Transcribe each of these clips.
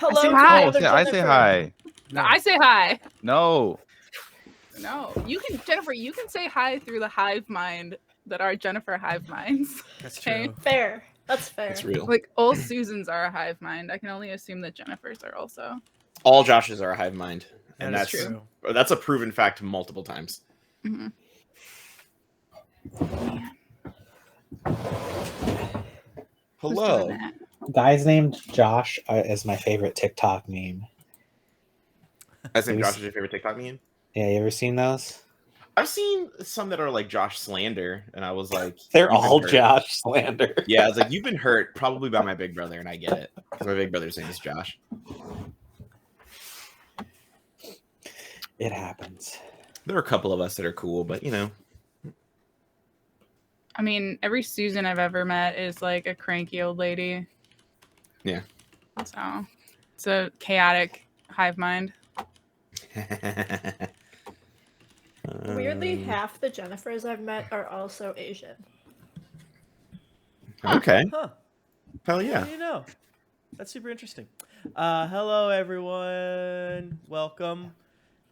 Hello say to hi. the other I say Jennifer. hi. No, I say hi. No. No, you can, Jennifer. You can say hi through the hive mind that are Jennifer hive minds. That's Okay? true. Fair. That's fair. It's real. Like all Susans are a hive mind. I can only assume that Jennifer's are also. All Joshes are a hive mind, and That is that's true. that's a proven fact multiple times. Mm-hmm. Hello. Guys named Josh is my favorite TikTok meme. I think Maybe Josh is your favorite TikTok meme. Yeah, you ever seen those? I've seen some that are like Josh slander, and I was like, They're "You've been all hurt." Josh slander. Yeah, I was like, you've been hurt probably by my big brother, and I get it. Because my big brother's name is Josh. It happens. There are a couple of us that are cool, but you know. I mean, every Susan I've ever met is like a cranky old lady. Yeah. So it's a chaotic hive mind. Weirdly, half the Jennifers I've met are also Asian. Okay. Huh. Hell yeah. How do you know? That's super interesting. Hello, everyone. Welcome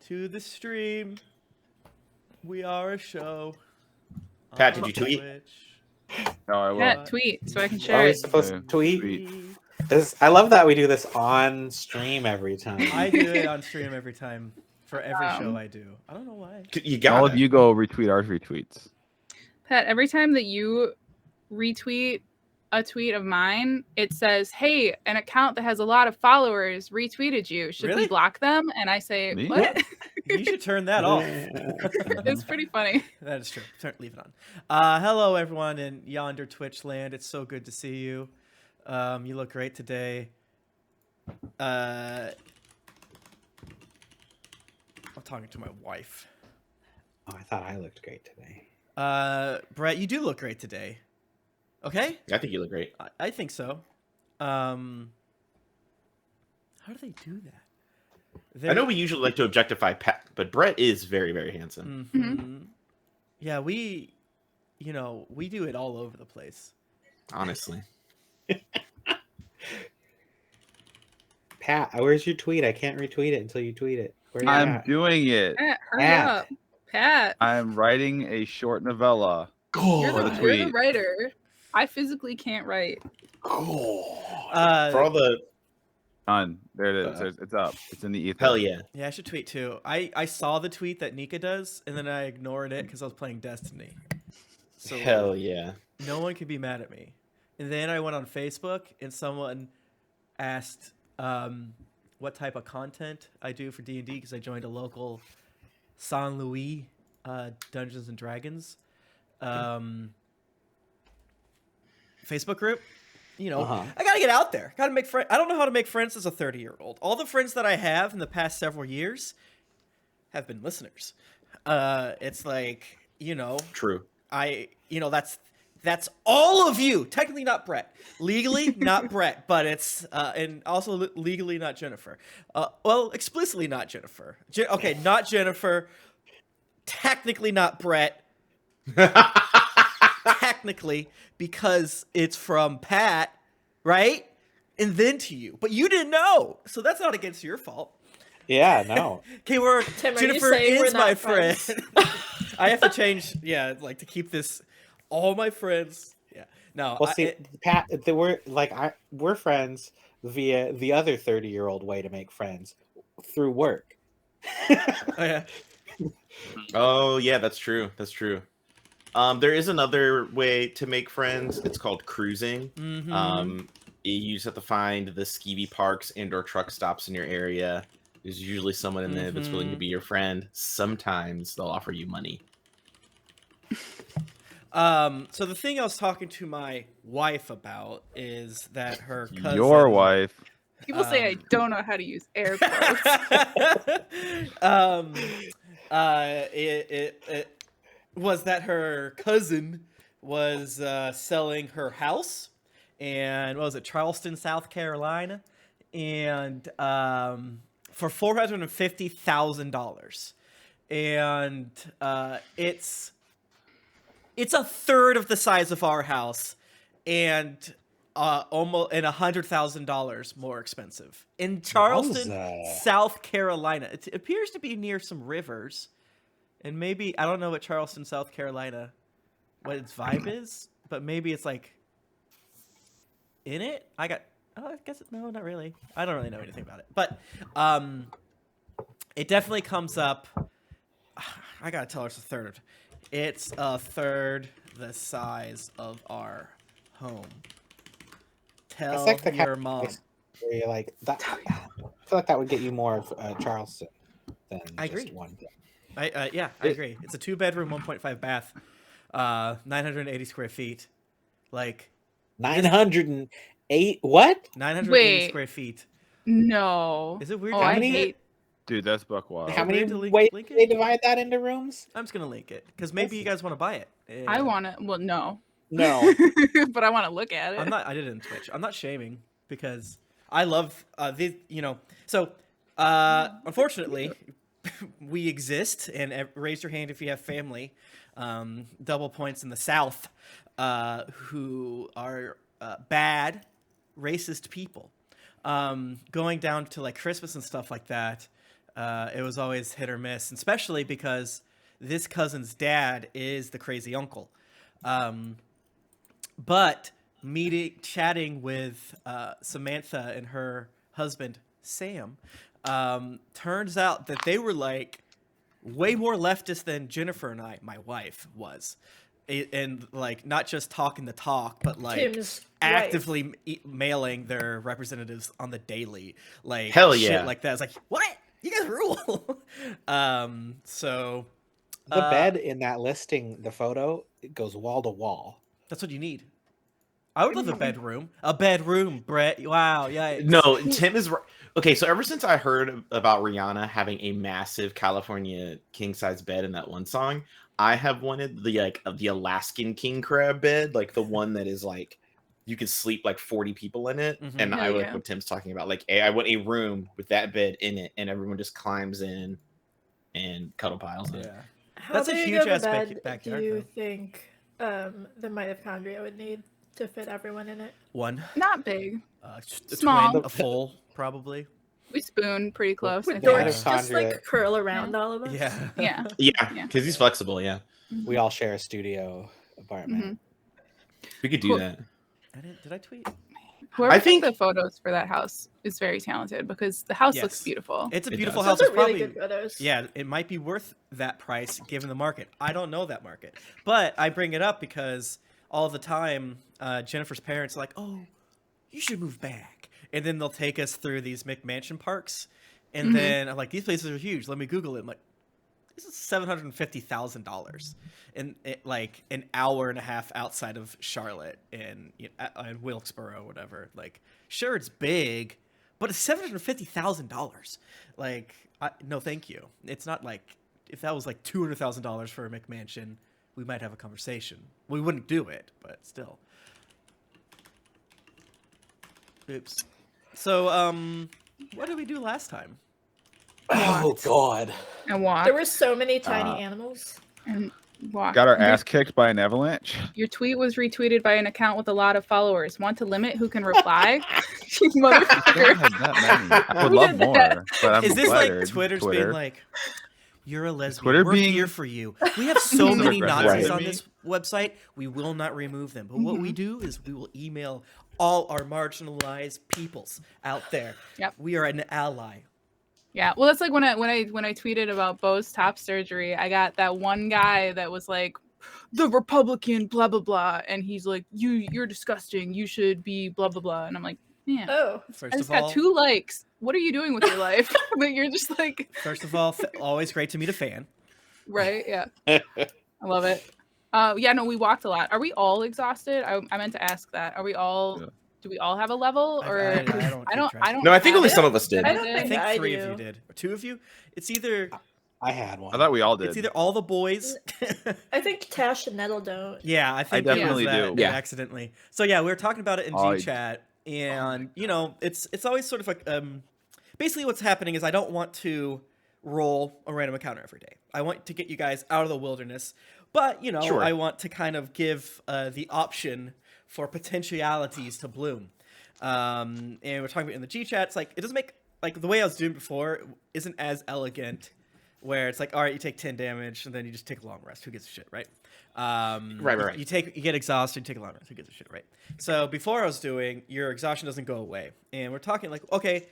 to the stream. We are a show. Pat, did on you tweet? Twitch. No, I will. Yeah, tweet so I can Are share we it. supposed to Yeah, tweet? tweet. I love that we do this on stream every time. I do it on stream every time for every show Um, I do. I don't know why. You got All it. of you go retweet our retweets. Pat, every time that you retweet a tweet of mine, it says, "Hey, an account that has a lot of followers retweeted you. Should Really? we block them?" And I say, Me? "What?" You should turn that off. It's pretty funny. That is true. Leave it on. Hello, everyone in yonder Twitch land. It's so good to see you. You look great today. I'm talking to my wife. Oh, I thought I looked great today. Brett, you do look great today. Okay? I think you look great. I think so. How do they do that? I know we usually like to objectify Pat, but Brett is very, very handsome. Mhm. Yeah, we do it all over the place. Honestly. Pat, where's your tweet? I can't retweet it until you tweet it. Where you I'm at? doing it. Pat, hurry Pat. up. Pat, I'm writing a short novella. you're For the, the you're the tweet. writer. I physically can't write. For all the Done. There it is. It's up. It's in the ether. hell yeah. Yeah, I should tweet too. I saw the tweet that Nika does, and then I ignored it because I was playing Destiny. So Hell yeah. no one could be mad at me. And then I went on Facebook, and someone asked what type of content I do for D&D because I joined a local San Luis Dungeons and Dragons Facebook group. You know, I gotta get out there. Gotta make friends. I don't know how to make friends as a 30-year-old. All the friends that I have in the past several years have been listeners. It's like, True. that's all of you. Technically not Brett. Legally not Brett, but it's and also legally not Jennifer. Well, explicitly not Jennifer. Okay, not Jennifer. Technically not Brett. Technically, because it's from Pat, right? And then to you. But you didn't know. So that's not against your fault. Yeah, no. Okay, Tim, are you Jennifer saying we're is my not friend. friends? I have to change, to keep this all my friends. Yeah. No. Well, see, Pat, we're friends via the other 30-year-old way to make friends, through work. Yeah. Oh yeah, that's true. That's true. There is another way to make friends. It's called cruising. Mm-hmm. You just have to find the skeevy parks and/or truck stops in your area. There's usually someone in there that's willing to be your friend. Sometimes they'll offer you money. So the thing I was talking to my wife about is that her cousin. Your wife. People say I don't know how to use air quotes. It was that her cousin was selling her house, and what was it, Charleston, South Carolina, and for $450,000, and it's a third of the size of our house, and almost and $100,000 more expensive in Charleston, Wowza. South Carolina. It appears to be near some rivers, and maybe I don't know what Charleston, South Carolina, what its vibe is, but maybe it's like in it. I guess no, not really. I don't really know anything about it, but it definitely comes up. I gotta tell her it's a third. It's a third the size of our home. Tell It's like the your kind of mom. place where you're like that. I feel like that would get you more of Charleston than I just agree. one thing. I agree. It's a 2-bedroom, 1.5 bath, 980 square feet, like 908. What? 980 Wait. square feet. No. Is it weird? Oh, to I many- hate. Dude, that's buck wild. How many weird to ways link do they it? divide that into rooms? I'm just gonna link it because maybe you guys want to buy it. I want to. Well, no. No. But I want to look at it. I'm not. I did it in Twitch. I'm not shaming because I love these. So unfortunately, we exist. And raise your hand if you have family. Double points in the South, who are bad, racist people. Going down to like Christmas and stuff like that, it was always hit or miss, especially because this cousin's dad is the crazy uncle. But chatting with Samantha and her husband Sam, turns out that they were like way more leftist than Jennifer and my wife, was, and like not just talking the talk, but like Tim's actively mailing their representatives on the daily, like Hell shit yeah. like that. It's like, what? You guys rule. So The bed in that listing, the photo, it goes wall to wall. that's what you need. I would love a bedroom. A bedroom, Brett. Wow, yeah. No, Tim is right. Okay, so ever since I heard about Rihanna having a massive California king size bed in that one song, I have wanted the Alaskan king crab bed, like the one that is like you could sleep like 40 people in it. Mhm. And I Hell like yeah. what Tim's talking about. Like I want a room with that bed in it, and everyone just climbs in and cuddle piles in. Yeah. How That's a big huge of a ass bed backyard, do you though. think the mitochondria would need to fit everyone in it? One. Not big. A Small. twin, a full, probably. We spoon pretty close. I Would think. Dorks just like Mitochondria. curl around all of us? Yeah. Yeah. Yeah, Yeah. because he's flexible. Yeah, We all share a studio apartment. we could do Cool. that. Did I tweet? Whoever I took think- the photos for that house is very talented because the house looks Yes. beautiful. It's a It beautiful does. house. Those It's are really probably good photos. yeah. It might be worth that price given the market. I don't know that market, but I bring it up because all the time Jennifer's parents are like, "Oh, you should move back," and then they'll take us through these McMansion parks, and then I'm like, "These places are huge. Let me Google it." I'm like, "This is $750,000 in like an hour and a half outside of Charlotte in Wilkesboro, or whatever." Like, sure, it's big, but it's $750,000. Like, no, thank you. It's not like if that was like $200,000 for a McMansion, we might have a conversation. We wouldn't do it, but still. Oops. So, what did we do last time? Oh God! And walk There were so many tiny animals. and walk. Got our Your- ass kicked by an avalanche. Your tweet was retweeted by an account with a lot of followers. Want to limit who can reply? You motherfucker. Don't have that many. I would Who love did more, that? but I'm Is this flattered. like Twitter's being like, "You're a lesbian. Twitter We're being- here for you. We have so Some many aggressive Nazis to on me? this website. We will not remove them. But what we do is we will email all our marginalized peoples out there. Yep. We are an ally." Yeah, well, that's like when I tweeted about Bo's top surgery. I got that one guy that was like, the Republican, blah blah blah, and he's like, you're disgusting. You should be blah blah blah, and I'm like, man, Oh, First I just of all, got 2 likes. What are you doing with your life? But you're just like, always great to meet a fan. right? Yeah, I love it. Yeah, no, we walked a lot. Are we all exhausted? I meant to ask that. Are we all? Yeah. Do we all have a level, or I don't keep track. I don't. No, I think have only it. some of us did. I don't I think think I 3 of do. you did, or 2 of you. It's either I had one. I thought we all did. it's either all the boys. I think Tash and Nettle don't. Yeah, I think definitely it was that do. Yeah. accidentally. So yeah, we were talking about it in I- G chat, and it's always sort of like basically what's happening is I don't want to roll a random encounter every day. I want to get you guys out of the wilderness, but Sure. I want to kind of give the option for potentialities to bloom. And we're talking about in the G chat. It's like it doesn't make like the way I was doing before isn't as elegant. Where it's like, all right, you take 10 damage and then you just take a long rest. Who gives a shit, right? Right. You get exhausted, you take a long rest. Who gives a shit, right? So before I was doing, your exhaustion doesn't go away, and we're talking like, okay,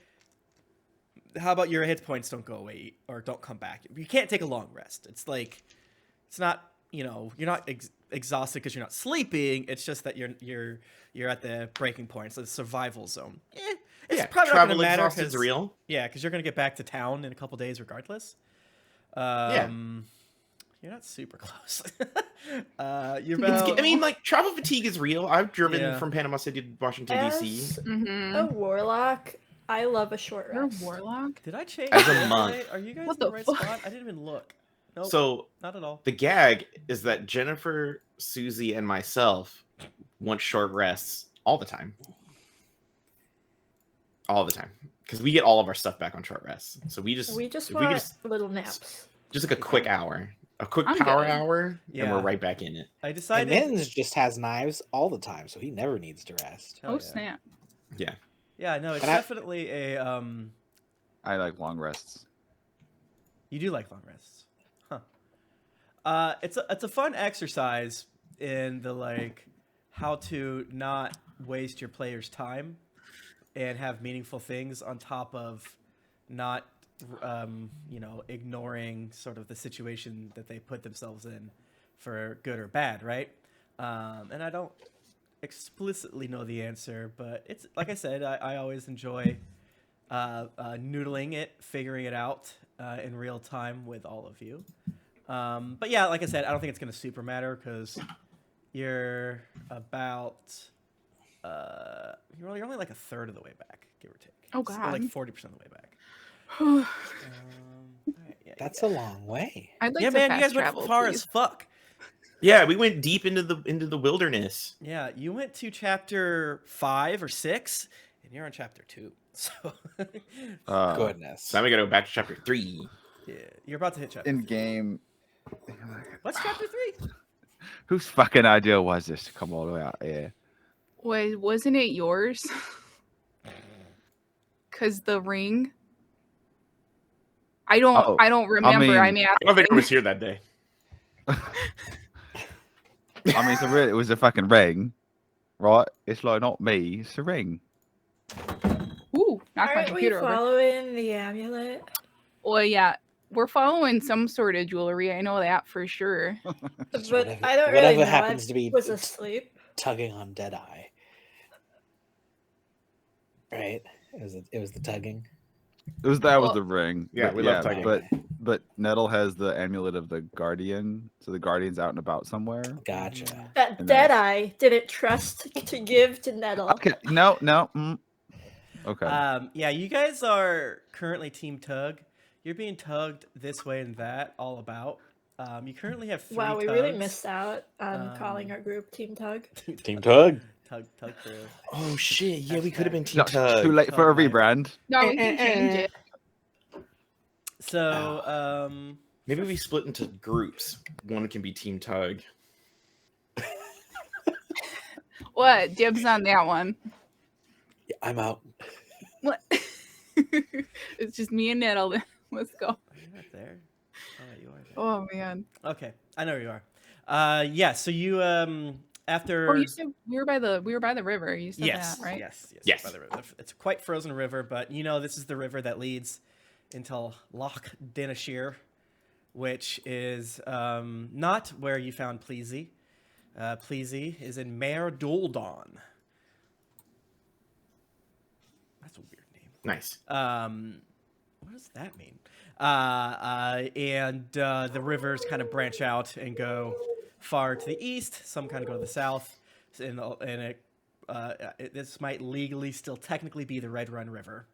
how about your hit points don't go away or don't come back? You can't take a long rest. It's like, it's not, you're not exhausted because you're not sleeping. It's just that you're at the breaking point. It's the survival zone. It's probably not travel gonna matter exhaustion is real. Yeah, because you're gonna get back to town in a couple days regardless. Yeah. You're not super close. You're about. I mean, like travel fatigue is real. I've driven Yeah. from Panama City to Washington D.C. As Mm-hmm. a warlock, I love a short You're a rest. warlock. Did I change? As a it? monk. Are you guys What in the the right fuck? spot? I didn't even look. Nope, So not at all. the gag is that Jennifer, Susie, and myself want short rests all the time. All the time. Because we get all of our stuff back on short rests. So we just We just if we want could little naps. just like a quick hour. A quick I'm power good. hour, and Yeah. we're right back in it. I And decided. Mins just has knives all the time, so he never needs to rest. Hell Oh yeah. snap! Yeah, no, it's And I- definitely a I like long rests. You do like long rests, huh? It's a fun exercise in the like how to not waste your player's time and have meaningful things on top of not ignoring sort of the situation that they put themselves in for good or bad, right? And I don't explicitly know the answer, but it's like I said, I always enjoy noodling it, figuring it out in real time with all of you. But yeah, like I said, I don't think it's going to super matter because you're about you're only like a third of the way back, give or take. Oh, So, God. like 40% of the way back. I'd Alright, yeah, That's a long way. like yeah, to man, fast you guys travel, went far please. as fuck. Yeah, we went deep into the wilderness. Yeah, you went to chapter 5 or 6, and you're on chapter 2. So Goodness. So now we gotta go back to chapter 3. yeah, you're about to hit chapter. In 3. game. What's chapter 3? Whose fucking idea was this to come all the way out here? Wait, wasn't it yours? Cause the ring. I don't remember. mean- I mean, I don't think I was here that day. I mean, it was a fucking ring, right? It's like not me, it's a ring. ooh, knock my Aren't we computer over. following the amulet? Well, yeah, we're following some sort of jewelry. I know that for sure. Just But whatever- I don't whatever really know. happens I to be was asleep. tugging on Deadeye. Right? It was the tugging. That was Well, the ring. yeah, but we love tugging. But Nettle has the amulet of the Guardian, so the Guardian's out and about somewhere. Gotcha. That And then- Deadeye didn't trust to give to Nettle. Okay, no. Okay. Yeah, you guys are currently Team Tug. You're being tugged this way and that, all about. You currently have 3 Wow, we tugs. really missed out on calling Um, our group Team Tug. Team Tug. Tug crew. Oh shit! Yeah, we could have been Team No, Tug. too late for a Tug. rebrand. No, we can change it. So, Maybe we split into groups. One can be Team Tug. What? Dibs on that one. Yeah, I'm out. What? It's just me and Nettle. then. Let's go. are you not there? Oh, you are there. Oh man. Okay, I know where you are. Yeah. So you after. Oh, you said we were by the river. You said Yes, that, right? yes, by the river. It's a quite frozen river, but this is the river that leads into Loch Denashire, which is not where you found Pleasy. Pleasy is in Mare Doldon. That's a weird name. Nice. What does that mean? And the rivers kind of branch out and go far to the east. Some kind of go to the south. This might legally still technically be the Red Run River,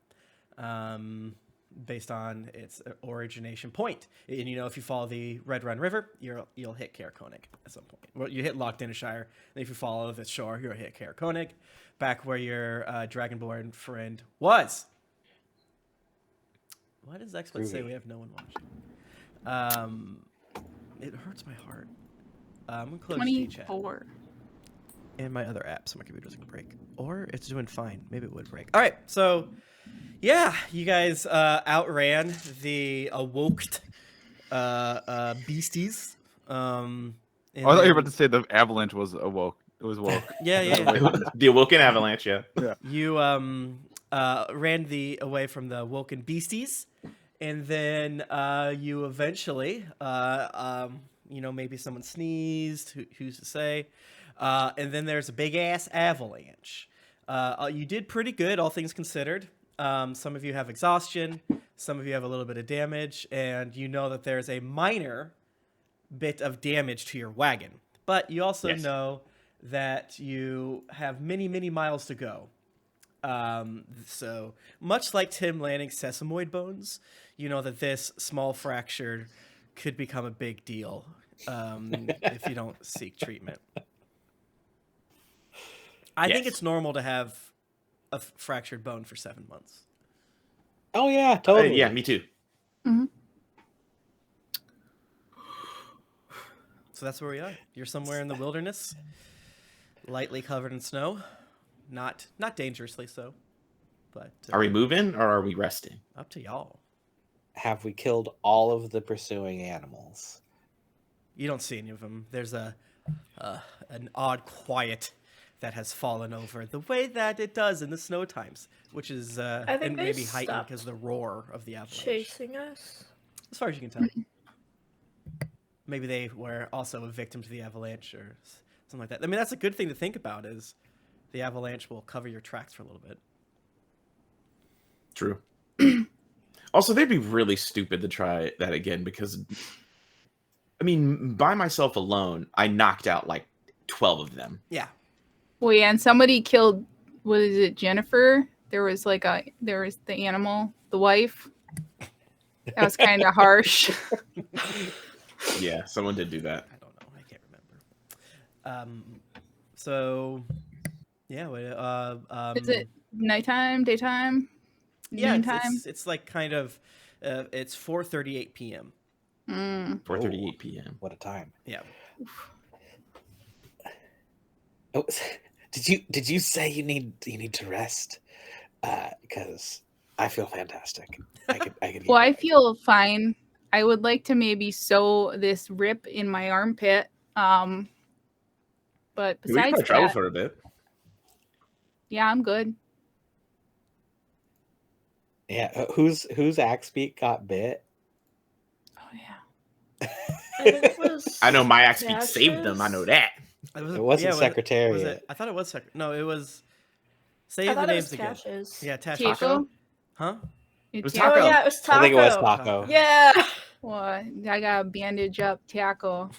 based on its origination point. And if you follow the Red Run River, you'll hit Caer Konig at some point. Well, you hit Loch Denashire. And if you follow the shore, you'll hit Caer Konig, back where your Dragonborn friend was. Why does XSplit say Groovy. we have no one watching? It hurts my heart. I'm gonna close the chat. 24. And my other app, so my computer doesn't break. Or it's doing fine. Maybe it would break. All right, so yeah, you guys outran the awoked beasties. And Oh, I thought you were then- about to say the avalanche was awoke. It was woke. Yeah. The Awoken Avalanche, yeah. You ran away from the woken beasties, and then you eventually, maybe someone sneezed. Who's to say? And then there's a big ass avalanche. You did pretty good, all things considered. Some of you have exhaustion, some of you have a little bit of damage, and you know that there's a minor bit of damage to your wagon. But you also know that you have many, many miles to go. So much like Tim Lanning's sesamoid bones, you know that this small fracture could become a big deal if you don't seek treatment. I think it's normal to have a fractured bone for 7 months. Oh yeah, totally. Yeah, me too. So that's where we are. You're somewhere in the wilderness, lightly covered in snow, not dangerously so. But Are we moving or are we resting? up to y'all. Have we killed all of the pursuing animals? You don't see any of them. There's an odd quiet that has fallen over the way that it does in the snow times, which is think and they maybe heightened stopped because of the roar of the avalanche. Chasing us. As far as you can tell. Maybe they were also a victim to the avalanche or something like that. I mean, that's a good thing to think about is the avalanche will cover your tracks for a little bit. True. Also, they'd be really stupid to try that again because, I mean, by myself alone, I knocked out like 12 of them. Yeah. Well, yeah, and somebody killed. What is it, Jennifer? There was the animal, the wife. That was kind of harsh. Yeah, someone did do that. I don't know. I can't remember. So, yeah. Is it nighttime, daytime, Yeah, noontime? it's like kind of, it's 4:38 p.m. 4:38 p.m. What a time. Yeah. Oh, did you say you need to rest? Because I feel fantastic. I could. Well, I feel fine. I would like to maybe sew this rip in my armpit. But We could besides probably travel that, for a bit. yeah, I'm good. Yeah. Whose axe beak got bit? Oh yeah. I think it was. I know my axe beak saved them. I know that. It wasn't Secretariat. I thought it was No, it was. Say I the thought it names was again. Tash's. Yeah, Tash. Taco? Huh? It was Taco. Taco. Oh yeah, it was Taco. I think it was Taco. Yeah. Well, I got a bandage up taco.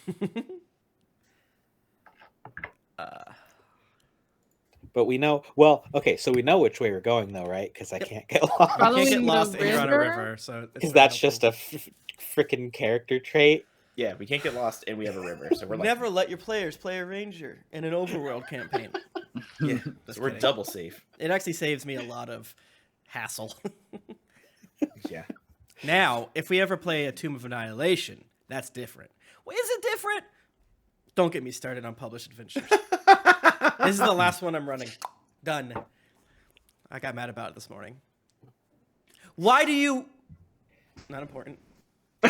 But we know. Well, okay, so we know which way we're going, though, right? Because I can't get You lost. can't Following get the lost and you're on a river? river, so Because that's just a freaking character trait. Yeah, we can't get lost, and we have a river, so we're like, Never let your players play a ranger in an overworld campaign. Yeah, just we're kidding. double safe. It actually saves me a lot of hassle. Yeah. Now, if we ever play a Tomb of Annihilation, that's different. Well, is it different? Don't get me started on published adventures. This is the last one I'm running. Done. I got mad about it this morning. Why do you? Not important. You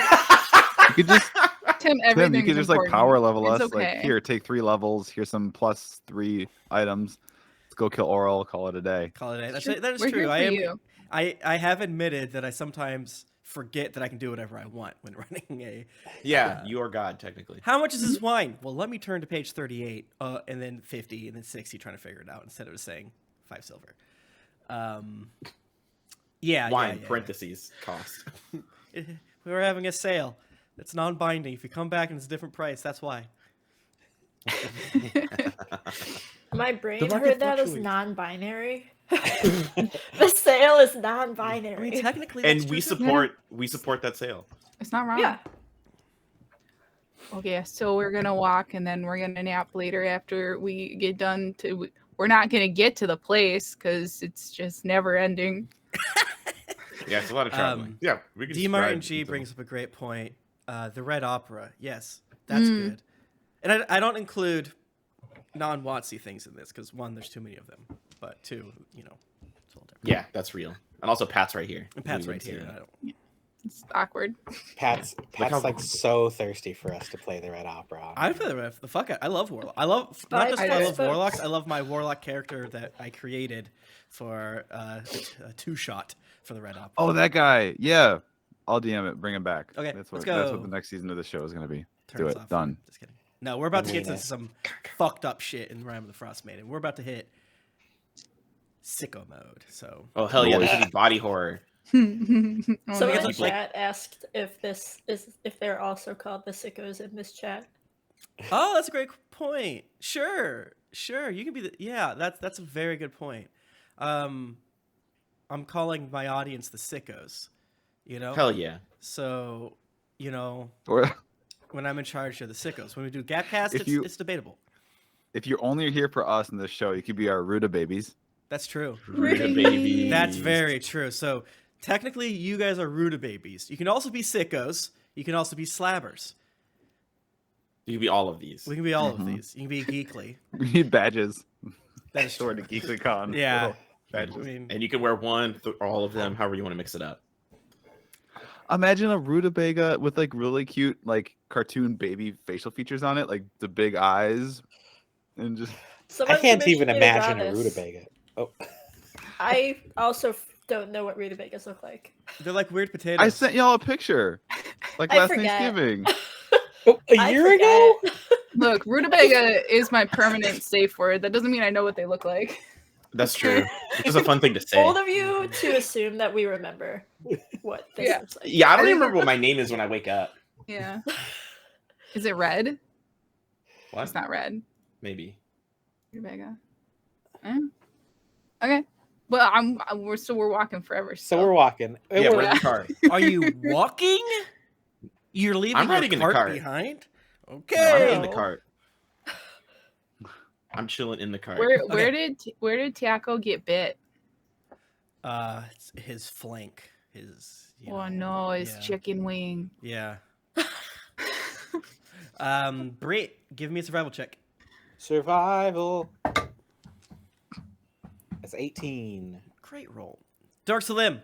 could just Tim, Tim, everything. you could just like power level us. It's Like okay. here, take 3 levels. Here's some +3 items. Let's go kill Oral. Call it a day. Call it a day. Sure, That is we're true. here for you. I have admitted that I sometimes forget that I can do whatever I want when running a. Yeah, you are God, technically. How much is this wine? Well, let me turn to page 38, and then 50, and then 60, trying to figure it out instead of saying 5 silver. Yeah. Wine, yeah. parentheses, cost. We were having a sale. It's non-binding. If you come back and it's a different price, that's why. My brain The market heard that as fluctuates. non-binary. The sale is I non-binary. mean, technically, And that's we true, too. support that sale. It's not wrong. Yeah. Okay, so we're gonna walk and then we're gonna nap later after we get done. We're not gonna get to the place because it's just never ending. Yeah, it's a lot of traveling. Yeah, we could D. just Martin ride G into brings up a great point. The Red Opera, yes, that's good. And I don't include non-Watsy things in this because one, there's too many of them, but two, it's a little different. Yeah, that's real. And also, Pat's right here. And Pat's We right didn't see here. that. I don't. It's awkward. Pat's how- like so thirsty for us to play the Red Opera. I play the fuck out. I love Warlock. I love not just Five I love folks. Warlocks. I love my Warlock character that I created for a two-shot for the Red Opera. Oh, that guy. Yeah. I'll DM it. Bring him back. Okay, That's let's what. That's go. what the next season of the show is going to be. Turn Do this it. off. Done. Just kidding. No, we're about to get Arena. into some fucked up shit in Rime of the Frostmaiden. We're about to hit sicko mode. So Oh hell yeah! Boy. There's gonna be body horror. Someone no. in it's like- chat asked if they're also called the sickos in this chat. oh, that's a great point. Sure. You can be that's a very good point. I'm calling my audience the sickos. Hell yeah! So, Or when I'm in charge, you're the sickos. When we do Gapcast, If you- it's debatable. if you're only here for us in this show, you could be our Ruda babies. That's true. Ruda babies. That's very true. So technically, you guys are rutababies. You can also be sickos. You can also be slabbers. You can be all of these. We can be all of Mhm. these. You can be geekly. We need badges. That is Sort true. of Geekly Con. Yeah. Little I Badges. mean, And you can wear one, or all of them, however you want to mix it up. Imagine a rutabaga with like really cute like cartoon baby facial features on it, like the big eyes, and just I Someone can't commissioned even me to imagine draw a this. rutabaga. Oh, I also don't know what rutabagas look like. they're like weird potatoes. I sent y'all a picture like I last forget. Thanksgiving. a I year ago? forget. Look, rutabaga is my permanent safe word. That doesn't mean I know what they look like. That's true. It's just a fun thing to say. Bold of you to assume that we remember what this Yeah. looks like. Yeah, I don't even remember what my name is when I wake up. Yeah. Is it red? What? It's not red. Maybe. Rutabaga. Okay. Well, we're walking forever. So we're walking. Yeah, We're- we're in the car. Are you walking? You're leaving I'm your riding in the cart cart. behind? No, Okay. I'm in the cart. I'm chilling in the cart. Where did Tiago get bit? It's his flank. His. Oh no, his yeah. chicken wing. Yeah. Brit, give me a survival check. Survival. That's 18. Great roll. Dark Salim,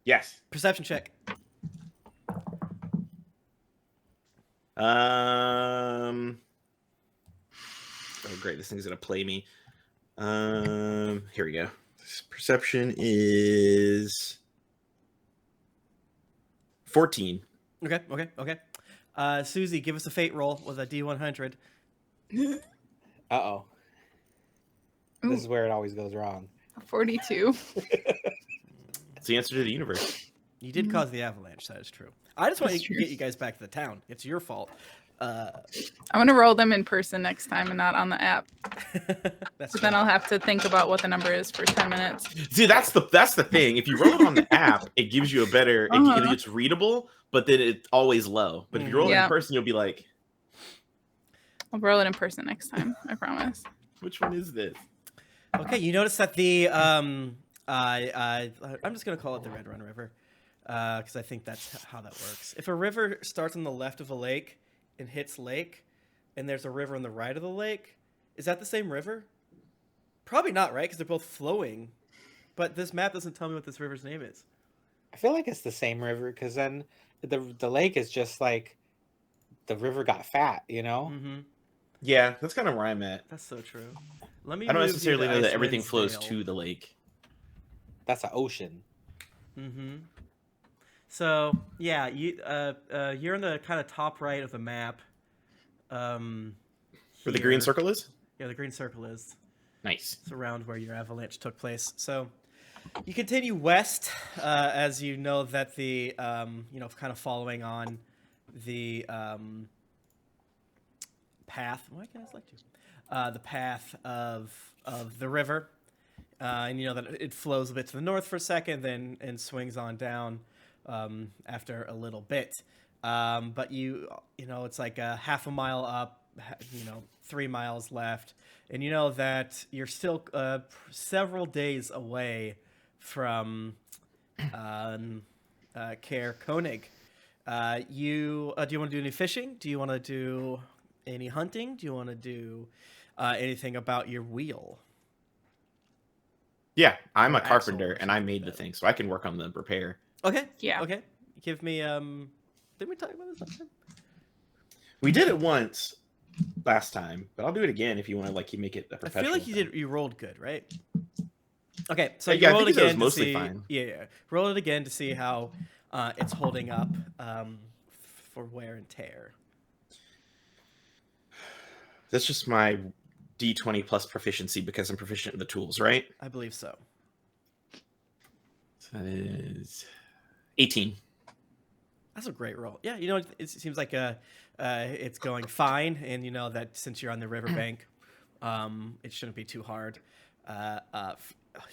Yes. perception check. Oh great, this thing's gonna play me. Here we go. Perception is 14. Okay. Susie, give us a fate roll with a D100. Uh-oh. Ooh. This is where it always goes wrong. 42. It's the answer to the universe. You did cause the avalanche. That is true. I just want That's to true. get you guys back to the town. It's your fault. I'm gonna roll them in person next time and not on the app. That's But then I'll have to think about what the number is for 10 minutes. See, that's the thing. If you roll it on the app, it gives you a better. Uh-huh. It's readable, but then it's always low. But if you roll it Yeah. in person, you'll be like, I'll roll it in person next time. I promise. "Which one is this?" Okay, you notice that the I'm just gonna call it the Red Run River, because I think that's how that works. If a river starts on the left of a lake and hits lake, and there's a river on the right of the lake, is that the same river? Probably not, right? Because they're both flowing. But this map doesn't tell me what this river's name is. I feel like it's the same river because then the lake is just like the river got fat, you know? Mm-hmm. Yeah, that's kind of where I'm at. That's so true. Let me. I don't move you necessarily to know that Ice everything Wind's flows Dale. to the lake. That's an ocean. Mm-hmm. So yeah, you're in the kind of top right of the map. Where the here. green circle is? Yeah, the green circle is. Nice. It's around where your avalanche took place. So you continue west, as you know that the kind of following on the path. Why can't I select you? The path of the river, and you know that it flows a bit to the north for a second, then and swings on down after a little bit. But you know it's like a half a mile up, 3 miles left, and you know that you're still several days away from Caer Koenig. Do you want to do any fishing? Do you want to do any hunting? Do you want to do anything about your wheel? Yeah, I'm Or a carpenter, axle or and I something made like the that. thing, so I can work on the repair. Okay. Yeah. Okay. Give me Did we talk about this last time? We did it once last time, but I'll do it again if you want to like make it a I professional. feel like you thing. did. You rolled good, right? Okay, so Yeah, you I roll it think it was again to mostly see. fine. Yeah. Roll it again to see how it's holding up for wear and tear. That's just my D20 plus proficiency because I'm proficient in the tools, right? I believe so. So that is 18. That's a great roll. Yeah, it seems like it's going fine, and you know that since you're on the riverbank, it shouldn't be too hard,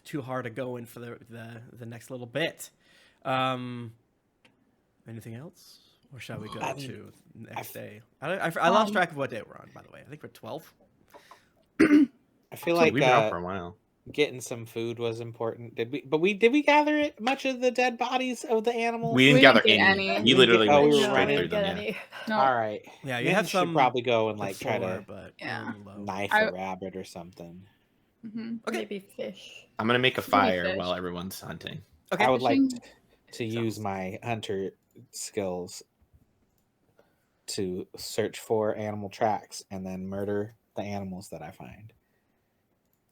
too hard to go in for the next little bit. Anything else, or shall we go I mean, to next day? I lost Um, track of what day we're on. By the way, I think we're 12. I feel So like we've been out for a while. getting some food was important. Did we gather much of the dead bodies of the animals? We didn't We gather didn't get any. any. We literally Oh, went we were No, straight we through didn't them. get Yeah. any. No. All right. Yeah, you Maybe have we some should probably go and like try before, to but Yeah. we're a little low. knife I- a rabbit or something. Okay. Maybe fish. I'm gonna make a Maybe fire fish. while everyone's hunting. Okay. I would like Fishing to use my hunter skills to search for animal tracks and then murder the animals that I find.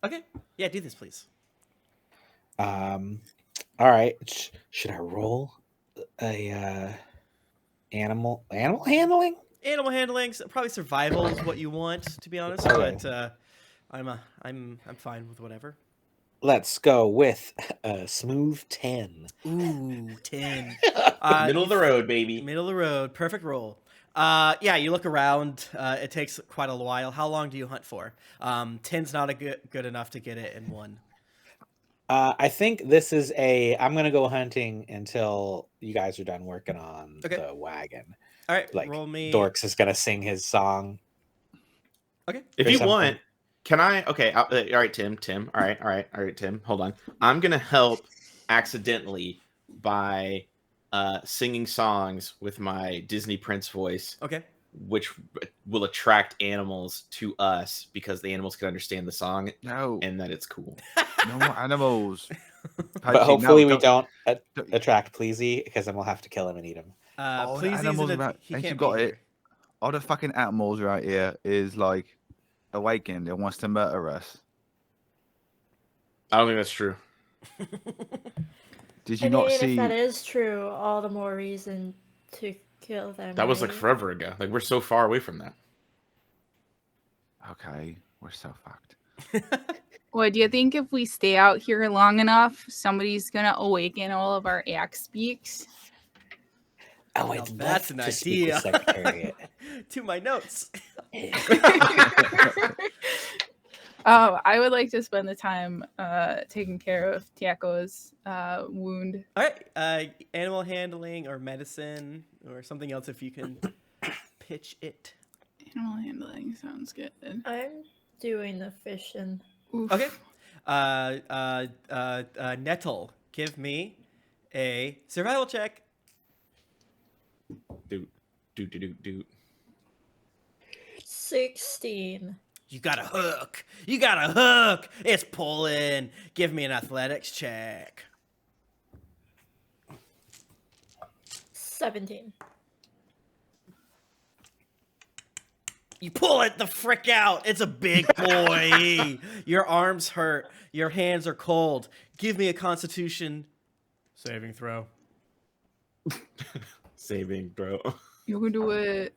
Okay. Yeah, do this, please. All right. Should I roll a animal handling? Animal handling, probably survival is what you want, to be honest. Okay. But I'm fine with whatever. Let's go with a smooth 10. Ooh, 10. Middle of the road, baby. Middle of the road, perfect roll. Yeah, you look around. It takes quite a while. How long do you hunt for? 10's not a good enough to get it in one. I think this is I'm gonna go hunting until you guys are done working on Okay. the wagon. All right, Like roll me. Dorks is gonna sing his song. Okay. If or you something. want, can I? Okay, all right, Tim. All right, Tim. Hold on. I'm gonna help accidentally by singing songs with my Disney Prince voice, Okay. which will attract animals to us because the animals can understand the song No, and that it's cool. no more animals. But hopefully we don't attract Pleasy because then we'll have to kill him and eat him. Oh, the Please, animals about. he Ain't you can't got be it? here. All the fucking animals right here is like awakened and wants to murder us. I don't think that's true. Did you I not mean, see? if that is true, all the more reason to kill them. That was like right? forever ago. Like we're so far away from that. Okay, we're so fucked. What do you think if we stay out here long enough, somebody's gonna awaken all of our axe beaks? Oh, Now it's that's an to speak idea. with Secretariat. To my notes. I would like to spend the time taking care of Tiako's wound. All right. Animal handling or medicine or something else if you can pitch it. Animal handling sounds good. I'm doing the fishing. Oof. Okay. Nettle, give me a survival check. Do. 16. You got a hook. You got a hook. It's pulling. Give me an athletics check. 17. You pull it the frick out. It's a big boy. Your arms hurt. Your hands are cold. Give me a constitution saving throw. Saving, bro. You can do it.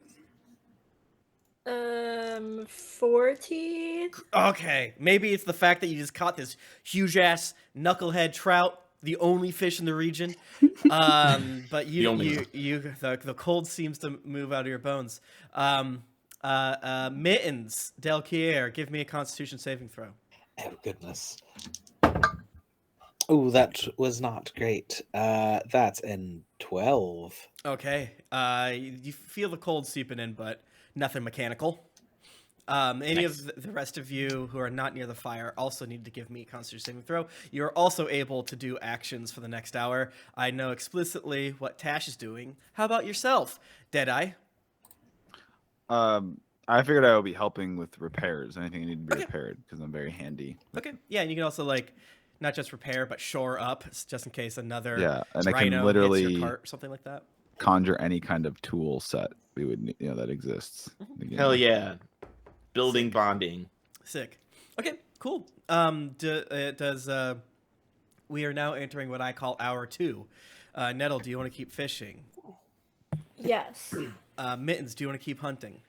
14. Okay, maybe it's the fact that you just caught this huge ass knucklehead trout, the only fish in the region. But The only the cold seems to move out of your bones. Mittens, Delkier, give me a Constitution saving throw. Oh, goodness. Oh, that was not great. That's in 12. Okay, you feel the cold seeping in, but nothing mechanical. Any Nice. of the rest of you who are not near the fire also need to give me a Constitution saving throw. You're also able to do actions for the next hour. I know explicitly what Tash is doing. How about yourself, Deadeye? I I figured I would be helping with repairs. Anything that need to be Okay. repaired because I'm very handy. Okay. Yeah, and you can also like not just repair but shore up just in case another Yeah, and I can rhino hits literally your cart or something like that. conjure any kind of tool set we would that exists. in the game. Hell yeah. Building bonding. Sick. Okay, cool. We are now entering what I call hour 2. Nettle, do you want to keep fishing? Yes. Mittens, do you want to keep hunting?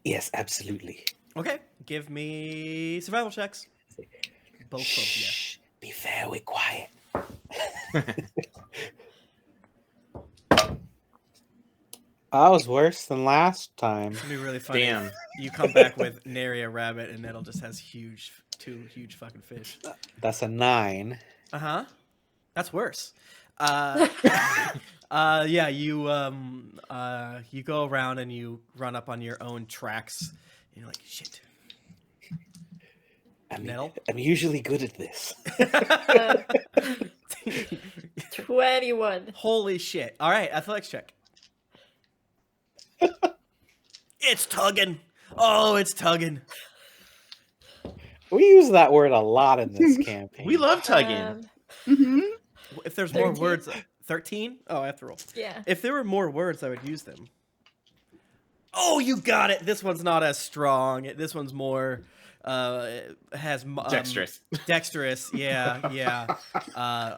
Yes, absolutely. Okay, give me survival checks. Both of Shh, be very quiet. That was worse than last time. It's gonna be really funny. Damn. You come back with nary a rabbit, and Nettle just has two huge fucking fish. That's a 9. That's worse. Yeah, you go around and you run up on your own tracks. And you're like, shit. Nettle? I'm usually good at this. 21. Holy shit! All right, athletics check. It's tugging. Oh, it's tugging. We use that word a lot in this campaign. We love tugging. Mm-hmm. If there's more 13. words, 13. Oh, I have to roll. Yeah. If there were more words, I would use them. Oh, you got it. This one's not as strong. This one's more has Dexterous. Dexterous, yeah.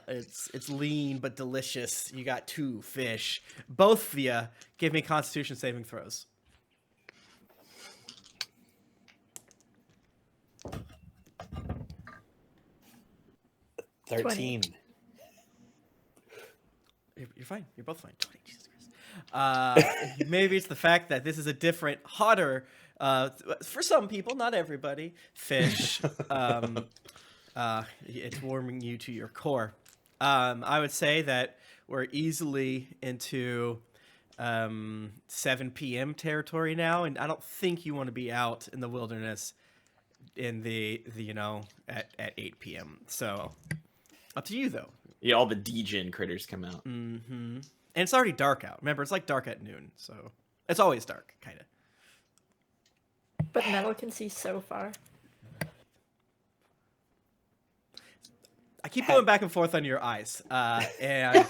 It's lean but delicious. You got 2 fish. Both of you give me Constitution saving throws.20. 13. You're fine. You're both fine. 20, Jesus Christ. Maybe it's the fact that this is a different, hotter, for some people, not everybody, fish. It's warming you to your core. I would say that we're easily into 7 p.m. territory now, and I don't think you want to be out in the wilderness in the at 8 p.m. So up to you though. Yeah, all the degen critters come out. Mm-hmm. And it's already dark out. Remember, it's like dark at noon, so it's always dark, kind of. But Nettle can see so far. I keep going back and forth on your eyes, and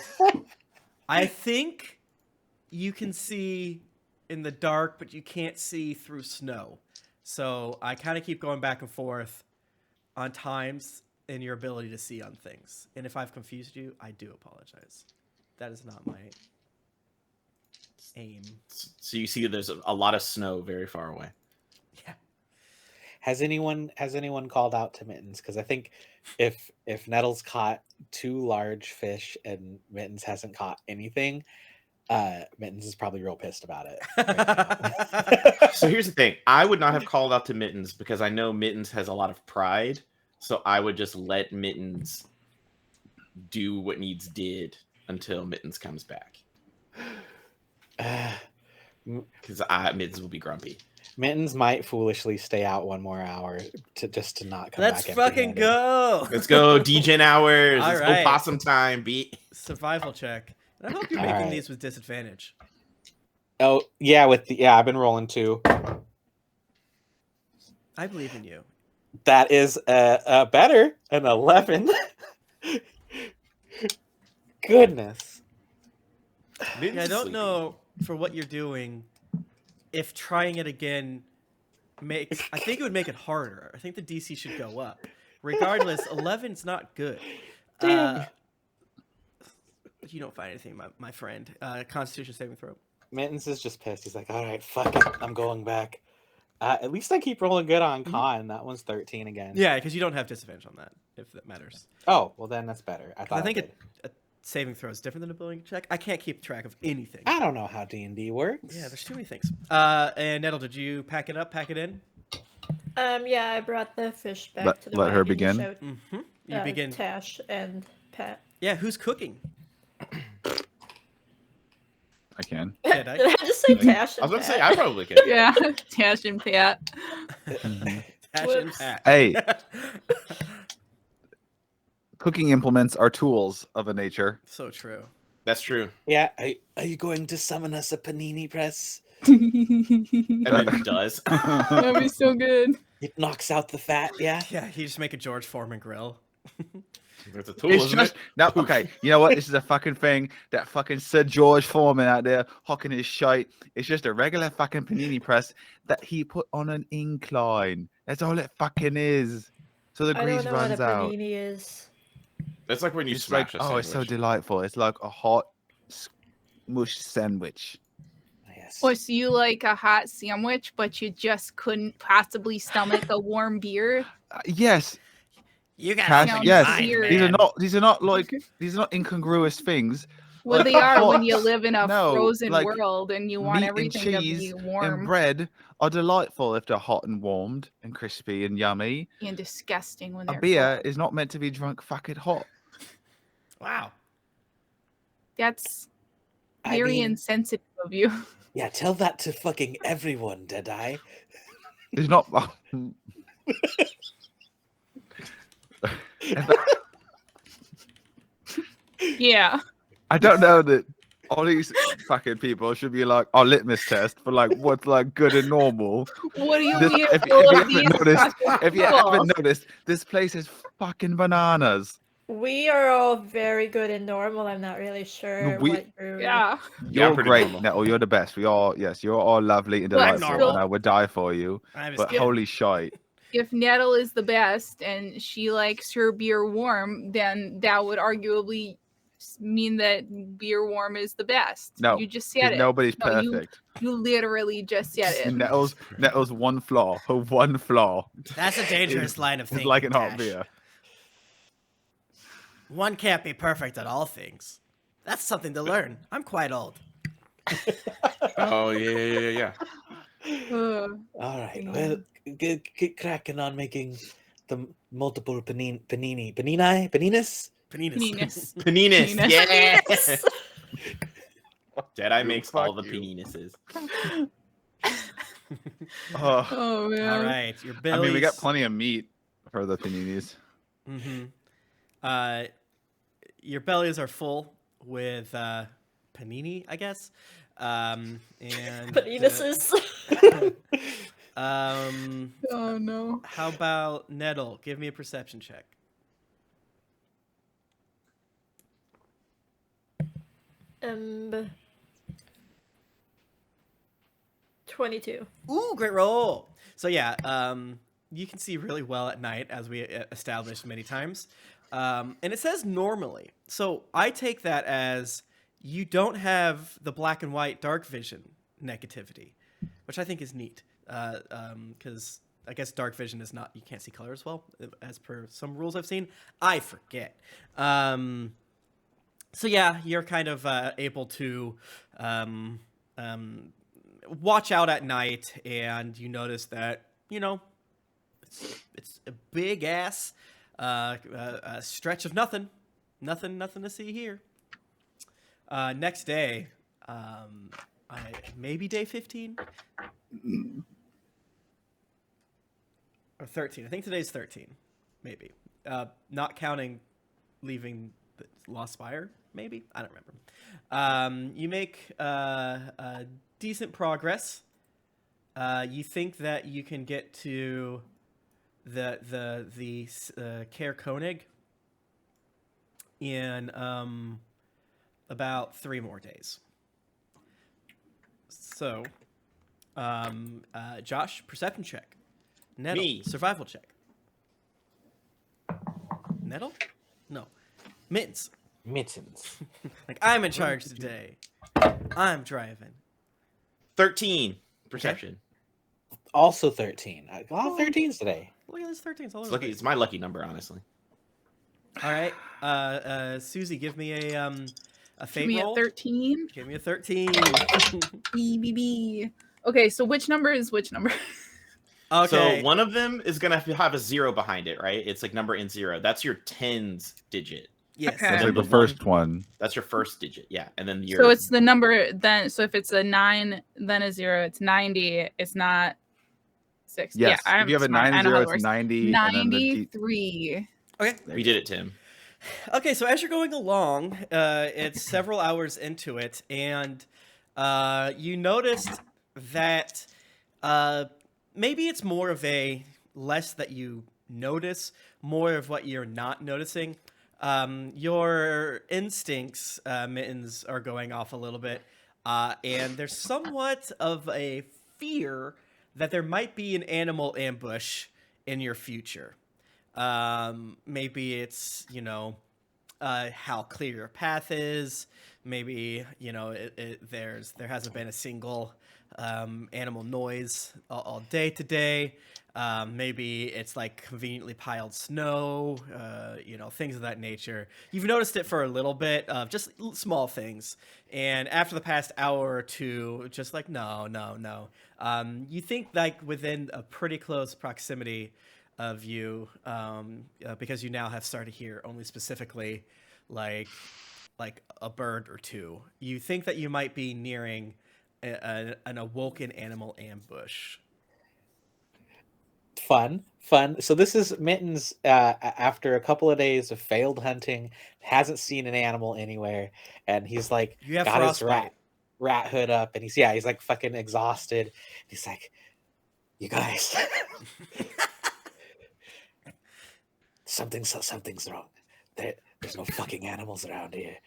I think you can see in the dark, but you can't see through snow. So I kind of keep going back and forth on times and your ability to see on things. And if I've confused you, I do apologize. That is not my aim. So you see there's a lot of snow very far away. Yeah. Has anyone called out to Mittens? Because I think if Nettle's caught 2 large fish and Mittens hasn't caught anything, Mittens is probably real pissed about it. So here's the thing. I would not have called out to Mittens because I know Mittens has a lot of pride. So I would just let Mittens do what needs did until Mittens comes back. Because Mittens will be grumpy. Mittens might foolishly stay out 1 more hour to not come Let's back. fucking go. Let's go, degen hours. All Let's right. go possum time, beat. Survival check. And I hope you're All making right. these with disadvantage. Oh yeah, I've been rolling 2. I believe in you. That is a better, an 11. Goodness. Mittens Yeah, I is don't sleeping. know for what you're doing if trying it again makes. I think it would make it harder. I think the DC should go up. Regardless, 11's not good. Damn. You don't find anything, my friend. Constitution saving throw. Mittens is just pissed. He's like, all right, fuck it. I'm going back. At least I keep rolling good on con. That one's 13 again. Yeah, because you don't have disadvantage on that, if that matters. Oh, well then that's better. I think did. a saving throw is different than a ability check. I can't keep track of anything. I don't know how D&D works. Yeah, there's too many things. And Nettle, did you pack it up, pack it in? Yeah, I brought the fish back to the let her wagon you begin? showed, Mm-hmm. You begin. Tash and Pat. Yeah, who's cooking? I can. Did I? Did I just say Tash I and was about to Pat? say, I probably could. Yeah, Tash and Pat. Tash and Whoops. Pat. Hey, cooking implements are tools of a nature. So true. That's true. Yeah. Are you going to summon us a panini press? And it does. That'd be so good. It knocks out the fat. Yeah. Yeah, you just make a George Foreman grill. There's a tool, It's isn't just it? no. Okay, you know what? This is a fucking thing. That fucking Sir George Foreman out there hocking his shite. It's just a regular fucking panini press that he put on an incline. That's all it fucking is. So the I grease don't know what a runs out. panini is. It's like when you It's like, smash a oh, it's so sandwich. delightful. It's like a hot mush sandwich. Yes. Or so you like a hot sandwich, but you just couldn't possibly stomach a warm beer. Yes, You got Cash, sounds yes. weird. These are not like these are not incongruous things. Well, Like they are when hot- you live in a no, frozen like world and you want meat and everything to cheese be and warm bread are delightful if they're hot and warmed and crispy and yummy. and disgusting when A they're beer cold. is not meant to be drunk fucking hot. Wow. That's I very mean, insensitive of you. yeah, tell that to fucking everyone, Deadeye. It's not. Yeah. I don't know that all these fucking people should be like our litmus test for like what's like good and normal. What do you This- mean? if you full of haven't these noticed- special If you people? haven't noticed, this place is fucking bananas. We are all very good and normal. I'm not really sure we- what you're. Yeah. Yeah, I'm You're pretty great, normal. Nettle. You're the best. We all, yes, you're all lovely and But delightful, still- and I would die for you. I'm But just holy shite. If Nettle is the best and she likes her beer warm, then that would arguably mean that beer warm is the best. No, You just 'Cause said it. nobody's No, you- perfect. You literally just said it. And Nettle's one flaw. Her one flaw That's a dangerous is- line of is thinking. like an hot Tash. beer. One can't be perfect at all things. That's something to learn. I'm quite old. Oh yeah. Ugh. All right. Yeah. Well, get cracking on making the multiple paninis. Paninis. Penis. Paninis. Penis. Yeah. Deadeye You makes all fuck the you. penises. Oh, Oh man. All right, your I bellies. mean, we got plenty of meat for the paninis. Mm-hmm. Your bellies are full with panini, I guess. And Penises. Oh no. how about Nettle? Give me a perception check. Um, 22. Ooh, great roll. So yeah, you can see really well at night, as we established many times. And it says normally. So I take that as you don't have the black and white dark vision negativity, which I think is neat. Because I guess dark vision is not, you can't see color as well, as per some rules I've seen. I forget. So yeah, you're kind of able to watch out at night, and you notice that, you know, it's a big ass stretch of nothing to see here. Next day, maybe day 15 or 13. I think today's 13, maybe. Not counting leaving the Lost Spire, maybe. I don't remember. You make decent progress. You think that you can get to the Caer Koenig in about 3 more days. So, Josh, perception check. Nettle, Me. survival check. Nettle? No. Mittens. Mittens. Like, I'm in charge today. I'm driving. 13 perception. Also 13. All 13s today. Look at this 13. It's all It's over. lucky. It's my lucky number, honestly. All right. Susie, give me a Give fate me a roll. 13. Give me a 13. BBB. Okay, so which number is which number? Okay. So one of them is gonna have a 0 behind it, right? It's like number in 0. That's your tens digit. Yes. Okay. That's then like the the first one. That's your first digit, yeah. And then your So it's the number then. So if it's a 9, then a 0, it's 90. It's not 60. Yes. Yeah, I'm if you have a smart. 9 I and know how 0, it it's works. 90. And then the 93. Okay. we did it, Tim. Okay, so as you're going along, it's several hours into it, and you noticed that maybe it's more of a less that you notice, more of what you're not noticing. Your instincts, Mittens, are going off a little bit, and there's somewhat of a fear that there might be an animal ambush in your future. Maybe it's, how clear your path is. Maybe, there hasn't been a single animal noise all day today. Maybe it's like conveniently piled snow, things of that nature. You've noticed it for a little bit of just small things. And after the past hour or two, just like, no. You think like within a pretty close proximity of you, because you now have started to hear only specifically like a bird or two. You think that you might be nearing an awoken animal ambush. Fun. So this is Mittens after a couple of days of failed hunting, hasn't seen an animal anywhere, and he's like You have got his frostbite. rat hood up, and he's like fucking exhausted. He's like, you guys, something's wrong. There's no fucking animals around here.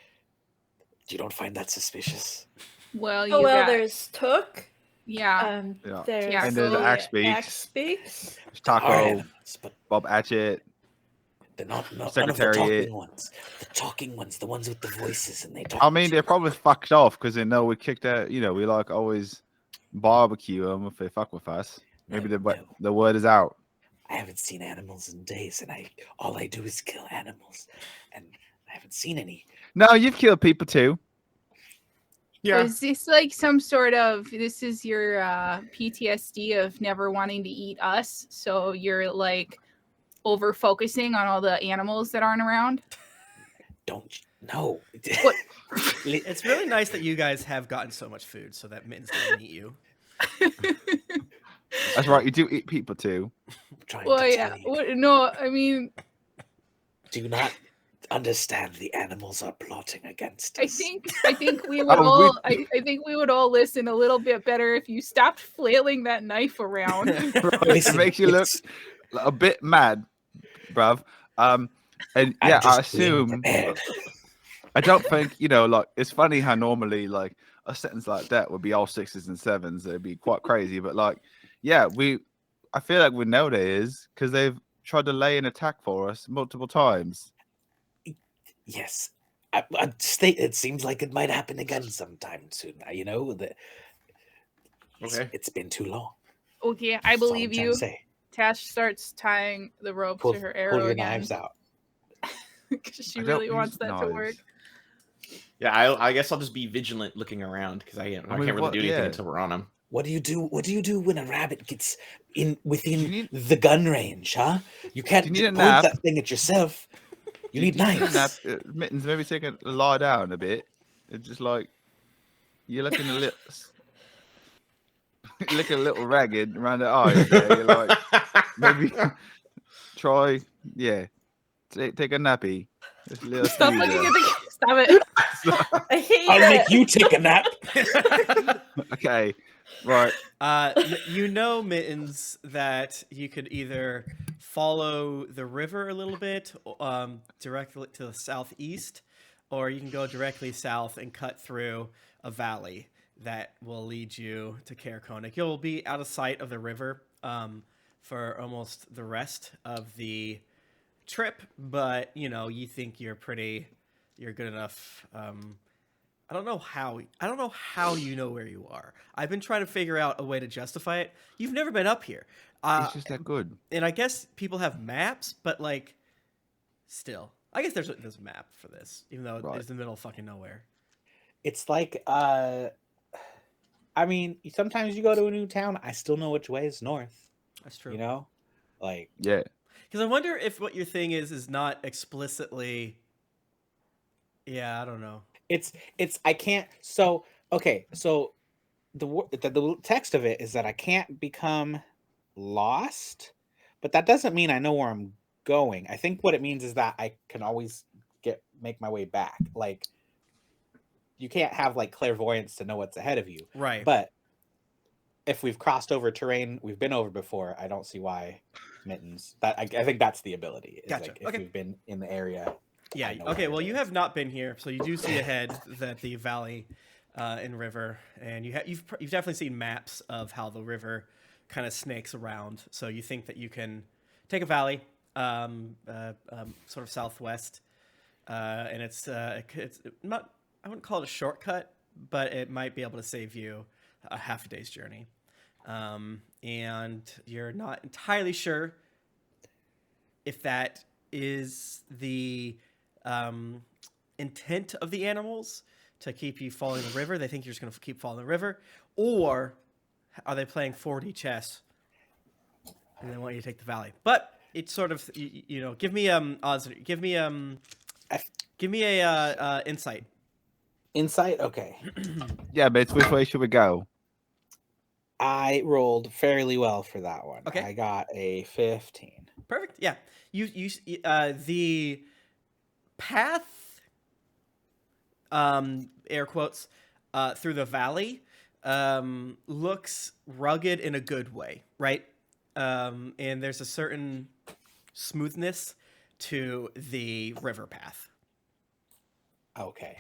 You don't find that suspicious? Well, you Oh well, got, there's Took. yeah. Yeah. There's Yeah. And there's the Axe Beaks. Axe Speaks. There's There are Taco, animals, but Bob Atchett. they're not none of the Secretariat. talking ones. The talking ones, the ones with the voices, and they talk. I mean, they're probably fucked off because they know we kicked out. We like always barbecue them if they fuck with us. Maybe No. the word is out. I haven't seen animals in days, and all I do is kill animals, and I haven't seen any. No, you've killed people too. Was this like some sort of, this is your PTSD of never wanting to eat us? So you're like over focusing on all the animals that aren't around? Don't no. What? It's really nice that you guys have gotten so much food so that Mittens doesn't eat you. That's right. You do eat people too. I'm trying Well, to yeah. tell you. What, no, I mean, Do you not understand the animals are plotting against I us? think we would Oh, all I think we would all listen a little bit better if you stopped flailing that knife around. Right, Listen, it makes you look it's- a bit mad, bruv. And I'm yeah, I just being assume. prepared. I don't think like it's funny how normally like a sentence like that would be all sixes and sevens. It'd be quite crazy, but like, yeah, I feel like we know there is because they've tried to lay an attack for us multiple times. Yes. I'd state it seems like it might happen again sometime soon. Okay. It's been too long. Okay, I That's all I'm believe trying to you. say. Tash starts tying the rope Pull, to her pull arrow your again knives out. because she I don't really use wants that to knives. work. Yeah, I guess I'll just be vigilant looking around because I can't really what- do anything yeah. until we're on them. What do you do? What do you do when a rabbit gets within Do you need- the gun range, huh? You can't Do you need a point nap? that thing at yourself. You need knives. Mittens, maybe take a lie down a bit. It's just like you're looking a little, looking a little ragged around the eyes. There. You're like maybe try, take a nappy. Just a little Stop snoozer. looking at the. Stop it. I hate I'll it. make you take a nap. Okay, right. You know, Mittens, that you could either follow the river a little bit directly to the southeast, or you can go directly south and cut through a valley that will lead you to Caer Konig. You'll be out of sight of the river for almost the rest of the trip, but you think you're good enough. I don't know how you know where you are. I've been trying to figure out a way to justify it. You've never been up here. It's just that good. And I guess people have maps, but like, still, I guess there's a map for this, even though Right. it's in the middle of fucking nowhere. It's like, I mean, sometimes you go to a new town. I still know which way is north. That's true. Like Yeah. Because I wonder if what your thing is not explicitly. Yeah, I don't know. it's I can't. So okay, so the text of it is that I can't become lost, but that doesn't mean I know where I'm going. I think what it means is that I can always make my way back. Like you can't have like clairvoyance to know what's ahead of you. Right. But if we've crossed over terrain we've been over before, I don't see why Mittens. That I think that's the ability. Is Gotcha, like if okay. we've been in the area. Yeah. I know Okay. where Well, it you is. have not been here, so you do see ahead that the valley and river, and you've definitely seen maps of how the river kind of snakes around. So you think that you can take a valley, sort of southwest, and it's not. I wouldn't call it a shortcut, but it might be able to save you a half a day's journey. And you're not entirely sure if that is the intent of the animals to keep you following the river. They think you're just going to keep following the river, or are they playing 4D chess and they want you to take the valley? But it's sort of give me odds. Give me a insight. Insight. Okay, Yeah, but it's which way should we go? I rolled fairly well for that one. Okay. I got a 15. Perfect. Yeah. The path, air quotes, through the valley, looks rugged in a good way, right? And there's a certain smoothness to the river path. Okay.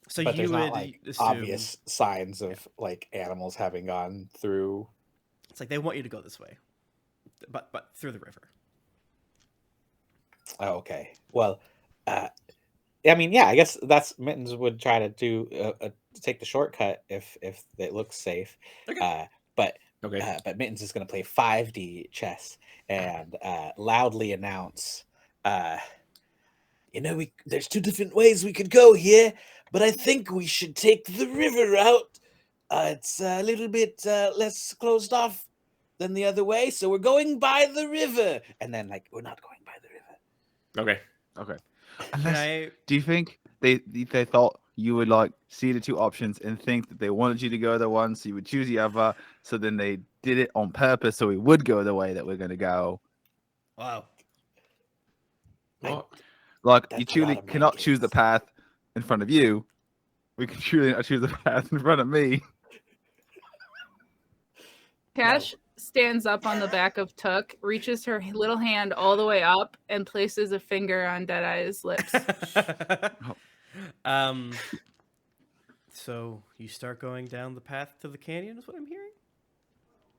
So But you there's would not like assume obvious signs of like animals having gone through. it's like they want you to go this way, but through the river. Oh, okay. Well, I mean, yeah, I guess that's Mittens would try to do take the shortcut if it looks safe. Okay. But Okay. but Mittens is going to play 5D chess and loudly announce, there's two different ways we could go here, but I think we should take the river route. It's a little bit less closed off than the other way, so we're going by the river. And then, like, we're not going by the river. Okay. Okay. Can Unless, I? do you think they thought you would like see the two options and think that they wanted you to go the one, so you would choose the other? So then they did it on purpose, so we would go the way that we're going to go. Wow. Well, Like That's you a lot truly of mind cannot choose the games. path in front of you. We can truly not choose the path in front of me. Cash stands up on the back of Took, reaches her little hand all the way up, and places a finger on Deadeye's lips. So you start going down the path to the canyon, is what I'm hearing?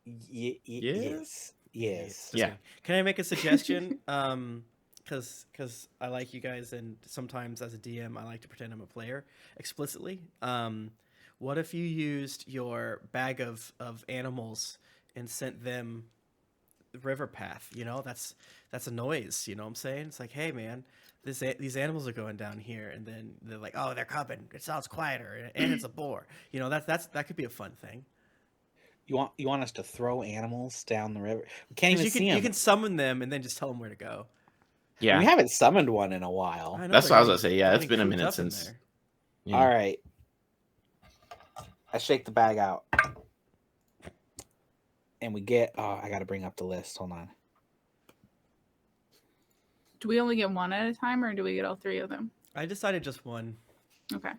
Yes. Just Yeah. kidding. Can I make a suggestion? Because I like you guys, and sometimes as a DM, I like to pretend I'm a player explicitly. What if you used your bag of animals and sent them the river path? That's a noise. You know what I'm saying? It's like, hey, man, these animals are going down here, and then they're like, oh, they're coming. It sounds quieter, and it's a boar. That could be a fun thing. You want us to throw animals down the river? We can't 'Cause even see them. you can summon them and then just tell them where to go. yeah. We haven't summoned one in a while. I know That's they're what I was getting- gonna say. Yeah, they're it's been a getting minute cooped up in since. there. Yeah. All right. I shake the bag out. And we get... Oh, I got to bring up the list. Hold on. Do we only get one at a time, or do we get all three of them? I decided just one. Okay.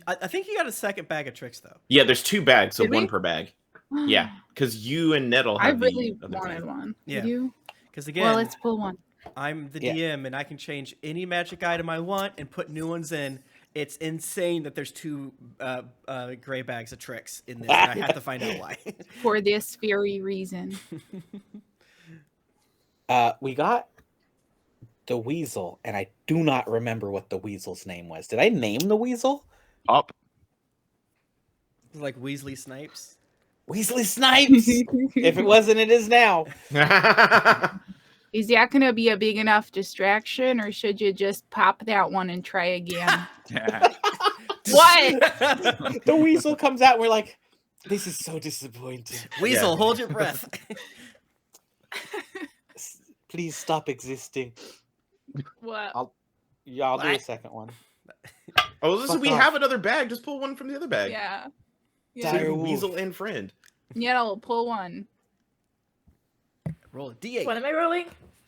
I think you got a second bag of tricks though. Yeah, there's 2 bags, so Did one we? per bag. Yeah, because you and Nettle I have really the other wanted bag. one. Yeah. Did you? Because again, Well, let's pull one. I'm the Yeah. DM and I can change any magic item I want and put new ones in. It's insane that there's 2 gray bags of tricks in this. And I have to find out why. For this very reason. We got the weasel, and I do not remember what the weasel's name was. Did I name the weasel? Up. Like Weasley Snipes. Weasley Snipes! If it wasn't, it is now. Is that going to be a big enough distraction, or should you just pop that one and try again? Yeah. What? The weasel comes out, and we're like, this is so disappointing. Weasel, Yeah. hold your breath. Please stop existing. What? I'll do a What? second one. Oh, listen, Fuck we off. have another bag. Just pull one from the other bag. Yeah. So Yeah. Dire you wolf. weasel and friend. Yeah, I'll pull one. Roll a D8. What am I rolling?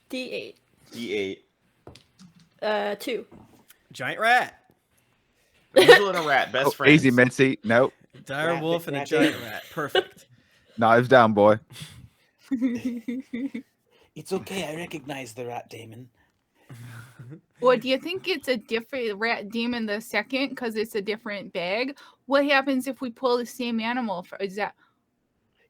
D8. D8. 2. Giant rat. A weasel and a rat, best Oh, friends. easy, Mitzi. Nope. Dire Rat, wolf and a rat, giant rat. rat. Perfect. Knives down, boy. It's okay. I recognize the rat demon. Well, do you think it's a different rat demon the second because it's a different bag? What happens if we pull the same animal? Is that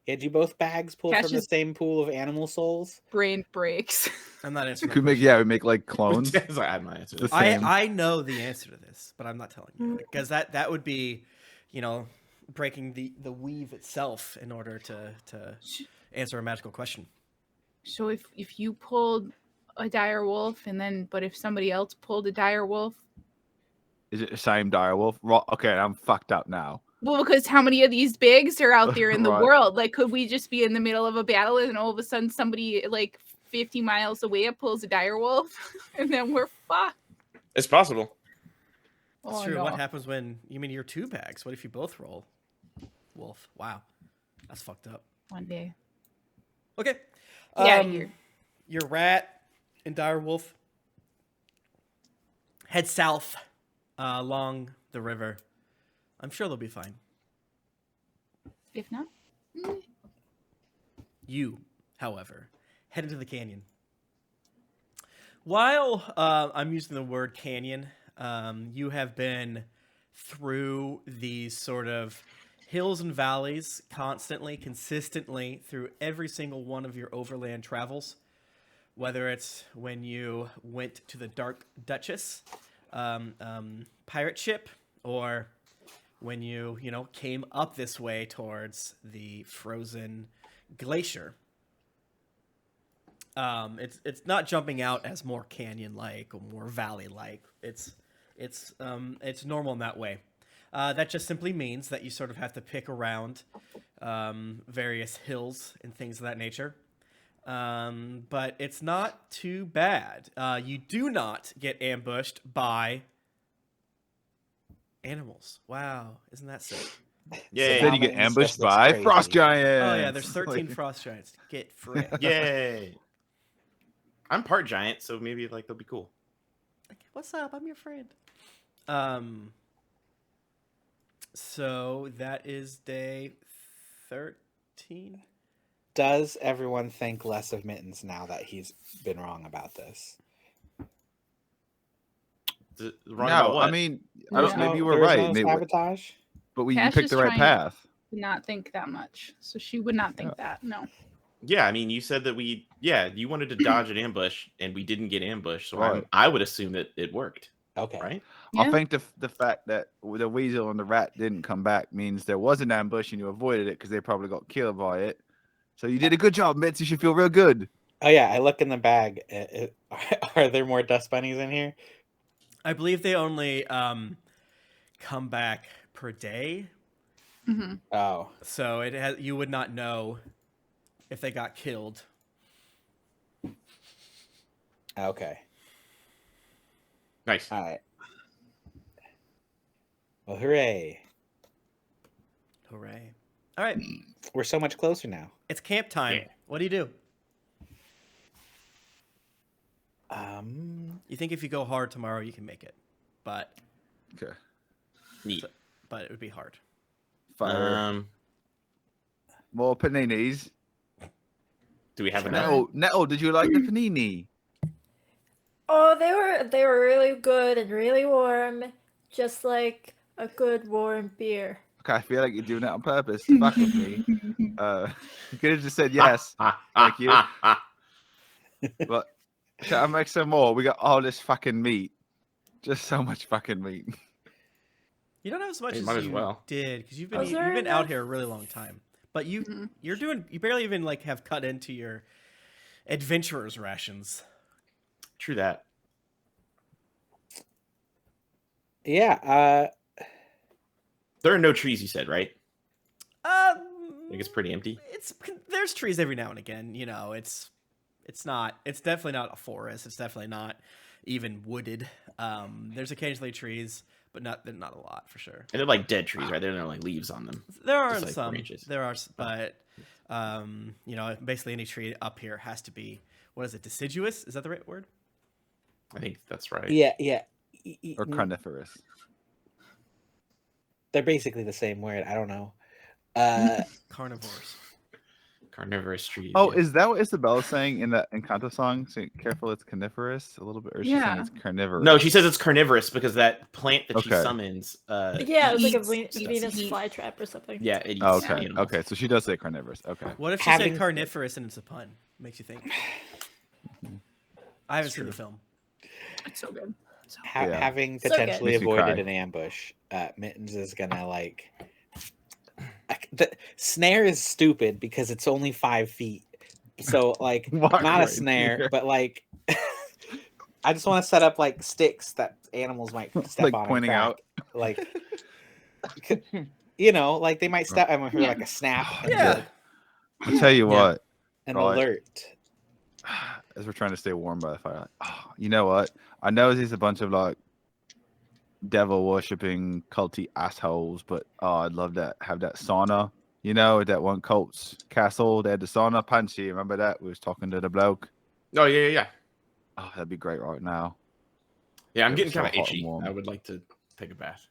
Yeah, do both bags pull from the Cash's same pool of animal souls? brain breaks? I'm not answering. Could that make question. we make like clones. I was like, I have my answer. The same. I know the answer to this, but I'm not telling you because that would be, breaking the weave itself in order to answer a magical question. So if you pulled a dire wolf but if somebody else pulled a dire wolf, Is it the same direwolf? Okay, I'm fucked up now. well, because how many of these bigs are out there in the Right. world? Like, could we just be in the middle of a battle and all of a sudden somebody like 50 miles away pulls a dire wolf and then we're fucked? It's possible. That's Oh, true. no. What happens when you're two bags? What if you both roll wolf? Wow, that's fucked up. One day. Okay. Yeah, here. Your rat and dire wolf head south along the river. I'm sure they'll be fine. If not, You, however, head into the canyon. While I'm using the word canyon, you have been through these sort of hills and valleys constantly, consistently through every single one of your overland travels. Whether it's when you went to the Dark Duchess pirate ship, or when you came up this way towards the frozen glacier. It's not jumping out as more canyon-like or more valley-like. It's normal in that way. That just simply means that you sort of have to pick around various hills and things of that nature. But it's not too bad. You do not get ambushed by animals. Wow, isn't that sick? Yay. Then you get Mountains ambushed just looks by crazy. frost giants. Oh yeah, there's 13 frost giants. Get frick. Yay. I'm part giant, so maybe like they'll be cool. What's up? I'm your friend. So that is day 13. Does everyone think less of Mittens now that he's been wrong about this? Wrong about No, what? I mean, I don't, No, maybe you were There was right. no Maybe, sabotage? but you Cash picked is the right trying to- path. not think that much. So she would not think that. No. Yeah, I mean, you said that you wanted to dodge an ambush, and we didn't get ambushed, so Right. I would assume that it worked, Okay. right? Yeah. I think the fact that the weasel and the rat didn't come back means there was an ambush and you avoided it because they probably got killed by it. So you did a good job, Mitz. You should feel real good. Oh yeah, I look in the bag. Are there more dust bunnies in here? I believe they only come back per day, Hmm. Oh, so you would not know if they got killed. okay. Nice. All right. Well, hooray! Hooray! All right, We're so much closer now. it's camp time. Yeah. What do you do? Um, You think if you go hard tomorrow, you can make it, but Okay. Neat. it would be hard. Fire. More paninis. Do we have Sure. enough? Nettle, did you like the panini? Oh, they were really good and really warm, just like a good warm beer. Okay, I feel like you're doing that on purpose to fuck with me. You could have just said yes, Thank you. but shall I make some more? We got all this fucking meat. Just so much fucking meat. You don't have as much Hey, as might as you well. did because you've Was been there out enough? here a really long time. But Mhm. you barely even like have cut into your adventurer's rations. True that. yeah. There are no trees, you said, right? I think it's pretty empty. There's trees every now and again. It's definitely not a forest. It's definitely not even wooded. There's occasionally trees, but they're not a lot for sure. And they're like dead trees, right? They're not like leaves on them. There are Just like some. branches. There are, but basically any tree up here has to be, what is it, deciduous? Is that the right word? I think that's right. Yeah. Or coniferous. They're basically the same word. I don't know. Carnivores. Carnivorous trees. Oh, yeah. is that what Isabella's saying in that Encanto song? Saying, careful, it's carnivorous a little bit, or is she saying Yeah. it's carnivorous? No, she says it's carnivorous because that plant that she Okay. summons. Yeah, it was like a Eats- Venus eats- flytrap or something. Yeah, it eats. Oh, okay. animals. Okay. So she does say carnivorous. Okay. What if she Having- said carnivorous and it's a pun? Makes you think. I haven't seen the film. It's so good. Yeah. Having So good. potentially Makes me avoided cry. an ambush, Mittens is gonna like. The snare is stupid because it's only 5 feet, so like Walk not a right snare, here. but like I just want to set up like sticks that animals might step Like on, and pointing crack. out. Like you know, like they might step. I'm gonna hear Yeah. like a snap and, Yeah. like, I'll tell you Yeah. what. an Right. alert. As we're trying to stay warm by the fire, like, oh, you know what? I know there's a bunch of like devil worshipping culty assholes, but I'd love that have that sauna. You know, at that one cult's castle, they had the sauna. Punchy, remember that? We was talking to the bloke. Oh yeah. Oh, that'd be great right now. Yeah, I'm It getting was so kind of hot and itchy. warm. I would like to take a bath.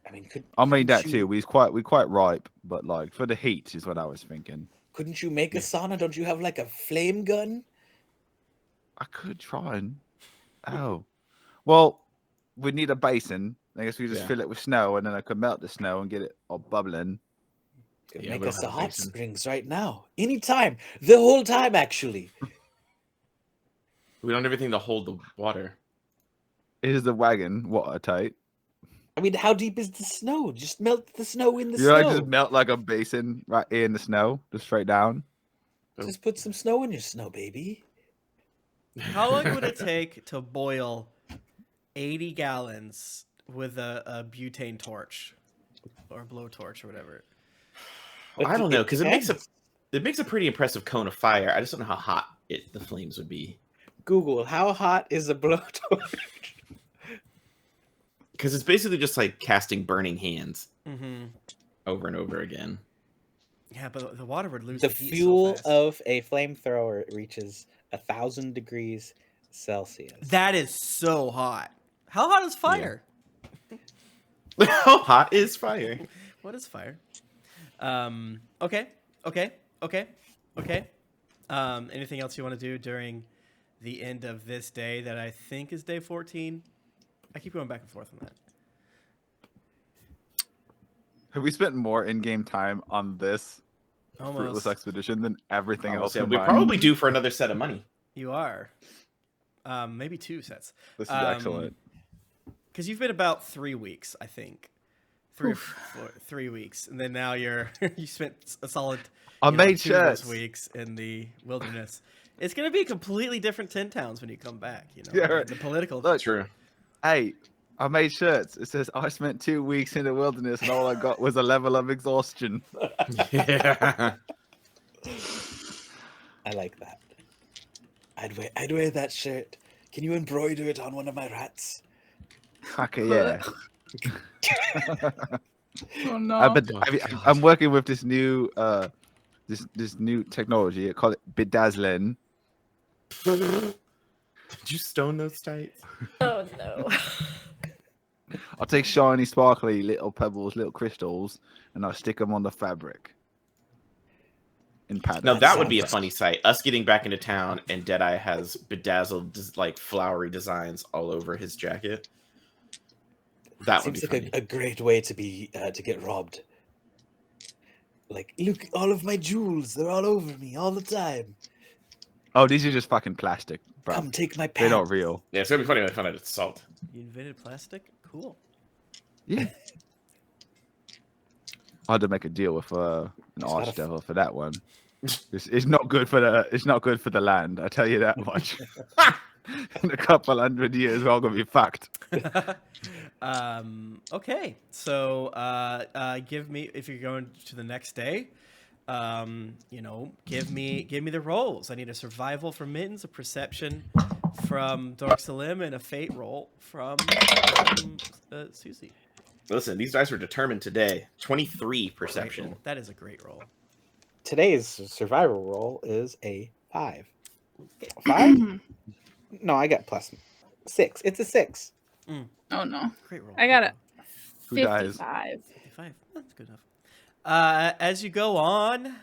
I mean, I mean that couldn't too. you- We quite ripe, but like for the heat is what I was thinking. Couldn't you make a Yeah. sauna? Don't you have like a flame gun? I could try and well, we need a basin. I guess we just Yeah. fill it with snow, and then I could melt the snow and get it all bubbling. Could Yeah, make we us don't a have a hot basin. springs right now, anytime, the whole time actually. We don't have everything to hold the water. Is the wagon watertight? I mean, how deep is the snow? Just melt the snow in the You snow. like just melt like a basin right in the snow, just straight down. Just put some snow in your snow, baby. How long would it take to boil 80 gallons with a butane torch or a blowtorch or whatever? I don't know because it makes depends. a pretty impressive cone of fire. I just don't know how hot the flames would be. Google, how hot is a blowtorch? Because it's basically just like casting burning hands Mm-hmm. over and over again. Yeah, but the water would lose The heat fuel so fast. of a flamethrower reaches 1,000 degrees Celsius. That is so hot. How hot is fire? How hot is fire? What is fire? Okay. Anything else you want to do during the end of this day that I think is day 14? I keep going back and forth on that. Have we spent more in-game time on this Almost. fruitless expedition than everything else? Yeah, we combined? probably do for another set of money. You are. Maybe 2 sets. This is excellent. Because you've been about 3 weeks, I think. 3 weeks, and then now you spent a solid. I made 2 of those shirts. weeks in the wilderness. It's gonna be completely different 10 towns when you come back. You know, Yeah, right. the political. Look, True. Hey, I made shirts. It says I spent 2 weeks in the wilderness and all I got was a level of exhaustion. Yeah. I like that. I'd wear that shirt. Can you embroider it on one of my rats? Okay, yeah. Oh no. I'm working with this new this new technology. I call it bedazzling. Did you stone those tights? Oh no. I'll take shiny, sparkly little pebbles, little crystals, and I'll stick them on the fabric. In patterns. Now that would be a funny sight. Us getting back into town and Deadeye has bedazzled like flowery designs all over his jacket. That would Seems be like funny. a great way to be to get robbed. Like, look, all of my jewels—they're all over me all the time. Oh, these are just fucking plastic, bro. Come take my They're pants. not real. Yeah, it's gonna be funny when I find out it's salt. You invented plastic? Cool. Yeah. I had to make a deal with an not a archdevil for that one. It's not good for the land. I tell you that much. In a couple 100 years, we're all gonna be fucked. Okay. So, give me, if you're going to the next day, give me the rolls. I need a survival from Mittens, a perception from Dork Salim, and a fate roll from Susie. Listen, these dice were determined today. 23 Great perception. roll. That is a great roll. Today's survival roll is a 5. 5? No, I got +6. It's a 6. Oh no. Great roll. I got it. Who dies? 55. 55. That's good enough. As you go on,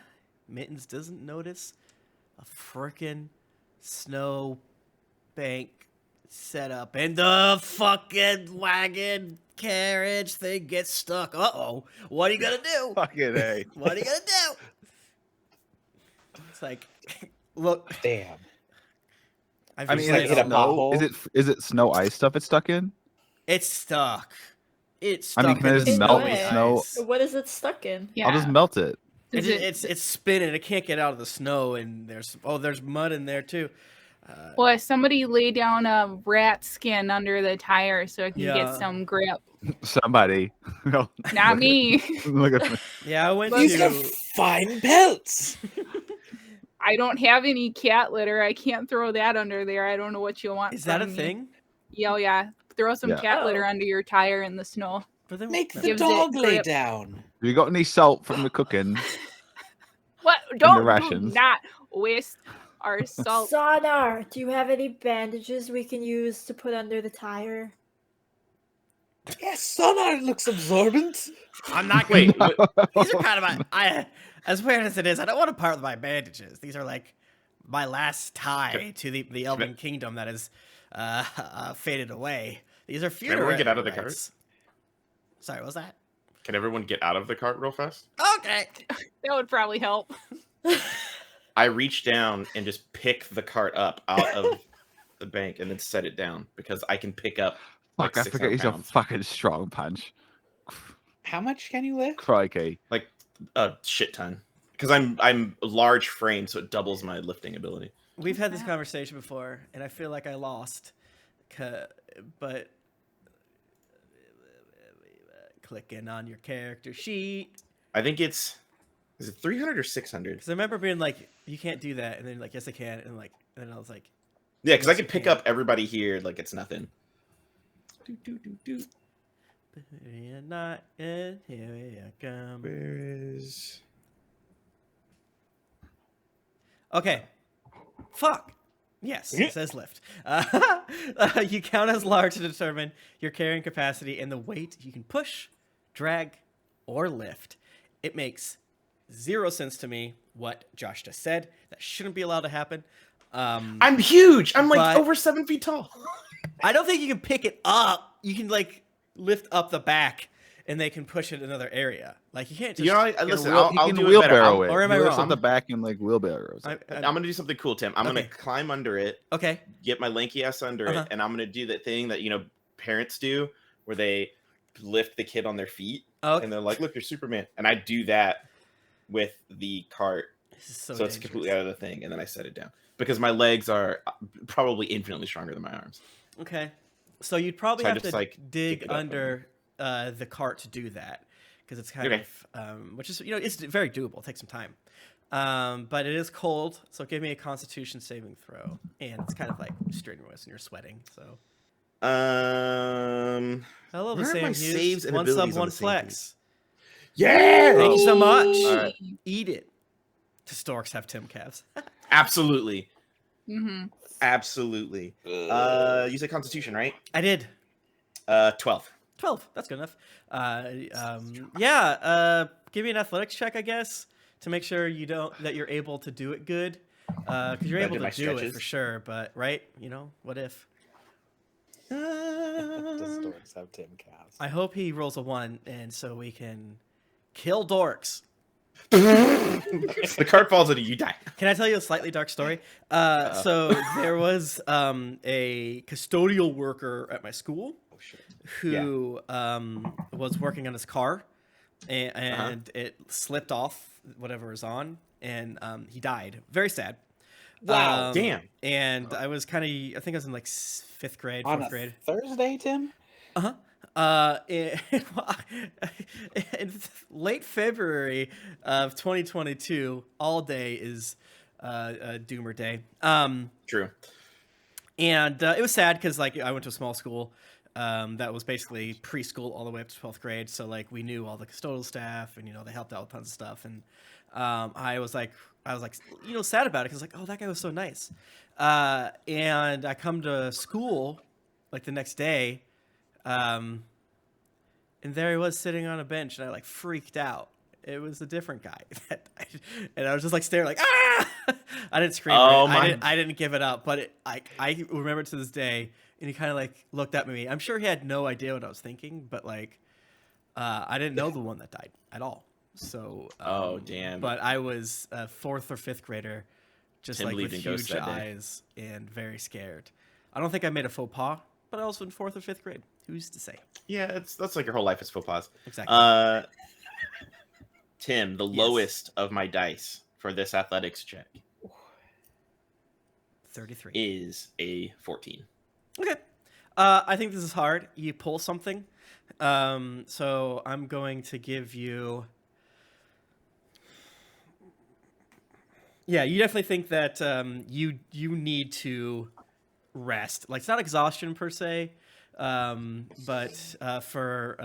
Mittens doesn't notice a frickin' snow bank set up, and the fucking wagon carriage thing gets stuck. Uh-oh. What are you gonna do? Fucking A. What are you gonna do? It's like, look, Damn. I've I mean, just like is hit it a snow? pothole? Is it snow ice stuff it's stuck in? it's stuck. It's I stuck mean, can I in just the In melt snowy where? snow? ice. What is it stuck in? Yeah. I'll just melt it. Does It's spinning. It can't get out of the snow, and there's mud in there too. Well, somebody lay down a rat skin under the tire so I can Yeah. get some grip. Somebody. No, Not me. Look at me. Yeah, I went These are to. fine belts. I don't have any cat litter. I can't throw that under there. I don't know what you want. Is that a from me. thing? Yeah, oh, yeah. Throw some Yeah. cat litter Oh. under your tire in the snow. But then, Make the Gives it dog lay grip. down. Have you got any salt from the cooking? What? the Do rations. not waste our salt. Sonar, do you have any bandages we can use to put under the tire? Yes, sonar looks absorbent. I'm not Wait, going. These are kind of my. As weird as it is, I don't want to part with my bandages. These are like my last tie to the Elven Kingdom that is faded away. These are funeral everyone get out of the rites. Sorry, what was that? Can everyone get out of the cart real fast? Okay. That would probably help. I reach down and just pick the cart up out of the bank and then set it down because I can pick up like Fuck, I 600 forget he's a pounds. fucking strong punch. How much can you lift? Crikey. Like a shit ton. Because I'm a large frame, so it doubles my lifting ability. We've had this conversation before, and I feel like I lost. But clicking on your character sheet. I think is it 300 or 600? Because I remember being like, you can't do that. And then like, yes, I can. And then I was like, Yeah, because I Yes, can you pick can. up everybody here like it's nothing. you're not in, here we come. Where is... Okay. Fuck. Yes, it says lift. You count as large to determine your carrying capacity and the weight you can push, drag, or lift. It makes 0 sense to me what Josh just said. That shouldn't be allowed to happen. I'm huge! I'm like But- over 7 feet tall. I don't think you can pick it up. You can like lift up the back and they can push it another area. Like you can't just. You know, listen, You I'll can do it better. wheelbarrow it. Or am I He lifts wrong? up the back and like wheelbarrows. I'm gonna do something cool, Tim. I'm Okay. gonna climb under it, okay. get my lanky ass under Uh-huh. it, and I'm gonna do that thing that parents do, where they lift the kid on their feet, Okay. and they're like, "Look, you're Superman," and I do that with the cart, This is so so it's completely out of the thing, and then I set it down because my legs are probably infinitely stronger than my arms. Okay. So you'd probably So I have just, to like, dig pick it up under the cart to do that because it's kind Okay. of, which is, it's very doable. It takes some time. But it is cold, so give me a Constitution saving throw, and it's kind of like strenuous, and you're sweating. So hello, the where are Sam my Hughes. saves and One sub, abilities on one the same flex. yeah, Thank you so much. All right. Eat it. To storks have Tim calves. Absolutely, Mm-hmm. absolutely. You said Constitution, right? I did. 12. 12. That's good enough. Give me an athletics check, I guess, to make sure that you're able to do it good. Because you're Gotta able do my to do it stretches. for sure, but right? What if? Does dorks have Tim calves? I hope he rolls a 1, and so we can kill dorks. The cart falls into you, die. Can I tell you a slightly dark story? So there was a custodial worker at my school Oh shit. who was working on his car, and it slipped off whatever was on, and he died. Very sad. Wow. Damn. And I was I think I was in like 5th grade, On 4th a grade. Thursday, Tim? In late February of 2022, all day is Doomer Day. True. And it was sad because like I went to a small school that was basically preschool all the way up to 12th grade. So like we knew all the custodial staff, and they helped out with tons of stuff. And I was like sad about it because like, oh, that guy was so nice. And I come to school like the next day, and there he was sitting on a bench, and I like freaked out. It was a different guy. And I was just like staring like, ah! I didn't scream. Oh, I didn't give it up, but I remember to this day, and he kind of like looked at me. I'm sure he had no idea what I was thinking, but like, I didn't know the one that died at all. So, Oh, damn. But I was a 4th or 5th grader, just Tim like with believed in ghosts huge that day. eyes and very scared. I don't think I made a faux pas, but I was in 4th or 5th grade. Who's to say? Yeah, that's like your whole life is faux pas. Exactly. Tim, the Yes. lowest of my dice for this athletics check 33. is a 14. Okay. I think this is hard. You pull something. So I'm going to give you. Yeah, you definitely think that you need to rest. Like, it's not exhaustion per se, but for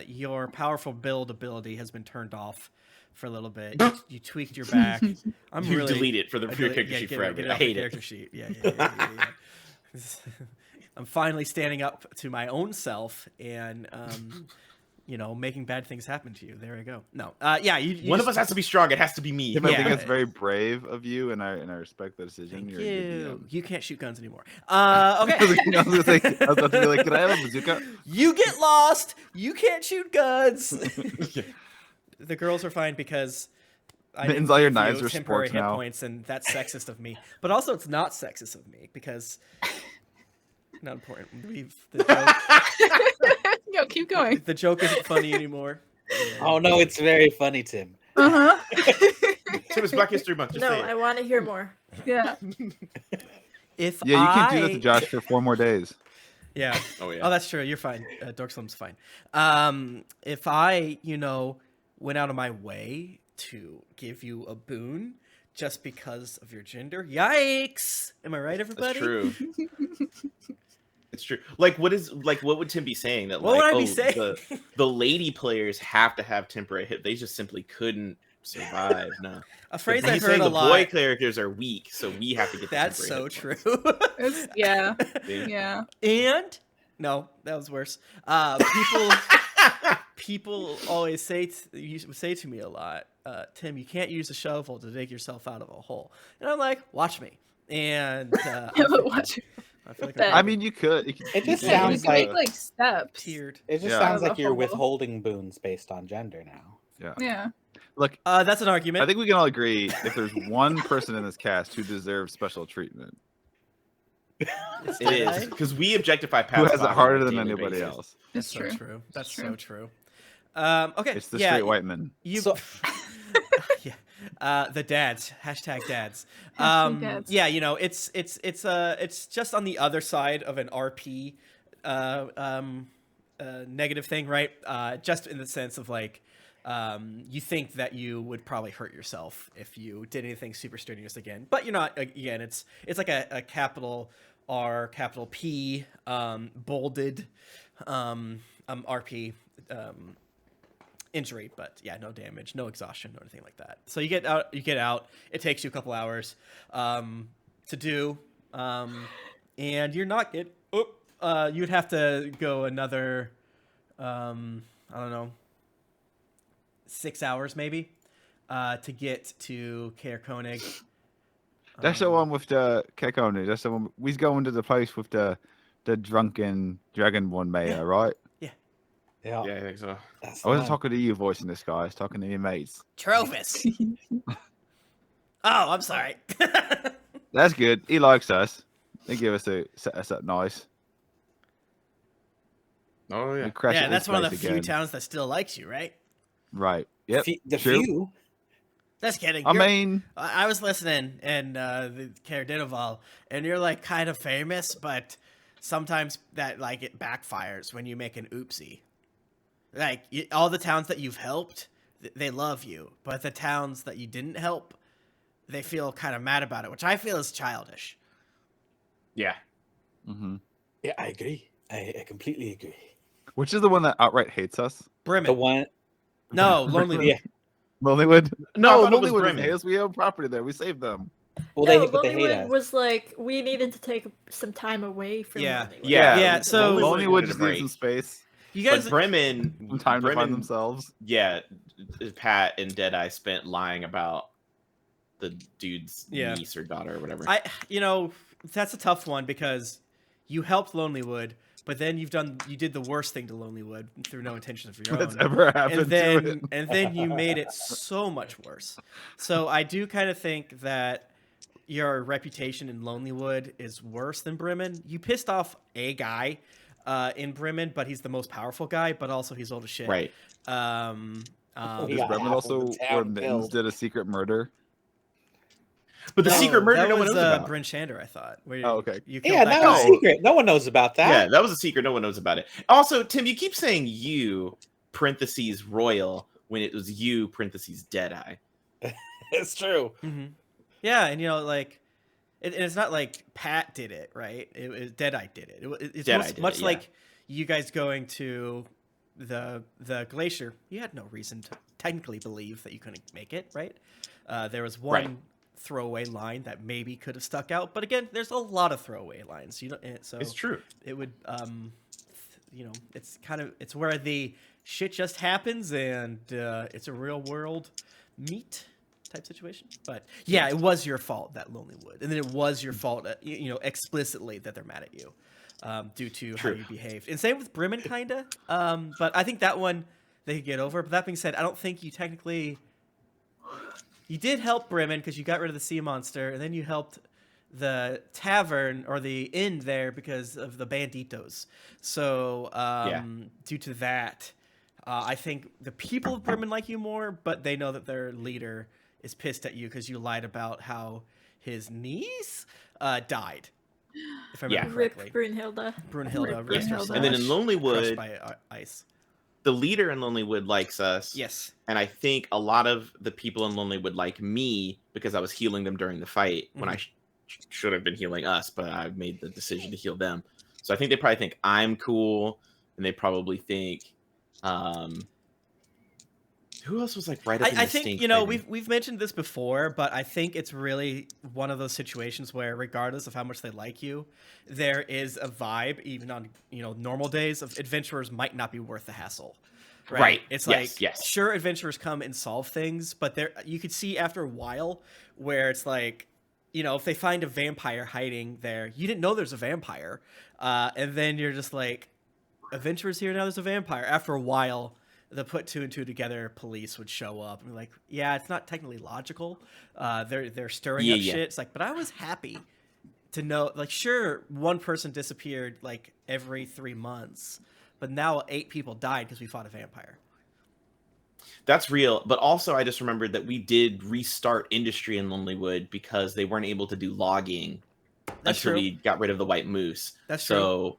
your powerful build ability has been turned off for a little bit. You tweaked your back. I'm You really delete it for the I for your delete- character sheet get forever. it I off the hate it. character sheet. Yeah. I'm finally standing up to my own self and making bad things happen to you. There we go. No. Yeah, you One of just- us has to be strong. It has to be me. Tim, I think Yeah. it's very brave of you, and I respect the decision. Thank You're a good you. DM. You can't shoot guns anymore. Okay. I was about to be like, can I have a bazooka? You get lost. You can't shoot guns. The girls are fine because I Mittens, didn't all your give you knives are temporary sports hit now. points, and that's sexist of me. But also, it's not sexist of me because not important. Yo, keep going. The joke isn't funny anymore. Oh no, it's very funny, Tim. Uh-huh. Tim, it's Black History Month. Just No, say I it. want to hear more. Yeah. If Yeah, you can do that I- to Josh for 4 more days. Yeah. Oh yeah. Oh, that's true. You're fine. Dork Slim's fine. If I, went out of my way to give you a boon just because of your gender, yikes! Am I right, everybody? That's true. It's true. Like, what would Tim be saying? That What like, would I be saying? the lady players have to have temporary hit. They just simply couldn't survive. No. A phrase He's I've heard saying a the lot. boy characters are weak, so we have to get. The That's temporary so hit true. points. Yeah. See? Yeah. And no, that was worse. People always say to me a lot, Tim, you can't use a shovel to dig yourself out of a hole. And I'm like, watch me. And Watch. I feel like That- I mean, you could. It just Yeah, sounds you can make like- like steps. tiered. It just Yeah. sounds Of a like you're hobo. withholding boons based on gender now. Yeah. Yeah. Look, That's an argument. I think we can all agree if there's one person in this cast who deserves special treatment, It is because we objectify who past has it bodies harder on a than daily anybody basis. else. That's It's so true. true. That's It's so true. true. Okay. It's the yeah, straight white men. You, So- yeah. The dads. Hashtag dads. Hashtag dads. Yeah, it's just on the other side of an RP negative thing, right? Just in the sense of like you think that you would probably hurt yourself if you did anything super strenuous again, but you're not. Again, it's like a capital R, capital P, bolded RP injury, but yeah, no damage, no exhaustion, or anything like that. So you get out. It takes you a couple hours to do, and you're not get. You'd have to go another. I don't know. 6 hours maybe, to get to Kaer Koenig. That's the one with the Kekoni. That's the one. We's going to the place with the drunken dragon one mayor, right? Yeah, Yeah, I think so. that's I the wasn't one. talking to you, voicing this guy. I was talking to your mates. Trovis. Oh, I'm sorry. That's good. He likes us. They give us set us up nice. Oh yeah. We crash Yeah, at that's this one of the place few again. towns that still likes you, right? Right. Yep. The true. few. Just kidding. I You're- mean, I was listening and the Caerdinoval, and you're like kind of famous, but sometimes that like it backfires when you make an oopsie. Like all the towns that you've helped, they love you, but the towns that you didn't help, they feel kind of mad about it, which I feel is childish. Yeah. mhm. Yeah, I agree. I completely agree. Which is the one that outright hates us? The Bremen. one, No, Lonely. yeah. Lonelywood? No, I thought it was Lonelywood Bremen. didn't hate us. We own property there. We saved them. Well, no, but they hate Lonelywood us. was like we needed to take some time away from Yeah. Lonelywood. Yeah, so- Lonelywood just needed a needs some break. space. You But guys, Bremen, Some time to find Bremen, themselves. yeah, Pat and Deadeye spent lying about the dude's Yeah. niece or daughter or whatever. that's a tough one because you helped Lonelywood, but then you did the worst thing to Lonelywood through no intention of your That's own. ever happened to it. And then you made it so much worse. So I do kind of think that your reputation in Lonelywood is worse than Bremen. You pissed off a guy in Bremen, but he's the most powerful guy, but also he's old as shit. Right. He Does got Bremen half of the also town where Mittens killed. did a secret murder? But the secret murder that no one was, knows about. Bryn Shander, I thought. Where Oh, okay. You killed Yeah, that that was guy. secret. No one knows about that. Yeah, that was a secret. No one knows about it. Also, Tim, you keep saying you parentheses royal when it was you parentheses Deadeye. It's true. Mm-hmm. Yeah, and like, and it's not like Pat did it, right? Deadeye did it. It's Deadeye did much it, yeah. like you guys going to the glacier. You had no reason to technically believe that you couldn't make it, right? There was one Right. throwaway line that maybe could have stuck out, but again, there's a lot of throwaway lines. So It's true. it would, it's where the shit just happens and it's a real world meet type situation. But yeah, it was your fault, that Lonelywood, and then it was your fault, explicitly that they're mad at you due to how True. you behaved. And same with Bremen, kinda. But I think that one they could get over. But that being said, I don't think you technically. You did help Bremen because you got rid of the sea monster, and then you helped the tavern or the inn there because of the banditos. So due to that, I think the people of Bremen like you more, but they know that their leader is pissed at you because you lied about how his niece died. If I remember Rip correctly. Brunhilde. Brunhilde, Rip rest her Brunhilde. soul. And then in Crushed Lonelywood, by ice. the leader in Lonelywood likes us. Yes. And I think a lot of the people in Lonelywood like me because I was healing them during the fight when I should have been healing us, but I made the decision to heal them. So I think they probably think I'm cool, and they probably think, who else was like right up in I the think stink fighting? we've mentioned this before, but I think it's really one of those situations where, regardless of how much they like you, there is a vibe, even on normal days, of adventurers might not be worth the hassle. Right. It's Yes, like, yes. sure, adventurers come and solve things, but you could see after a while where it's like, if they find a vampire hiding there, you didn't know there's a vampire, and then you're just like, adventurers here, now there's a vampire. After a while, the put two and two together police would show up and be like, yeah, it's not technically logical. They're stirring up shit. It's like, but I was happy to know, like, sure, one person disappeared like every 3 months, but now 8 people died because we fought a vampire. That's real. But also, I just remembered that we did restart industry in Lonelywood because they weren't able to do logging That's until true. we got rid of the white moose. That's so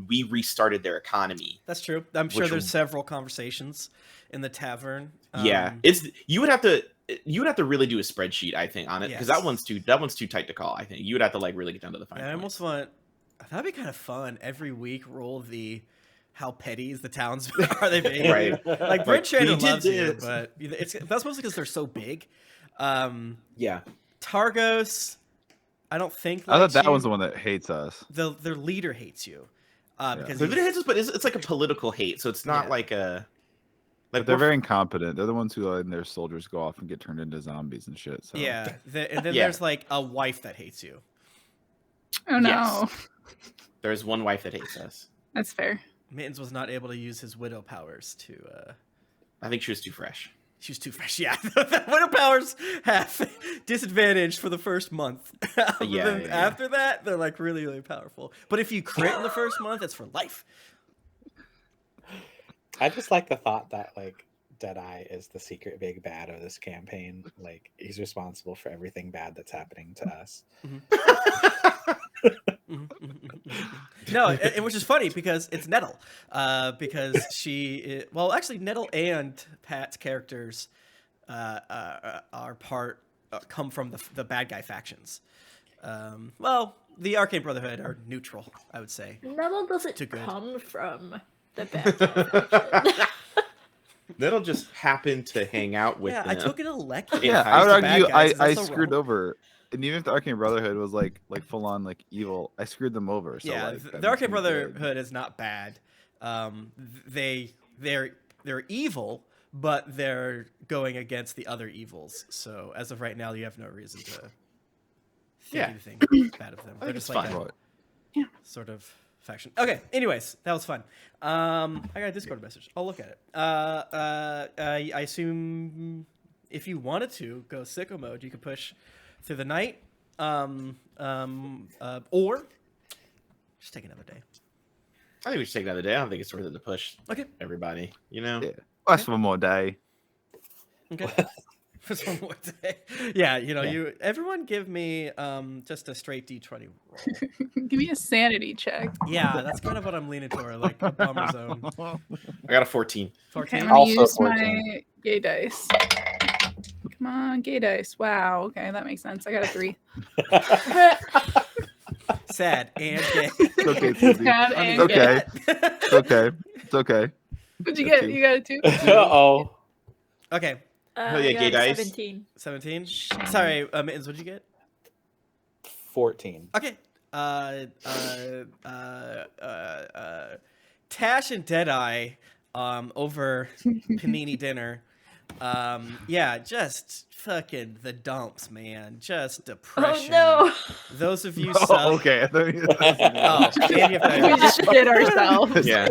we restarted their economy. That's true. I'm sure Which- there's several conversations in the tavern. Yeah, you would have to really do a spreadsheet, I think, on it, because Yes. that one's too tight to call. I think you would have to like really get down to the fine I points. almost want that'd be kind of fun every week. Roll the how petty is the towns are they being? Right. Like Brent Like, Shander we did loves you, this. but that's mostly because they're so big. Yeah, Targos, I don't think. I thought likes that you. one's the one that hates us. Their leader hates you because so it is, but it's like a political hate, so it's not Yeah. like a But they're very incompetent. They're the ones who let their soldiers go off and get turned into zombies and shit. So yeah. And then Yeah. there's like a wife that hates you. Oh no, Yes. There's one wife that hates us. that's fair. Mittens was not able to use his widow powers to. I think she was too fresh. She was too fresh. Yeah, the widow powers have disadvantage for the first month. Yeah. After that, they're like really, really powerful. But if you crit in the first month, it's for life. I just like the thought that like Deadeye is the secret big bad of this campaign. Like he's responsible for everything bad that's happening to us. No, and which is funny because it's Nettle, because actually Nettle and Pat's characters are come from the bad guy factions. The Arcane Brotherhood are neutral, I would say. Neville doesn't Too good. come from the bad guy. That'll just happen to hang out with Yeah, them. I took an elective. Yeah, I would Bad argue guys, is that I so screwed wrong? over. And even if the Arcane Brotherhood was like full on like evil, I screwed them over. So Yeah, like, that the makes Arcane me good. Brotherhood is not bad. they're evil, but they're going against the other evils. So as of right now, you have no reason to think anything bad of them. They're it's just like fine. a sort of faction. Okay. Anyways, that was fun. I got a Discord message. I'll look at it. I assume if you wanted to go sicko mode, you could push through the night, or just take another day. I think we should take another day. I don't think it's worth it to push Okay. everybody. You know. Yeah. That's one more day. Okay. Just one more day. Yeah, you know, Yeah. everyone give me just a straight D20 roll. Give me a sanity check. Yeah, that's kind of what I'm leaning toward, like a bummer zone. I got a 14. 14. Okay, I'm gonna Also use 14. my gay dice. Come on, gay dice. Wow. Okay, that makes sense. I got a 3. Sad and gay. It's okay, Susie. Sad I mean, and okay. gay. It's okay. It's okay. What'd you Got get? two. You got a 2? Uh-oh. Okay, Oh, yeah, I gay got dice. 17. 17. Shame. Sorry, Mittens, what'd you get? 14. Okay. Tash and Deadeye, over panini dinner. Yeah, just fucking the dumps, man. Just Oh depression. no! Those of you Oh, sub. okay. I thought you Oh, and you have We diarrhea. just shit ourselves. Yeah.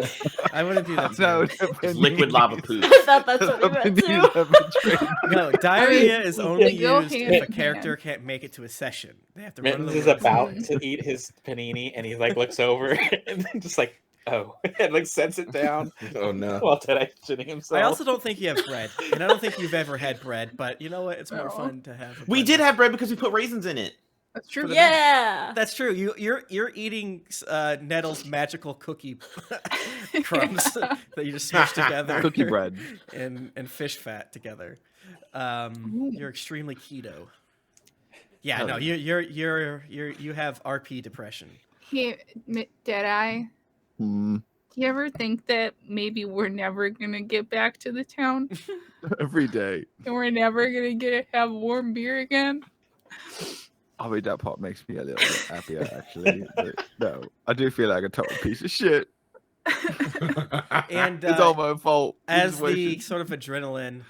I wouldn't do that. No, To It's liquid lava poop. I thought that's what he meant too. you. No, diarrhea is only they go used hand if a in character hand. can't make it to a session. They have to run to Mittens the is woods. about to eat his panini, and he like looks over and then just like, oh, and like sets it down Oh no. while Deadeye shitting himself. I also don't think you have bread, and I don't think you've ever had bread. But you know what? It's more No. fun to have. a We bread did with- have bread because we put raisins in it. That's true. Yeah! That's true. You're eating Nettle's magical cookie crumbs that you just smush together. Cookie bread. and fish fat together. You're extremely keto. Yeah, Oh, no, yeah. you have RP depression. Hey, Deadeye, Hmm. do you ever think that maybe we're never gonna get back to the town Every day. and we're never gonna have warm beer again? I mean, that part makes me a little bit happier, actually. But no, I do feel like a total piece of shit. And It's all my fault. as the Situation. sort of adrenaline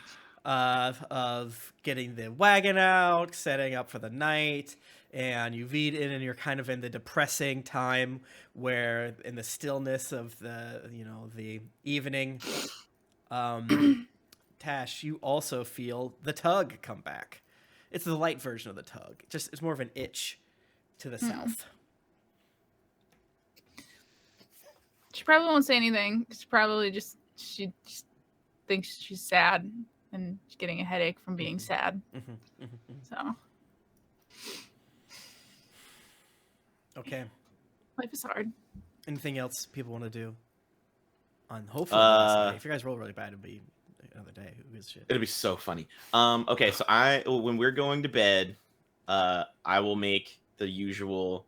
of getting the wagon out, setting up for the night, and you read in, and you're kind of in the depressing time where, in the stillness of the evening, Tash, you also feel the tug come back. It's the light version of the tug. It's more of an itch to the south. She probably won't say anything. She just thinks she's sad and she's getting a headache from being sad. So Okay. life is hard. Anything else people want to do? On hopefully the last night. If you guys roll really bad, it'll be another day. Who gives a shit? It'll be so funny. Okay, so when we're going to bed, I will make the usual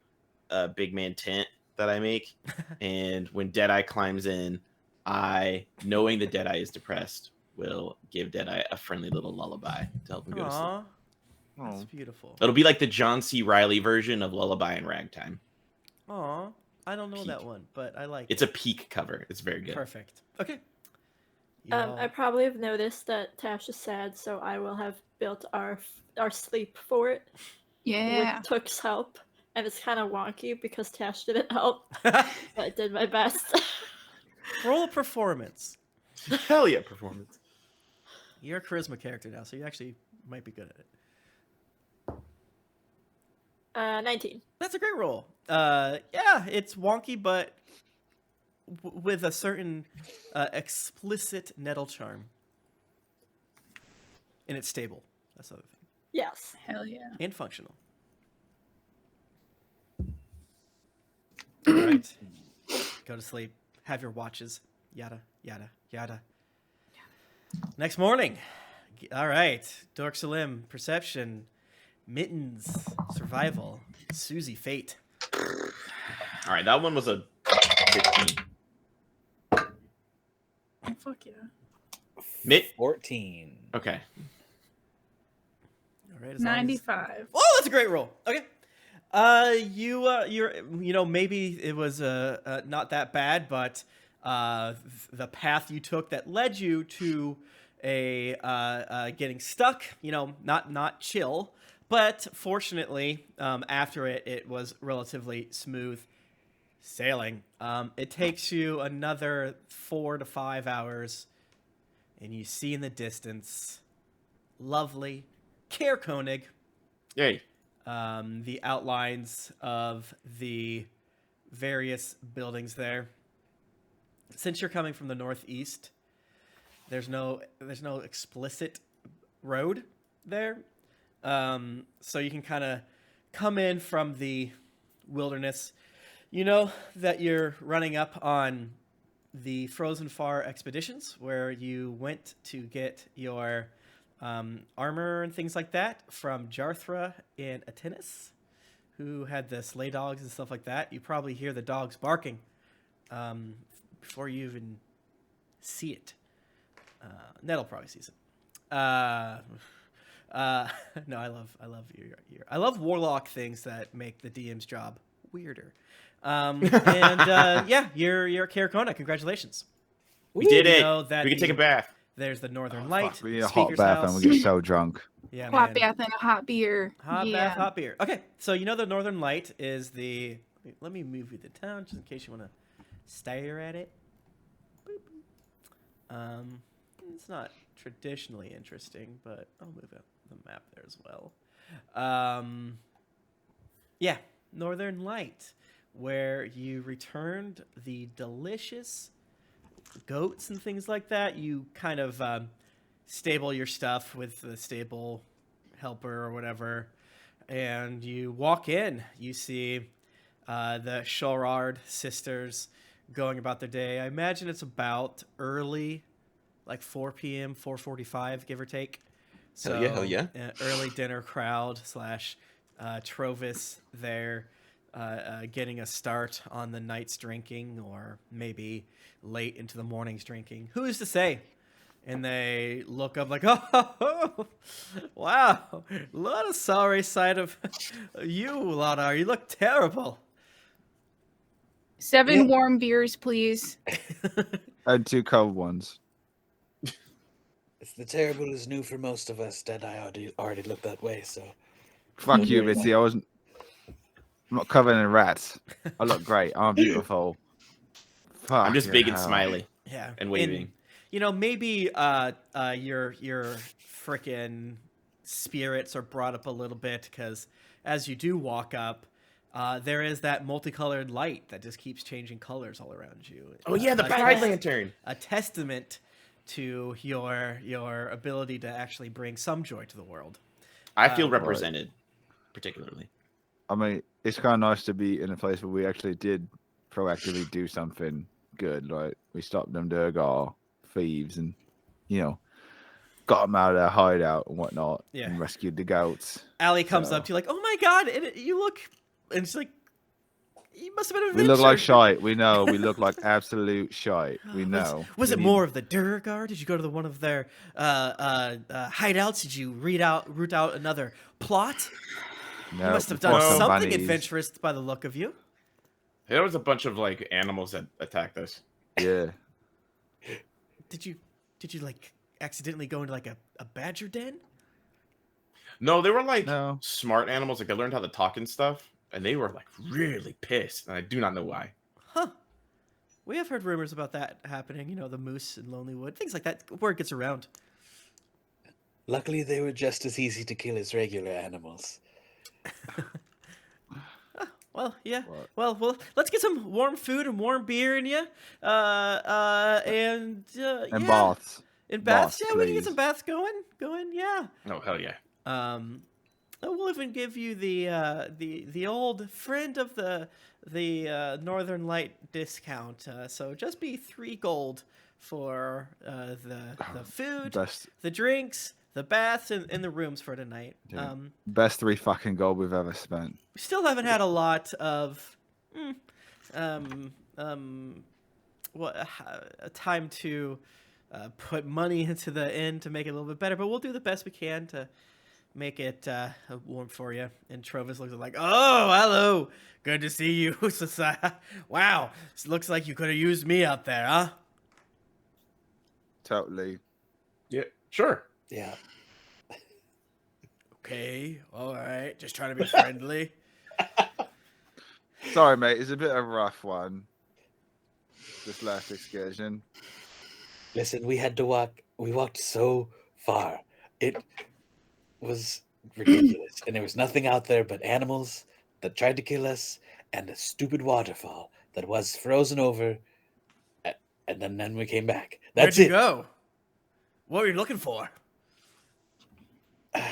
big man tent that I make, and when Deadeye climbs in, knowing that Deadeye is depressed, will give Deadeye a friendly little lullaby to help him go to sleep. Aw, that's Oh. beautiful. It'll be like the John C. Reilly version of Lullaby and Ragtime. Aw, I don't know Peak. that one, but I like It's it. a peak cover. It's very good. Perfect. Okay. You I probably have noticed that Tash is sad, so I will have built our sleep for it Yeah. with Took's help. And it's kind of wonky because Tash didn't help, all- but I did my best. roll a performance. Hell yeah, performance. You're a charisma character now, so you actually might be good at it. 19. That's a great roll. Yeah, it's wonky, but with a certain explicit nettle charm. And it's stable. That's the other thing. Yes. Hell yeah. And functional. All right. Go to sleep. Have your watches. Yada, yada, yada. Next morning. All right. Dork Salim, Perception, Mittens, Survival, Susie, Fate. All right, that one was a 15. Oh, fuck yeah. Mitt. 14. Okay. All right. as long as- 95. Oh, that's a great roll. Okay. You're maybe it was not that bad, but the path you took that led you to a getting stuck. Not chill, but fortunately, after it was relatively smooth sailing. It takes you another 4 to 5 hours, and you see in the distance lovely Caer Koenig, Yay. the outlines of the various buildings there. Since you're coming from the northeast, there's no explicit road there, so you can kind of come in from the wilderness. You know that you're running up on the Frozen Far expeditions, where you went to get your armor and things like that from Jarthra and Atenis, who had the sleigh dogs and stuff like that. You probably hear the dogs barking before you even see it. Nettle probably sees it. No, I love warlock things that make the DM's job weirder. Yeah, you're Caer Koenig. Congratulations. We did it. know that We can take a bath. There's the Northern Oh, Light. fuck, we need a hot Speaker's bath House. and we get so drunk. Yeah, Hot man. bath and a hot beer. Hot yeah. bath, hot beer. Okay, so you know the Northern Light is the... Let me move you to town just in case you want to stare at it. Boop. It's not traditionally interesting, but I'll move out the map there as well. Yeah, Northern Light, where you returned the delicious goats and things like that. You kind of stable your stuff with the stable helper or whatever, and you walk in. You see the Shorard sisters going about their day. I imagine it's about early, like 4 p.m., 4:45, give or take. So, Hell yeah. Early dinner crowd / Trovis there, getting a start on the night's drinking, or maybe late into the morning's drinking. Who's to say? And they look up like, oh, wow, a lot of sorry sight of you, Ladar. You look terrible. 7 warm beers, please. And 2 cold ones. If the terrible is new for most of us, then I already look that way, so... Fuck you, Mitzi. I'm not covered in rats. I look great. I'm beautiful. Fuck I'm just big and hell. smiley Yeah. and waving. Maybe your frickin' spirits are brought up a little bit, because as you do walk up, there is that multicolored light that just keeps changing colors all around you. Oh yeah, the Pride Lantern. A testament to your ability to actually bring some joy to the world. I feel represented, particularly. I mean, it's kind of nice to be in a place where we actually did proactively do something good. Like, we stopped them Durgar thieves and, got them out of their hideout and whatnot, Yeah. and rescued the goats. Allie comes So- up to you like, oh my god, you look... And she's like, you must have been an We look like adventure." shite. We know. We look like absolute shite. We know. Was We it need- more of the Durgar? Did you go to one of their hideouts? Did you root out another plot? No, You must have we done fought some something bunnies. adventurous by the look of you. There was a bunch of animals that attacked us. Yeah. Did you like accidentally go into like a badger den? No, they were No. smart animals. They learned how to talk and stuff, and they were really pissed. And I do not know why. Huh. We have heard rumors about that happening. The moose in Lonely Wood, things like that. Word gets around. Luckily, they were just as easy to kill as regular animals. Well, yeah. What? Well, let's get some warm food and warm beer in you. And And yeah. baths. In baths, Baths, yeah, we can get please. some baths going, yeah. Oh hell yeah! We'll even give you the old friend of the Northern Light discount. So just be 3 gold for the food, Best, the drinks, the baths, and the rooms for tonight. Yeah. best 3 fucking gold we've ever spent. We still haven't had a lot of a time to put money into the inn to make it a little bit better, but we'll do the best we can to make it warm for you. And Trovis looks like, oh, hello. Good to see you. Wow. Looks like you could have used me out there, huh? Totally. Yeah, sure. Yeah. Okay. All right. Just trying to be friendly. Sorry, mate. It's a bit of a rough one. This last excursion. Listen, we had to walk. We walked so far. It was ridiculous, and there was nothing out there but animals that tried to kill us, and a stupid waterfall that was frozen over. And then we came back. That's Where'd you it. go? What were you looking for?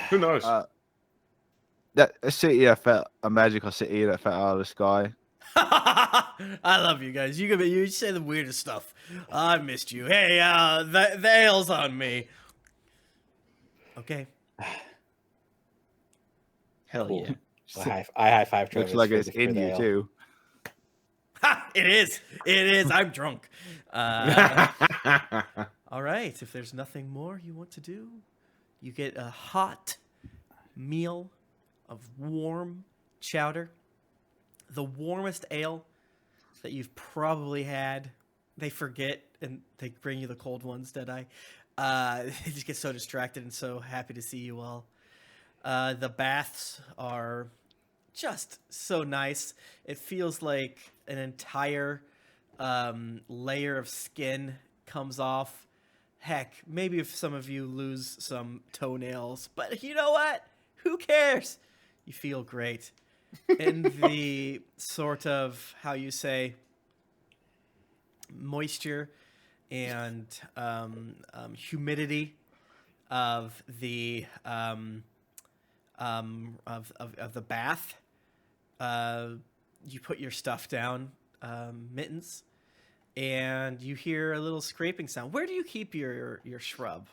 Who knows? That a city that felt a magical city that fell out of the sky. I love you guys. You say the weirdest stuff. I missed you. Hey, the ale's on me. Okay. Hell Cool. yeah. Well, I high five Travis. Looks like for it's the- for in the you ale. too. Ha! It is. It is. I'm drunk. All right. If there's nothing more you want to do, you get a hot meal of warm chowder, the warmest ale that you've probably had. They forget and they bring you the cold ones, Deadeye. They just get so distracted and so happy to see you all. The baths are just so nice. It feels like an entire layer of skin comes off. Heck, maybe if some of you lose some toenails, but you know what? Who cares? You feel great. In the sort of, how you say, moisture and humidity of the of the bath, you put your stuff down, Mittens, and you hear a little scraping sound. Where do you keep your shrub?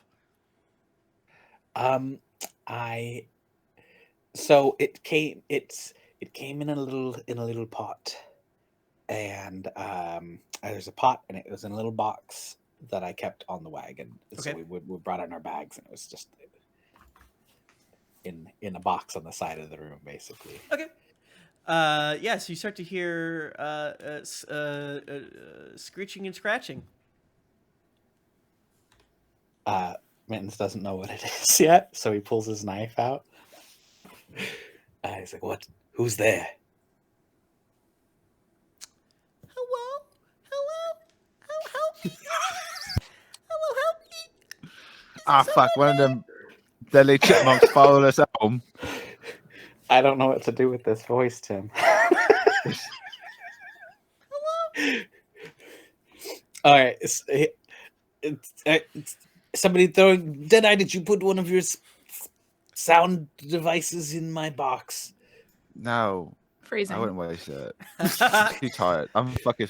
So it came in a little pot, and there's a pot, and it was in a little box that I kept on the wagon. Okay. So we brought in our bags, and it was just in a box on the side of the room, basically. Okay. Yeah, so you start to hear screeching and scratching. Mittens doesn't know what it is yet, so he pulls his knife out. He's like, "What? Who's there?" Hello? Help me! Hello, help me! Ah, fuck. One of them deadly chipmunks followed us home. I don't know what to do with this voice, Tim. All right. It's somebody throwing Deadeye. Did you put one of your sound devices in my box? No, Phrasing. I wouldn't waste it. Too tired. I'm fucking.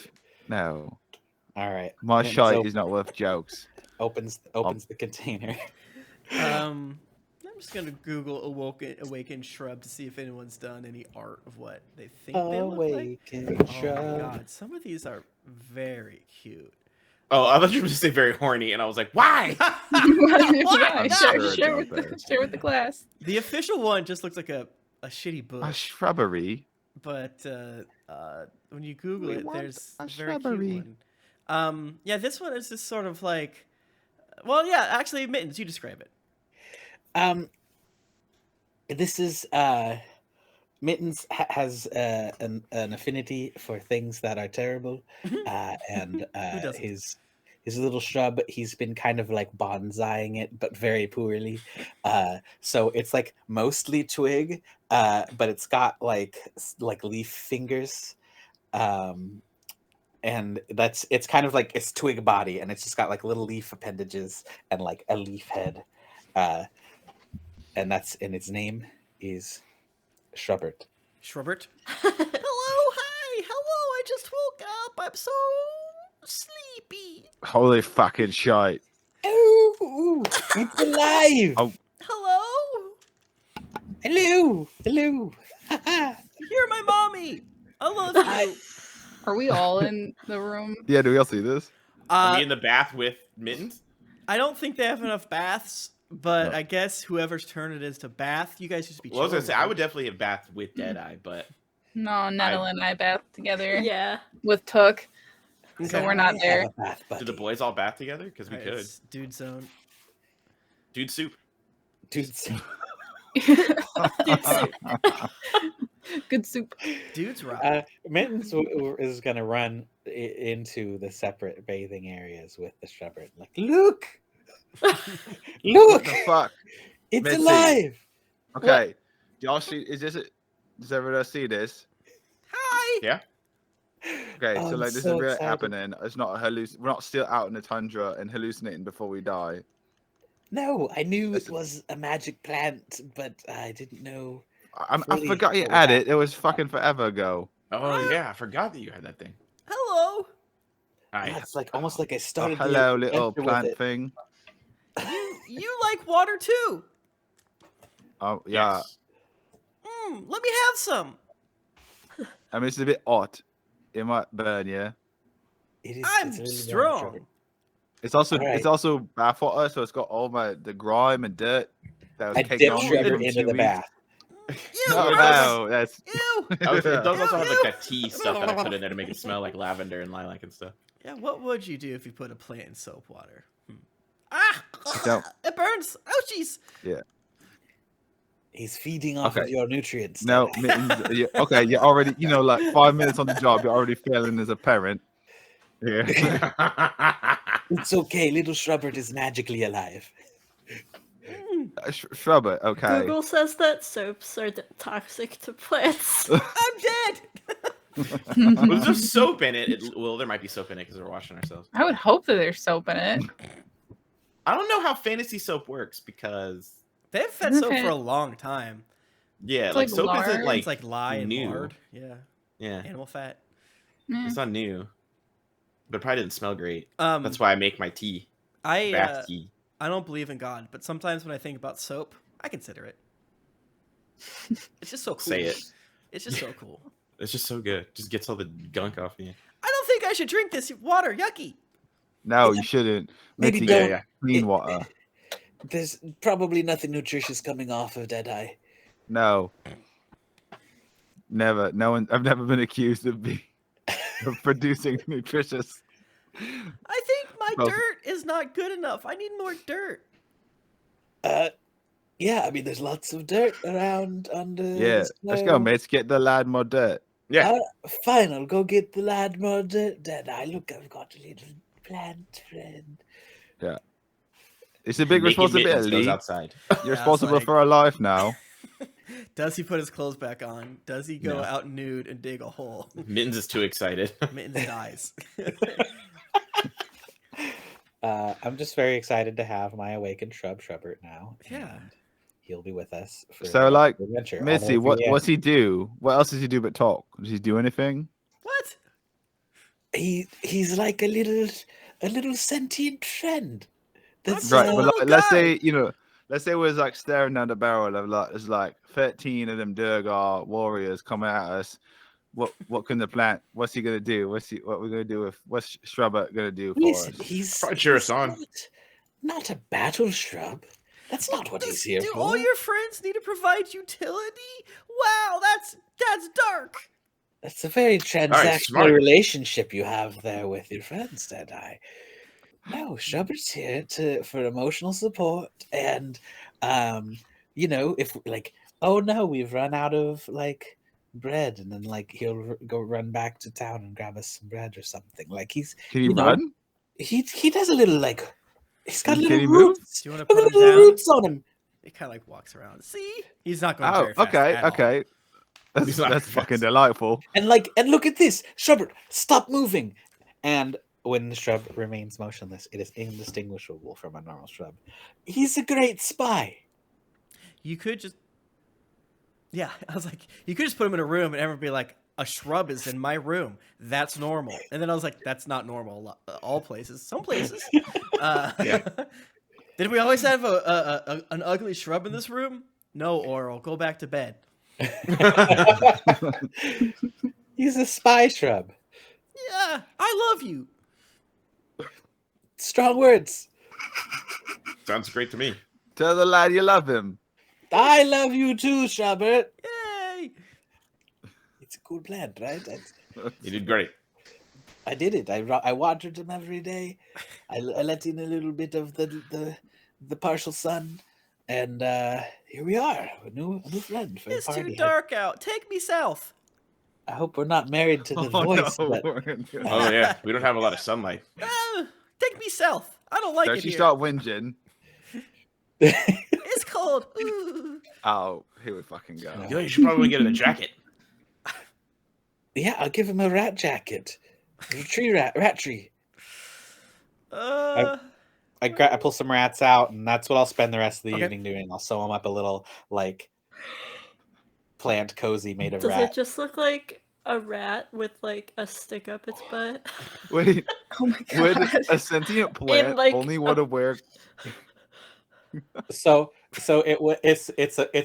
No, All right. my Mittens shite is not worth jokes. opens the container. I'm just gonna Google awakened shrub to see if anyone's done any art of what they think they look like. Awakened Oh my shrub. god, some of these are very cute. Oh, I thought you were going to say very horny, and I was like, why? Yeah, sure share, it's share, out with there. share with the class. The official one just looks like a shitty A bush, shrubbery. but when you Google We it, want there's a a very shrubbery. cute one. Yeah, this one is just sort of like, well, yeah, actually, Mittens, you describe it. This is Mittens has an affinity for things that are terrible, and doesn't? his little shrub. He's been kind of like bonsaiing it, but very poorly. So it's like mostly twig, but it's got like leaf fingers, and it's kind of like it's twig body, and it's just got like little leaf appendages and like a leaf head, and its name is Shrubbert. Shrubbert. Hello, hi, hello. I just woke up. I'm so sleepy. Holy fucking shite. Oh, it's alive! Oh. Hello, Hello! you're my mommy. I love you. Are we all in the room? Yeah, do we all see this? Are we in the bath with Mittens? I don't think they have enough baths. But No. I guess whoever's turn it is to bath, you guys just be. Well, I was gonna chilling, say I right? would definitely have bathed with Deadeye, but No, Nettle and I bath together Yeah. with Took. So Okay. we're not I there. have a bath buddy. did the boys all bath together? Because we Alright, could. it's dude zone. Dude soup. Dude, Dude soup. Good soup. Dudes rock. Mittens is gonna run into the separate bathing areas with the shrubber. Like, look, What look, the fuck? it's Mitzi. alive. Okay. Do y'all see? Does everyone else see this? Hi. Yeah. Okay, Oh, so I'm like this so is really excited. happening. It's not we're not still out in the tundra and hallucinating before we die. No, I knew it Listen. was a magic plant, but I didn't know. I Fully forgot you what had it. happened. It was fucking forever ago. Oh yeah, I forgot that you had that thing. Hello. All Yeah, right. it's like almost like I Oh, started. the hello, little adventure with plant it. thing. You like water too? Oh yeah. Yes. Let me have some. I mean, it's a bit hot. It might burn you. It is. I'm it's really very strong. trouble. It's also Alright. bath water, so it's got all the grime and dirt that was I caked dipped on Shrubber from into 2 the weeks. bath. Ew, No, gross. no, that's Ew. It does also have like Ew. that tea stuff that I put in there to make it smell like lavender and lilac and stuff. Yeah, what would you do if you put a plant in soap water? Ah, don't. it burns. Ouchies. He's feeding off of Okay. your nutrients. No, Deadeye. Mittens, okay, you're already, like 5 minutes on the job, you're already failing as a parent. Yeah. It's okay. Little Shrubbert is magically alive. Shrubber, okay. Google says that soaps are toxic to plants. I'm dead. Well, there's just soap in it. Well, there might be soap in it because we're washing ourselves. I would hope that there's soap in it. I don't know how fantasy soap works because They've fed Isn't soap it- for a long time. yeah, It's like like soap lard. isn't like It's like lye and new. lard. Yeah, Yeah, animal fat. Eh. it's not new, but it probably didn't smell great. Um, That's why I make my tea, I bath tea. I don't believe in God, but sometimes when I think about soap, I consider it. It's just so cool. Say it. It's just so cool. It's just so good. Just gets all the gunk off you. I don't think I should drink this water. Yucky. No, you shouldn't. Maybe Mitzi, don't. yeah. clean water. There's probably nothing nutritious coming off of Deadeye. No. Never. No one. I've never been accused of producing nutritious. I think my Well- dirt is not good enough. I need more dirt. Yeah, I mean, there's lots of dirt around under. Yeah, the let's go, snow. mates. Get the lad more dirt. Yeah. Fine, I'll go get the lad more dirt. Deadeye, look, I've got a little plant friend. It's a big Naked Mittens responsibility. goes outside. You're Yeah, it's responsible like- for our life now. Does he put his clothes back on? Does he go No. out nude and dig a hole? Mittens is too excited. Mittens dies. I'm just very excited to have my awakened Shrubbert now. Yeah. and He'll be with us. For So, like, the adventure. all the Mitzi, way through the what's end. he do? What else does he do but talk? Does he do anything? What? He's like a little sentient friend. That's Right, a but little let's guy. say let's say we're like staring down the barrel of there's like 13 of them Durgar warriors coming at us. What can the plant? What's he gonna do? What we're gonna do with? What's Shrubber gonna do for listen, us? he's Probably cheer us he's on. not a battle shrub. That's not what he's here Do for. all your friends need to provide utility? Wow, that's dark. That's a very transactional smart. relationship you have there with your friends, Deadeye. No, Shrubbert's here for emotional support and if like, oh no, we've run out of like bread, and then like he'll go run back to town and grab us some bread or something. Like he's Can he you know, run? he does a little like he's got Can little he move? roots. Do you want to Look put at him the little down? roots on him. He kind of like walks around. See, he's not going Oh, very fast. okay, at all. okay. That's He's not fucking fast. delightful. And look at this, Shrubert, stop moving. And when the shrub remains motionless, it is indistinguishable from a normal shrub. He's a great spy. You could just, yeah. I was like, you could just put him in a room and everyone be like, a shrub is in my room. That's normal. And then I was like, that's not normal. All places, some places. Yeah. Did we always have an ugly shrub in this room? No, Oral. Go back to bed. He's a spy shrub. Yeah, I love you. Strong words. Sounds great to me. Tell the lad you love him. I love you too, Shabert. Yay! It's a cool plan, right? You did great. I did it. I watered him every day. I let in a little bit of the partial sun, and here we are, a new friend for It's the too party. dark out. Take me south. I hope we're not married to the Oh, voice. no. But Oh yeah, we don't have a lot of sunlight. Take me south. I don't like Don't it you here. start whinging. It's cold. Ooh. Oh, here we fucking go. No. You know, you should probably get in a jacket. Yeah, I'll give him a rat jacket. A tree rat tree. I pull some rats out, and that's what I'll spend the rest of the Okay. evening doing. I'll sew them up a little like plant cozy made of Does rat. it just look like a rat with like a stick up its butt? Wait, Oh my would god. a sentient plant like, only want to wear? So it's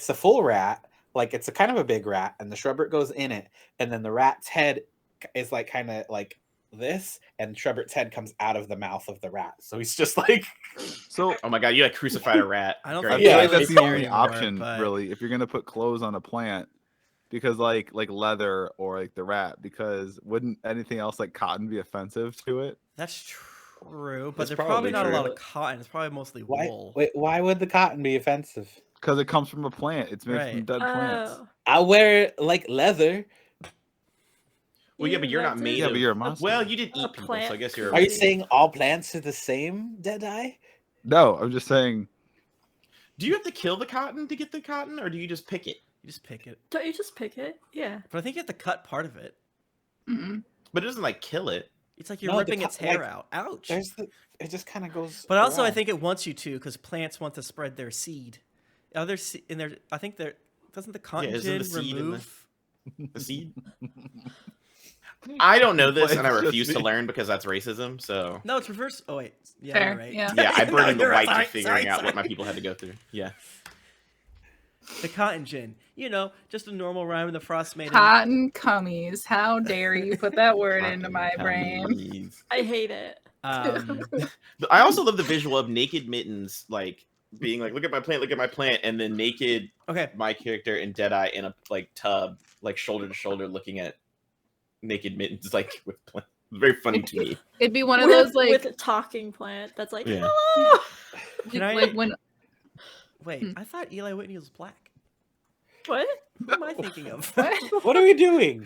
a full rat, like it's a kind of a big rat, and the Shrubbert goes in it, and then the rat's head is like kind of like this, and Shrubbert's head comes out of the mouth of the rat. So he's just like So Oh my god, you like crucified a rat. I don't Great. I think feel Yeah, like that's it's the here only anymore, option, but- really, if you're gonna put clothes on a plant, because like leather or like the rat. Because wouldn't anything else like cotton be offensive to it? That's true, but That's there's probably probably not a lot true. of cotton. It's probably mostly why? wool. Wait, why would the cotton be offensive? Because it comes from a plant. It's made from Right. dead plants. Oh. I'll wear like leather. Well, yeah, but you're not made Yeah, of. but you're a monster. Well, you did A eat people, so plant I guess you're. Are you Maybe. saying all plants are the same, Deadeye? No, I'm just saying. Do you have to kill the cotton to get the cotton, or do you just pick it? You just pick it. Don't you just pick it? Yeah. But I think you have to cut part of it. Mm-mm. But it doesn't like kill it. It's like you're No, the ripping co- its hair like, out. Ouch. It just kind of goes. But also, I around. think it wants you to because plants want to spread their seed. Other in their, I think there doesn't the cotton isn't the gin seed in the- remove. The seed. I don't know this, and I Plants just refuse to be- learn because that's racism. So No, it's reverse. Oh wait, yeah, Fair, you're right. yeah. yeah, I burned in the You're white right. to figuring Sorry, out what my sorry. people had to go through. Yeah. The cotton gin. You know, just a normal rhyme in the Frostmaiden. Cotton cummies. How dare you put that word into my brain? Please. I hate it. I also love the visual of naked Mittens, like being like, "Look at my plant," and then naked Okay. my character and Deadeye in a like tub, like shoulder to shoulder, looking at naked Mittens, like with plant. Very funny to me. It'd be one of with, those like, with a talking plant that's like, Yeah. hello. Can I- like when Wait, I thought Eli Whitney was black. What? Who am I thinking of? What are we doing?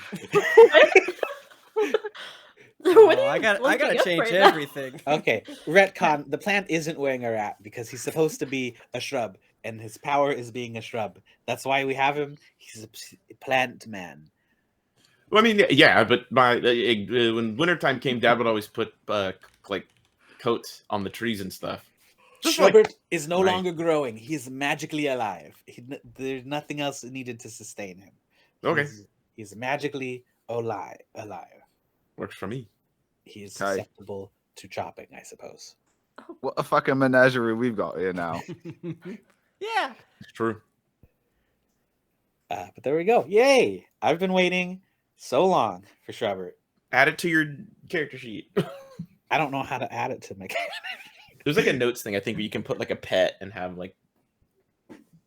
What are I you got. I looking gotta up change right now? everything. Okay, retcon. The plant isn't wearing a rat because he's supposed to be a shrub, and his power is being a shrub. That's why we have him. He's a plant man. Well, I mean, yeah, but when wintertime came, Dad would always put like coats on the trees and stuff. Just like- Shubbert is no Right. longer growing. He's magically alive. There's nothing else needed to sustain him. Okay, He's magically alive. works for me. He is Okay. susceptible to chopping, I suppose. What a fucking menagerie we've got here now. Yeah. It's true. But there we go. Yay! I've been waiting so long for Shubbert. Add it to your character sheet. I don't know how to add it to my There's like a notes thing I think where you can put like a pet and have like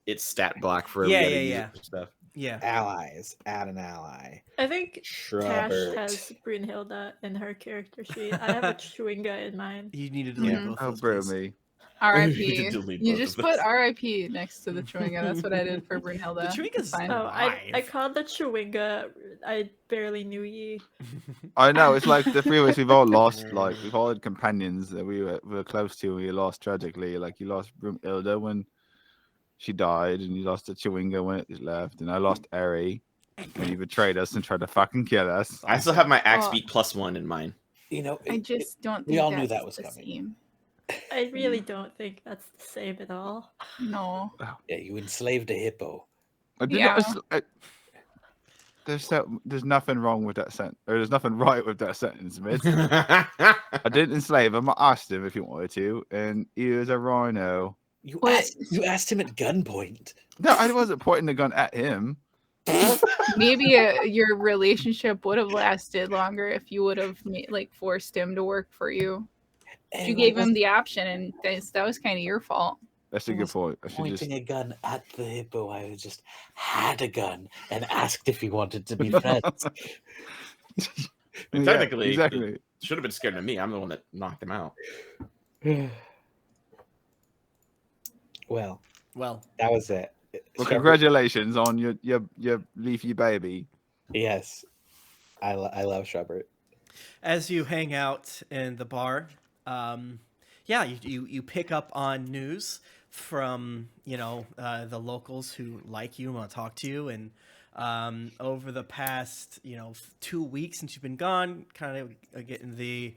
it's stat block for Yeah, every other yeah, user yeah. and stuff. Yeah. allies. Add an ally. I think Tash Shubbert. has Brunhilde in her character sheet. I have a Chewinga in mine. You need to delete Mhm. both Oh, those. bro, please. me. R.I.P. delete You both just of put those. R.I.P. next to the Chewinga. That's what I did for Brunhilde. The Chewinga's It's fine. Oh, I Alive. called the Chewinga. I barely knew ye. I know it's like the three of us. We've all lost. Like we've all had companions that we were close to, and we lost tragically. Like you lost Brunhilde when she died, and you lost the Chewinga when it left, and I lost Eri when he betrayed us and tried to fucking kill us. I still have my axe Oh. beat +1 in mine. You know, I just don't we think all knew that's that was the coming. same. I really don't think that's the same at all. No. yeah, you enslaved a hippo. I did Yeah. not, there's nothing wrong with that sentence, or there's nothing right with that sentence, Mitch. I didn't enslave him. I asked him if he wanted to, and he was a rhino. You What? asked him at gunpoint. No, I wasn't pointing the gun at him. Maybe your relationship would have lasted longer if you would have like forced him to work for you. You And gave him the option, and that was kind of your fault. That's a I good wasn't point. I should pointing just. a gun at the hippo. I just had a gun and asked if he wanted to be friends. And Yeah, technically, exactly. should have been scared of me. I'm the one that knocked him out. Well, Well, that was it. Well, Shepard- congratulations on your leafy baby. Yes, I love Shepard. as you hang out in the bar, yeah, you pick up on news from the locals who like you and want to talk to you, and over the past 2 weeks since you've been gone, kind of getting the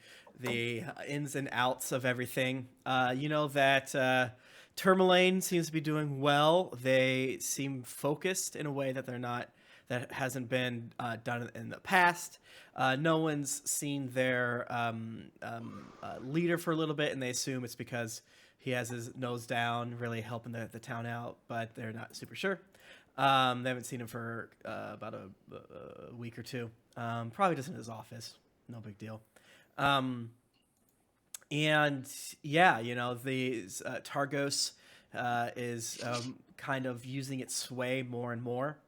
ins and outs of everything. You know that Tourmaline seems to be doing well. They seem focused in a way that hasn't been done in the past. No one's seen their leader for a little bit, and they assume it's because he has his nose down, really helping the town out, but they're not super sure. They haven't seen him for about a week or two. Probably just in his office. No big deal. And yeah, the Targos is kind of using its sway more and more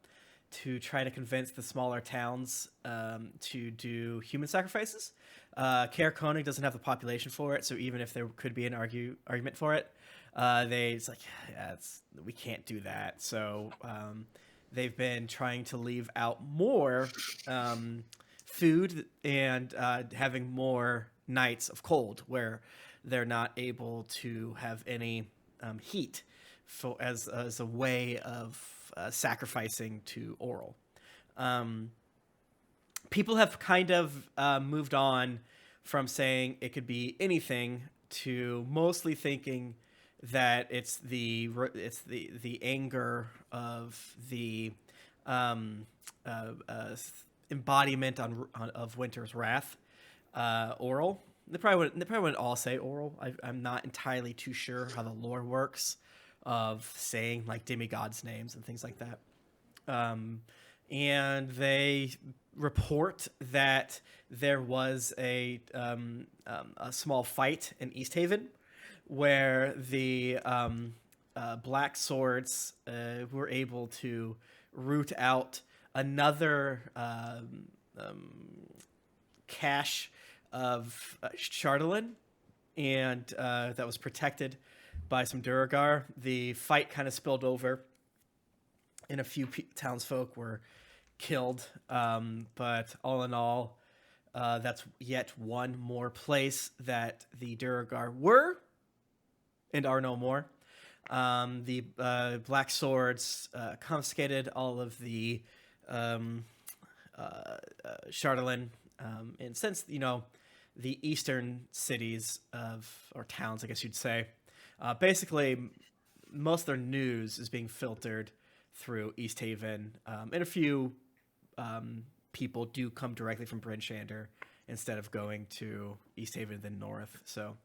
to try to convince the smaller towns to do human sacrifices. Kaer Konig doesn't have the population for it, so even if there could be an argument for it, it's like, yeah, we can't do that. So they've been trying to leave out more food and having more nights of cold where they're not able to have any heat as a way of sacrificing to Oral. People have kind of moved on from saying it could be anything to mostly thinking that it's the anger of the embodiment of Winter's wrath. Oral. They probably wouldn't all say Oral. I'm not entirely too sure how the lore works of saying like demigods' names and things like that. And they report that there was a small fight in East Haven where the Black Swords were able to root out another cache of Chardalyn, and that was protected by some Duragar. The fight kind of spilled over, and a few townsfolk were killed. But all in all, that's yet one more place that the Duragar were and are no more. The Black Swords confiscated all of the Chardalyn, and since the eastern cities or towns, I guess you'd say, basically most of their news is being filtered through East Haven, and a few people do come directly from Bryn Shander instead of going to East Haven then north. So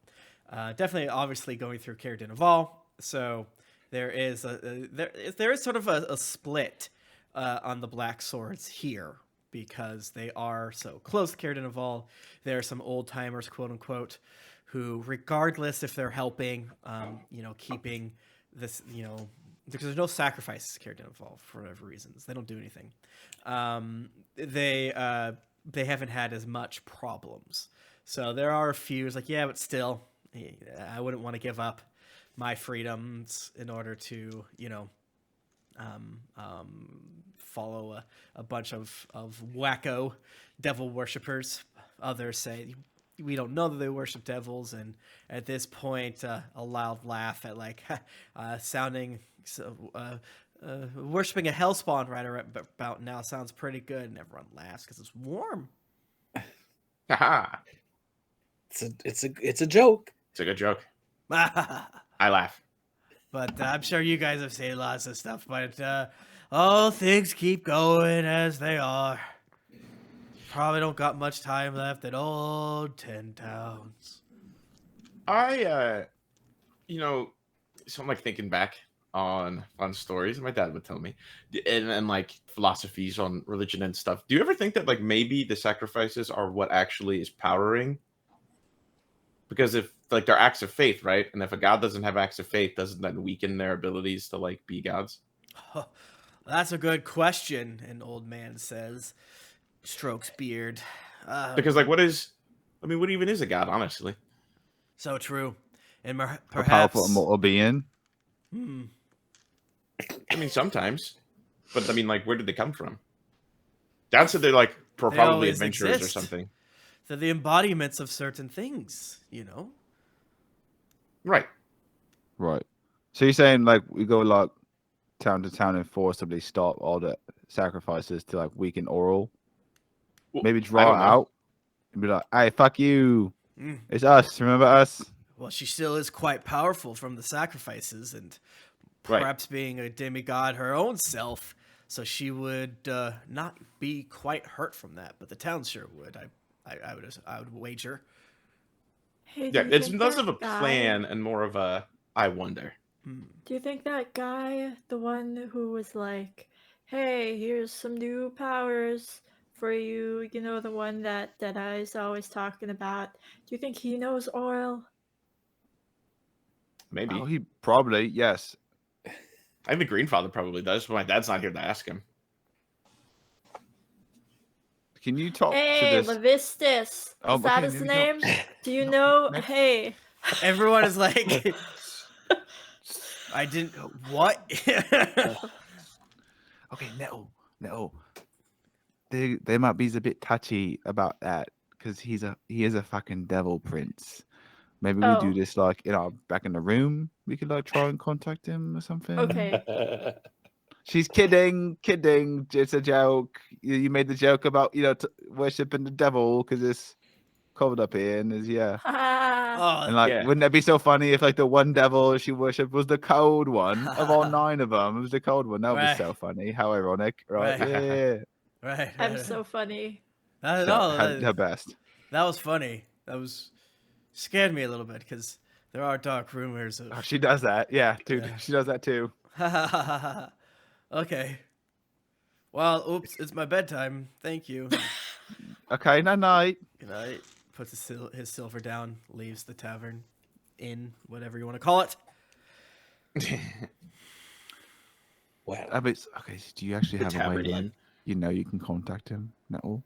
definitely, obviously, going through Caer Dineval. So there is there is sort of a split on the Black Swords here, because they are so close to Caer Dineval. There are some old timers, quote unquote, who, regardless if they're helping, keeping this, because there's no sacrifices to Caer Dineval for whatever reasons. They don't do anything. They haven't had as much problems. So there are a few. It's like, yeah, but still, I wouldn't want to give up my freedoms in order to, follow a bunch of wacko devil worshippers. Others say we don't know that they worship devils, and at this point, a loud laugh at sounding worshiping a hellspawn right about now sounds pretty good, and everyone laughs because it's warm. Haha. It's a joke. It's a good joke. But I laugh. I'm sure you guys have seen lots of stuff. But all things keep going as they are. Probably don't got much time left at old 10 Towns. So I'm like thinking back on fun stories my dad would tell me, and like philosophies on religion and stuff. Do you ever think that like maybe the sacrifices are what actually is powering? Because if like they're acts of faith, right? And if a god doesn't have acts of faith, doesn't that weaken their abilities to like be gods? Oh, that's a good question, an old man says, strokes beard. Because like, what even is a god, honestly? So true. And A perhaps... powerful immortal being. Hmm. I mean, sometimes, but I mean, like, where did they come from? Dad said they're like probably always adventurers or exist. something. They're the embodiments of certain things, you know? Right. Right. So you're saying like we go like town to town and forcibly stop all the sacrifices to like weaken oral? Well, Maybe I draw don't it know. out and be like, "Hey, fuck you! Mm. It's us. Remember us?" Well, she still is quite powerful from the sacrifices and Right. perhaps being a demigod her own self, so she would not be quite hurt from that, but the town sure would. I would wager. Hey, Yeah, do you it's think less that of a guy- plan and more of a I wonder. Do you think that guy, the one who was like, "Hey, here's some new powers for you," you know, the one that Deadeye's always talking about. Do you think he knows oil? Maybe. Oh, he probably yes. I think the Greenfather probably does, but my dad's not here to ask him. Can you talk to Hey, this? Levistus. Oh, Is that okay, his maybe name? don't- Do you know? maybe- Hey. Everyone is like, I didn't. What? Okay, no. They might be a bit touchy about that because he is a fucking devil prince. Maybe we do Oh. this like back in the room. We could like try and contact him or something. Okay. She's kidding. It's a joke. You made the joke about worshiping the devil because it's covered up here and there's Oh, and like Yeah. wouldn't that be so funny if like the one devil she worshipped was the cold one of all 9 of them? It was the cold one. That would Right. be so funny. How ironic, right? Right. Yeah. right. I'm right. so funny. No, Her best. that was funny. That was scared me a little bit because there are dark rumors of. Oh, she does that. Yeah, dude. Yeah. She does that too. Okay. Well, oops, it's my bedtime. Thank you. Okay, night. Good night. Puts his silver down, leaves the tavern, inn, whatever you want to call it. Well, Okay, do you actually The have a way tavern to, like, inn. you can contact him? No.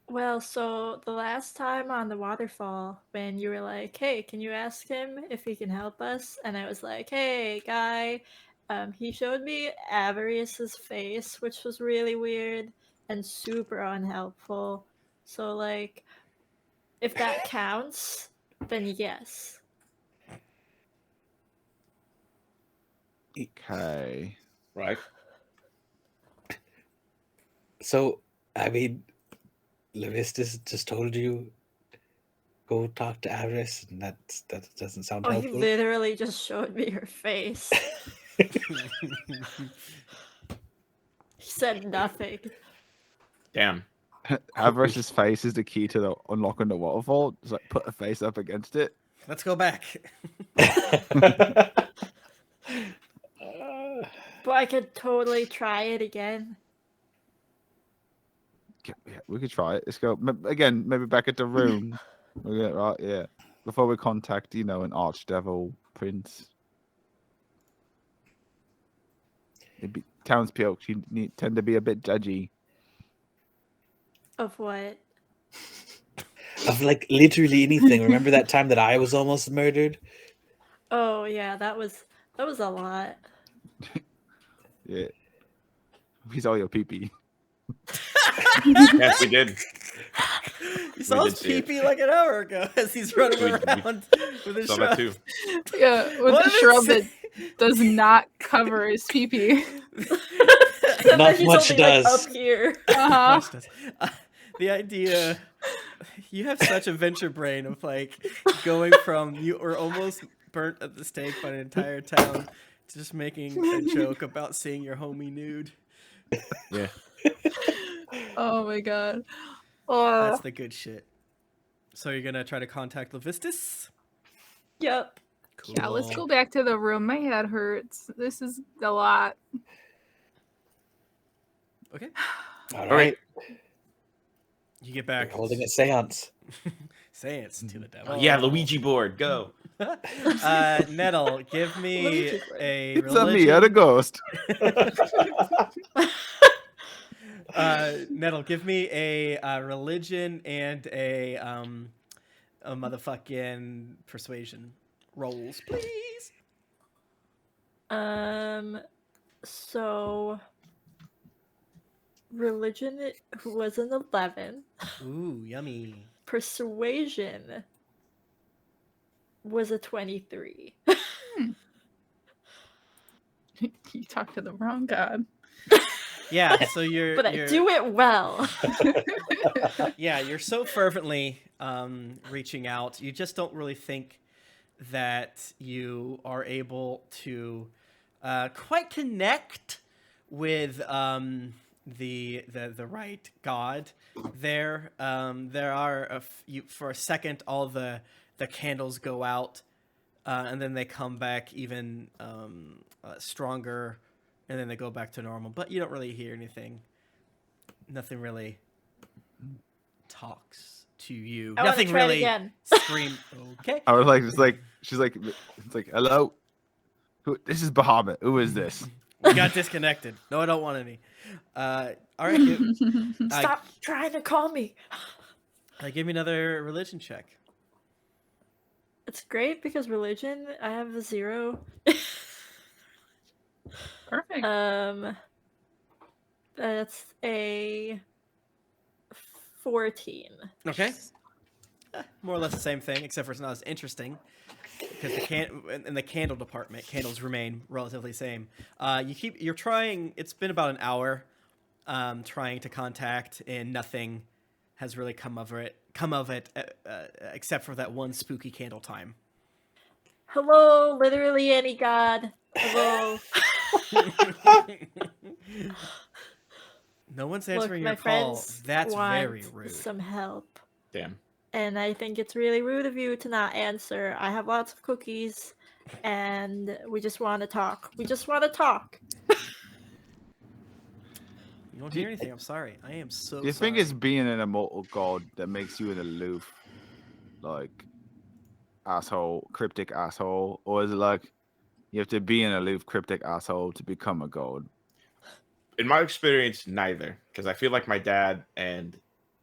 Well, so the last time on the waterfall, when you were like, "Hey, can you ask him if he can help us?" And I was like, "Hey, guy," he showed me Avarice's face, which was really weird and super unhelpful. So, like, if that counts, then yes. Okay. Right. so I mean, Levistus just told you go talk to Avarice, and that doesn't sound Oh, he helpful. literally just showed me her face. He said nothing. Damn. Avarice's face is the key to the unlocking the waterfall. Just like put a face up against it. Let's go back. But I could totally try it again. Yeah, we could try it. Let's go again. Maybe back at the room. Yeah, right. Yeah. Before we contact, an archdevil prince. Townspeople, tend to be a bit judgy. Of what? Of like literally anything. Remember that time that I was almost murdered? Oh yeah, that was a lot. Yeah. We saw your pee-pee. Yes, we did. You saw his did see it. pee-pee like an hour ago as he's running We- around with his Saw shrub. that too. Yeah, with What the did it shrub say? that does not cover his pee-pee. And Not then he's much only, does. Like, up here. Uh-huh. Much does. The idea, you have such a venture brain of like going from you were almost burnt at the stake by an entire town to just making a joke about seeing your homie nude. Yeah. Oh my god. That's the good shit. So you're gonna try to contact Levistus? Yep. Cool. Yeah, let's go back to the room. My head hurts. This is a lot. Okay. All All right. right. You get We're back. holding a seance. Saints to the devil. Yeah, Luigi board, go. Nettle, give me Luigi board. a It's a me and a religion. ghost. Nettle, give me a religion and a motherfucking persuasion rolls, please. So religion was an 11. Ooh, yummy. Persuasion was a 23. You talked to the wrong god. Yeah, so you're But I you're, do it well. yeah, you're so fervently reaching out. You just don't really think that you are able to quite connect with the right God. There are for a second all the candles go out, and then they come back even stronger, and then they go back to normal. But you don't really hear anything. Nothing really talks to you. I wanna Nothing try it really again. scream. Okay. I was like, she's like, it's like, hello, this is Bahamut. Who is this? We got disconnected. No, I don't want any. All right. Stop trying to call me. Give me another religion check. It's great because religion, I have a 0. Perfect. That's a 14. Okay. More or less the same thing, except for it's not as interesting. Because in the candle department, candles remain relatively same. You're trying. It's been about an hour, trying to contact, and nothing has really come of it. Except for that one spooky candle time. Hello, literally any god. Hello. No one's Look, answering my your call. friends That's want very rude. some help. Damn. And I think it's really rude of you to not answer. I have lots of cookies, and we just want to talk. We just want to talk. You don't hear anything. I'm sorry. I am so Do you sorry. think it's being an immortal god that makes you an aloof, like, asshole, cryptic asshole? Or is it like you have to be an aloof, cryptic asshole to become a god? In my experience, neither. Because I feel like my dad and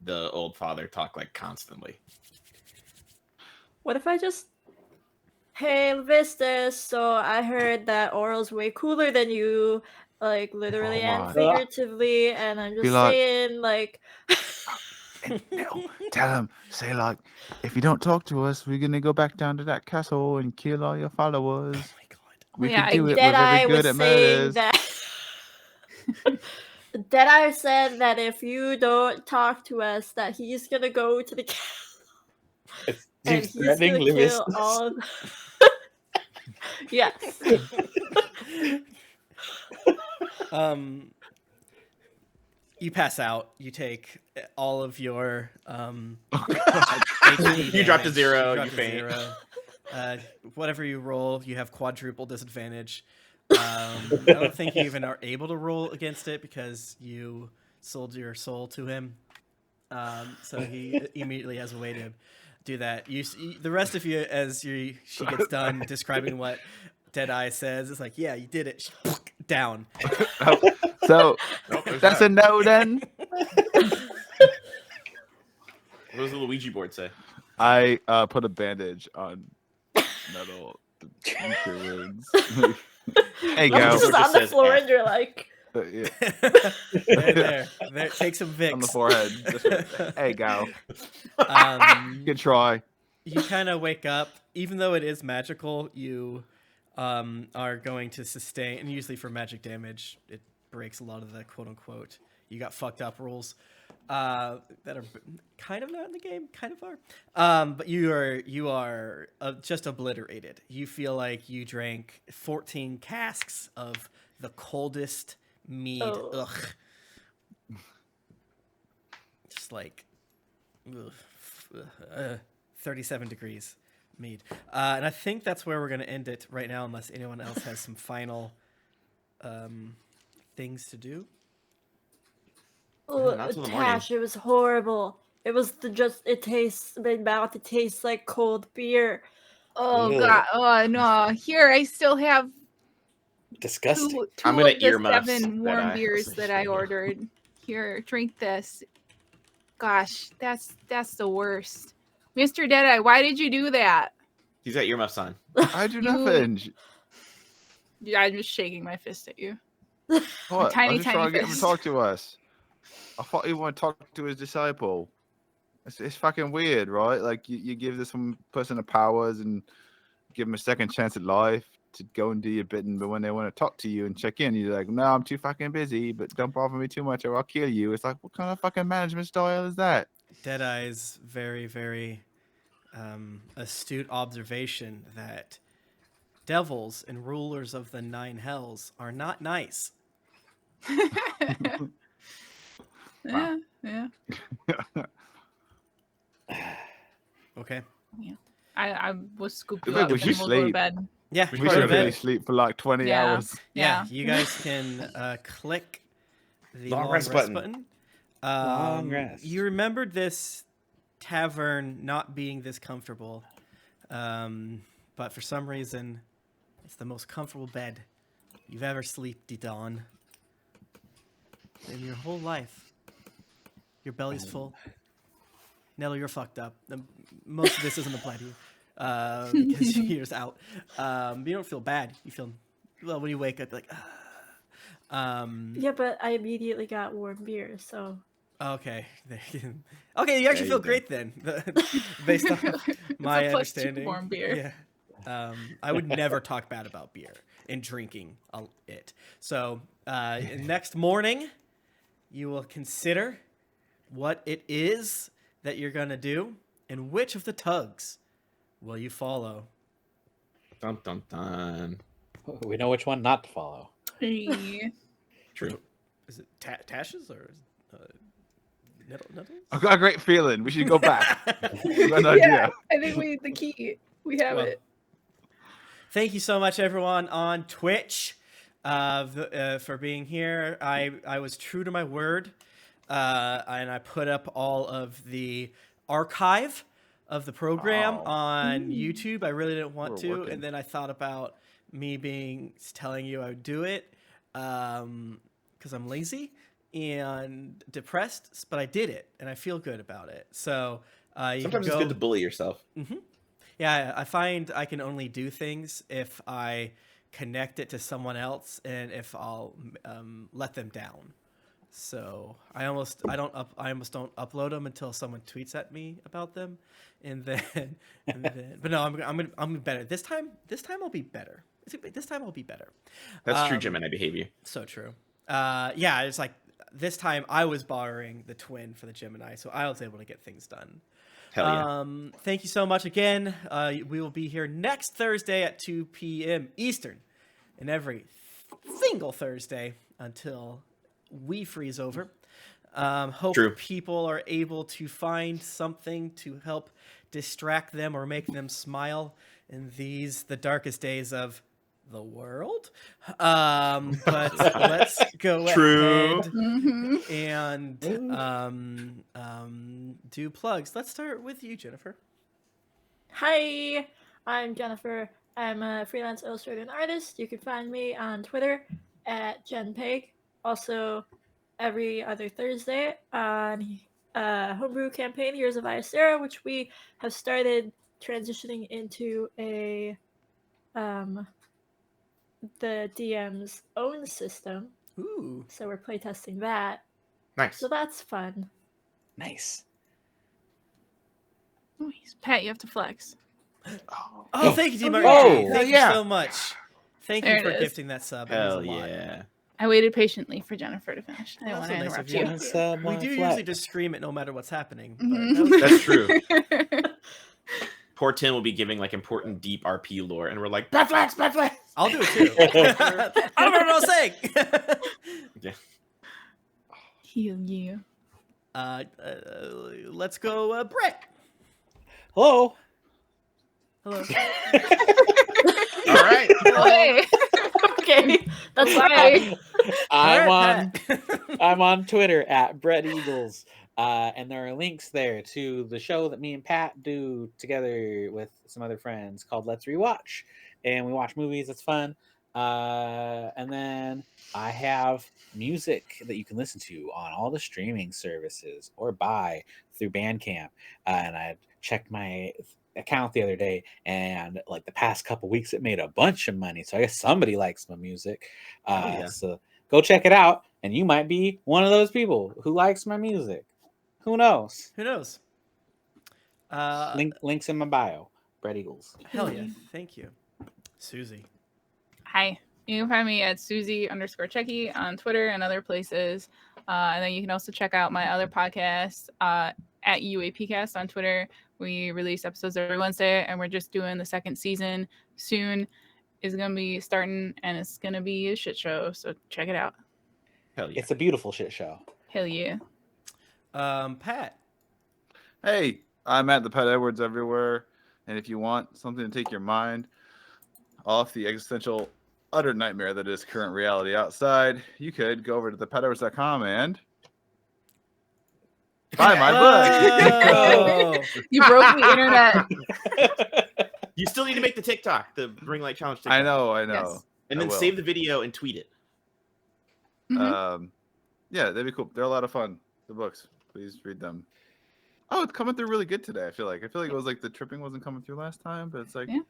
the old father talk like constantly. What if I just... Hey, Vistas, so I heard that Oral's way cooler than you, like, literally Oh and my. figuratively, and I'm just Be like- saying, like... No, tell him, say like, if you don't talk to us, we're gonna go back down to that castle and kill all your followers. Oh my god. We Yeah, could do it. We're Deadeye very good was at saying murders. that... Deadeye said that if you don't talk to us, that he's gonna go to the castle and He's he's threatening gonna Lewis. kill all of... Yes. You pass out. You take all of your God. HP You drop to damage. 0, drop you to faint. 0. Whatever you roll, you have quadruple disadvantage. I don't think you even are able to roll against it because you sold your soul to him. So he immediately has a way to do that. The rest of you, as she gets done describing what Deadeye says, it's like, yeah, you did it. Down. So Nope, there's that's that. a no then. What does the Luigi board say? I put a bandage on Metal. The wounds. Hey, I'm go. just Just on the says floor F. and you're like... Yeah, there. Take some Vicks. on the forehead. Just right. Hey, go. Um, Good try. you kind of wake up, even though it is magical. You are going to sustain, and usually for magic damage, it breaks a lot of the quote unquote "you got fucked up" rules that are kind of not in the game, kind of are. But you are just obliterated. You feel like you drank 14 casks of the coldest mead. Oh. Ugh. Just like 37 degrees mead. And I think that's where we're going to end it right now, unless anyone else has some final things to do. Not till the morning. Tash, it was horrible. It was it tastes in my mouth. It tastes like cold beer. Oh Ew. god. Oh no. Here I still have Disgusting. two I'm gonna of the earmuffs 7 warm that I- beers that I ordered. Here, drink this. Gosh, that's the worst. Mr. Deadeye, why did you do that? He's got earmuffs on. I do You- nothing. Yeah, I'm just shaking my fist at you. What? tiny, I was just tiny trying to get him to fist. talk to us. I thought he wanted to talk to his disciple. It's fucking weird, right? Like you give this one person the powers and give them a second chance at life to go and do your bidding, but when they want to talk to you and check in, you're like, no, I'm too fucking busy, but don't bother me too much or I'll kill you. It's like, what kind of fucking management style is that? Deadeye's very, very astute observation that devils and rulers of the 9 hells are not nice. Yeah, yeah. Okay. I was scooped I you think up we and should we'll go to sleep. bed. Yeah, We We go to should bed. really sleep for like 20 Yeah. hours. Yeah, you guys can click the long rest button. Long rest. You remembered this tavern not being this comfortable, but for some reason, it's the most comfortable bed you've ever slept on in your whole life. Your belly's full. Nettle, you're fucked up. Most of this isn't apply to you because you're just out. You don't feel bad. You feel, well, when you wake up, you're like, Yeah, but I immediately got warm beer, so okay. Okay, you actually you feel do. great then, based on my a +2 understanding. warm beer. Yeah. I would never talk bad about beer and drinking it. So next morning, you will consider what it is that you're gonna do and which of the tugs will you follow. Dun dun dun. We know which one not to follow. Yeah. True. Is it Tashes or Nettles? I've got a great feeling. We should go back. I've got an Yeah, idea. I think we need the key. We have Well, it. Thank you so much, everyone on Twitch, for being here. I was true to my word, and I put up all of the archive of the program Oh. on YouTube. I really didn't want We're to, working. and then I thought about me telling you I would do it because I'm lazy and depressed, but I did it, and I feel good about it. So you Sometimes can it's go. good to bully yourself. Yeah, I find I can only do things if I connect it to someone else and if I'll let them down. So I almost don't upload them until someone tweets at me about them, and then but no, I'm gonna be better this time. This time I'll be better. This time I'll be better. That's true Gemini behavior. So true. Yeah, it's like this time I was borrowing the twin for the Gemini, so I was able to get things done. Hell yeah. Thank you so much again. We will be here next Thursday at 2 p.m. Eastern, and every single Thursday until we freeze over. Hope True. people are able to find something to help distract them or make them smile in the darkest days of the world. But let's go True. ahead Mm-hmm. and do plugs. Let's start with you, Jennifer. hi, I'm Jennifer. I'm a freelance illustrator and artist. You can find me on Twitter at JenPeg. Also, every other Thursday on Homebrew Campaign Heroes of Iosterra, which we have started transitioning into a the DM's own system. Ooh. So we're playtesting that. Nice. So that's fun. Nice. Pat, you have to flex. Oh, thank you, D. Martin. Oh, Thank yeah. you so much. Thank There you for it is. gifting that sub. It means Hell a lot. yeah. I waited patiently for Jennifer to finish. I didn't That's want to so nice interrupt of you. you. Give us, We more do flex. usually just scream it no matter what's happening. But Mhm. that was- That's true. Poor Tim will be giving like important deep RP lore, and we're like, Batflex, Batflex. I'll do it too. I don't know what I was saying. Heal you. Let's go, Brett. Hello. Hello. All right. Hey. Okay, that's Bye. fine. I'm All on right, Pat. I'm on Twitter at Brett Eagles. And there are links there to the show that me and Pat do together with some other friends called Let's Rewatch. And we watch movies. It's fun. And then I have music that you can listen to on all the streaming services or buy through Bandcamp. And I checked my account the other day, and like the past couple weeks it made a bunch of money, so I guess somebody likes my music. So go check it out, and you might be one of those people who likes my music. Who knows? Who knows? Links in my bio. Brett Eagles. Hell yeah. Thank you. Susie. Hi. You can find me at Susie_Checky on Twitter and other places. And then you can also check out my other podcast at UAPcast on Twitter. We release episodes every Wednesday, and we're just doing the second season soon. Is going to be starting, and it's going to be a shit show. So check it out. Hell yeah. It's a beautiful shit show. Hell yeah. Pat. Hey, I'm at the Pat Edwards everywhere. And if you want something to take your mind off the existential utter nightmare that is current reality outside, you could go over to thepetedwards.com and buy my book. You broke the internet. You still need to make the TikTok, the Ring Light Challenge TikTok. I know. Yes. And I then will. save the video and tweet it. Mhm. Yeah, that'd be cool. They're a lot of fun. The books. Please read them. Oh, it's coming through really good today. I feel like it was like the tripping wasn't coming through last time, but it's like Yeah.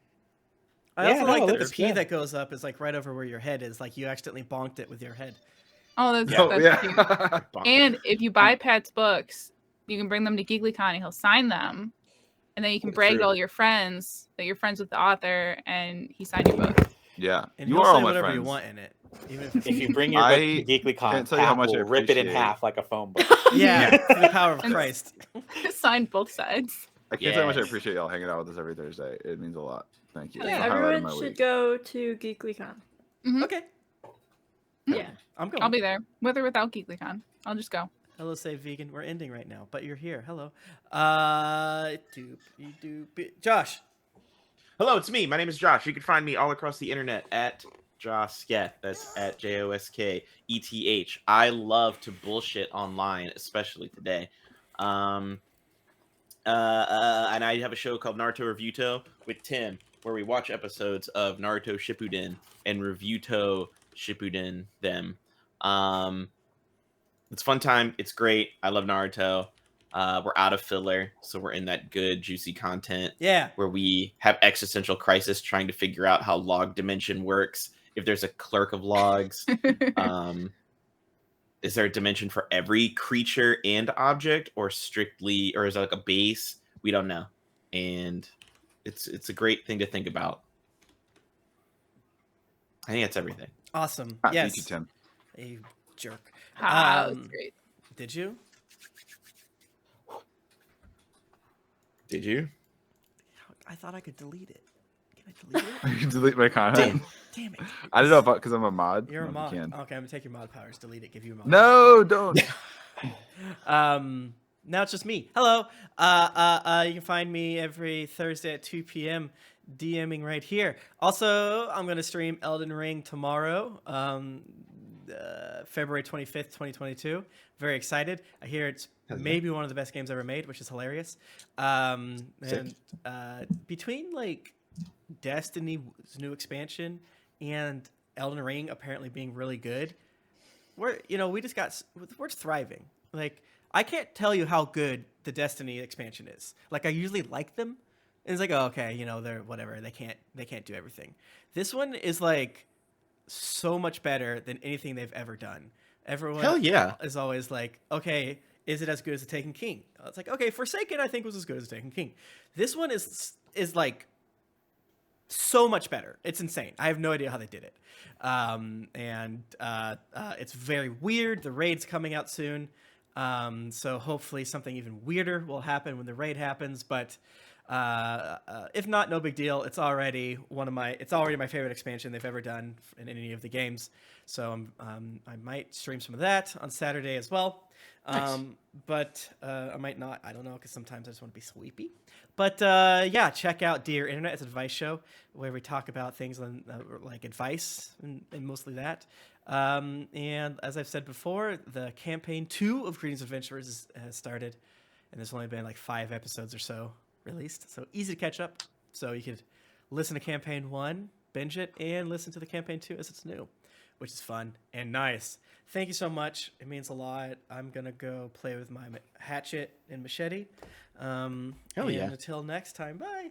I Yeah, also no, like that the that's P good. that goes up is like right over where your head is. Like you accidentally bonked it with your head. Oh, that's, oh, that's cute. yeah. And if you buy Pat's books, you can bring them to GeeklyCon and he'll sign them. And then you can brag to True. all your friends that you're friends with the author and he signed your book. Yeah. And You he'll are all say my whatever friends. you want in it. Even if If you bring your book to I GeeklyCon, can't tell you how Pat much I will rip it in appreciate- half like a phone book. yeah, for the power of And- Christ. Signed both sides. I can't tell you how much I Yes. appreciate y'all hanging out with us every Thursday. It means a lot. Thank you. Yeah, It's the highlight of Everyone my should week. go to GeeklyCon. Okay, Yeah. I'm going. I'll be there, with or without GeeklyCon. I'll just go. Hello, Save Vegan. We're ending right now, but you're here. Hello. Josh. Hello, it's me. My name is Josh. You can find me all across the internet at Josketh. That's at JOSKETH. I love to bullshit online, especially today. And I have a show called Naruto Reviewto with Tim, where we watch episodes of Naruto Shippuden and Reviewto Shippuden them. It's a fun time. It's great. I love Naruto. We're out of filler, so we're in that good, juicy content Yeah. where we have existential crisis trying to figure out how log dimension works. If there's a clerk of logs, is there a dimension for every creature and object, or strictly, or is it like a base? We don't know, and it's a great thing to think about. I think that's everything. Awesome. Ah, Yes. Thank you, Tim. A jerk. That's great. Did you? Did you? I thought I could delete it. Can I delete it? I can delete my content. Damn it. I don't know because I'm a mod. You're a No, you mod. can. Okay, I'm gonna take your mod powers. Delete it. Give you a mod. No, don't. Now it's just me. Hello. You can find me every Thursday at 2 p.m. DMing right here. Also, I'm gonna stream Elden Ring tomorrow, February 25th, 2022. Very excited. I hear it's maybe one of the best games ever made, which is hilarious. And between like Destiny's new expansion and Elden Ring apparently being really good, we're thriving. Like, I can't tell you how good the Destiny expansion is. Like, I usually like them, and it's like, oh, okay, they're whatever. They can't do everything. This one is like so much better than anything they've ever done. Everyone Hell yeah. is always like, okay, is it as good as the Taken King? It's like, okay, Forsaken I think was as good as the Taken King. This one is like so much better. It's insane. I have no idea how they did it. It's very weird. The raid's coming out soon. So hopefully something even weirder will happen when the raid happens. But If not, no big deal. It's already my favorite expansion they've ever done in any of the games. So I might stream some of that on Saturday as well. But I might not. I don't know, because sometimes I just want to be sleepy. But yeah, check out Dear Internet. It's an advice show where we talk about things on, like advice and mostly that. And as I've said before, the campaign 2 of Greetings Adventurers has started, and there's only been like 5 episodes or so released, so easy to catch up. So you could listen to campaign 1, binge it, and listen to the campaign 2 as it's new, which is fun and nice. Thank you so much. It means a lot. I'm gonna go play with my hatchet and machete. Hell yeah. And until next time, bye.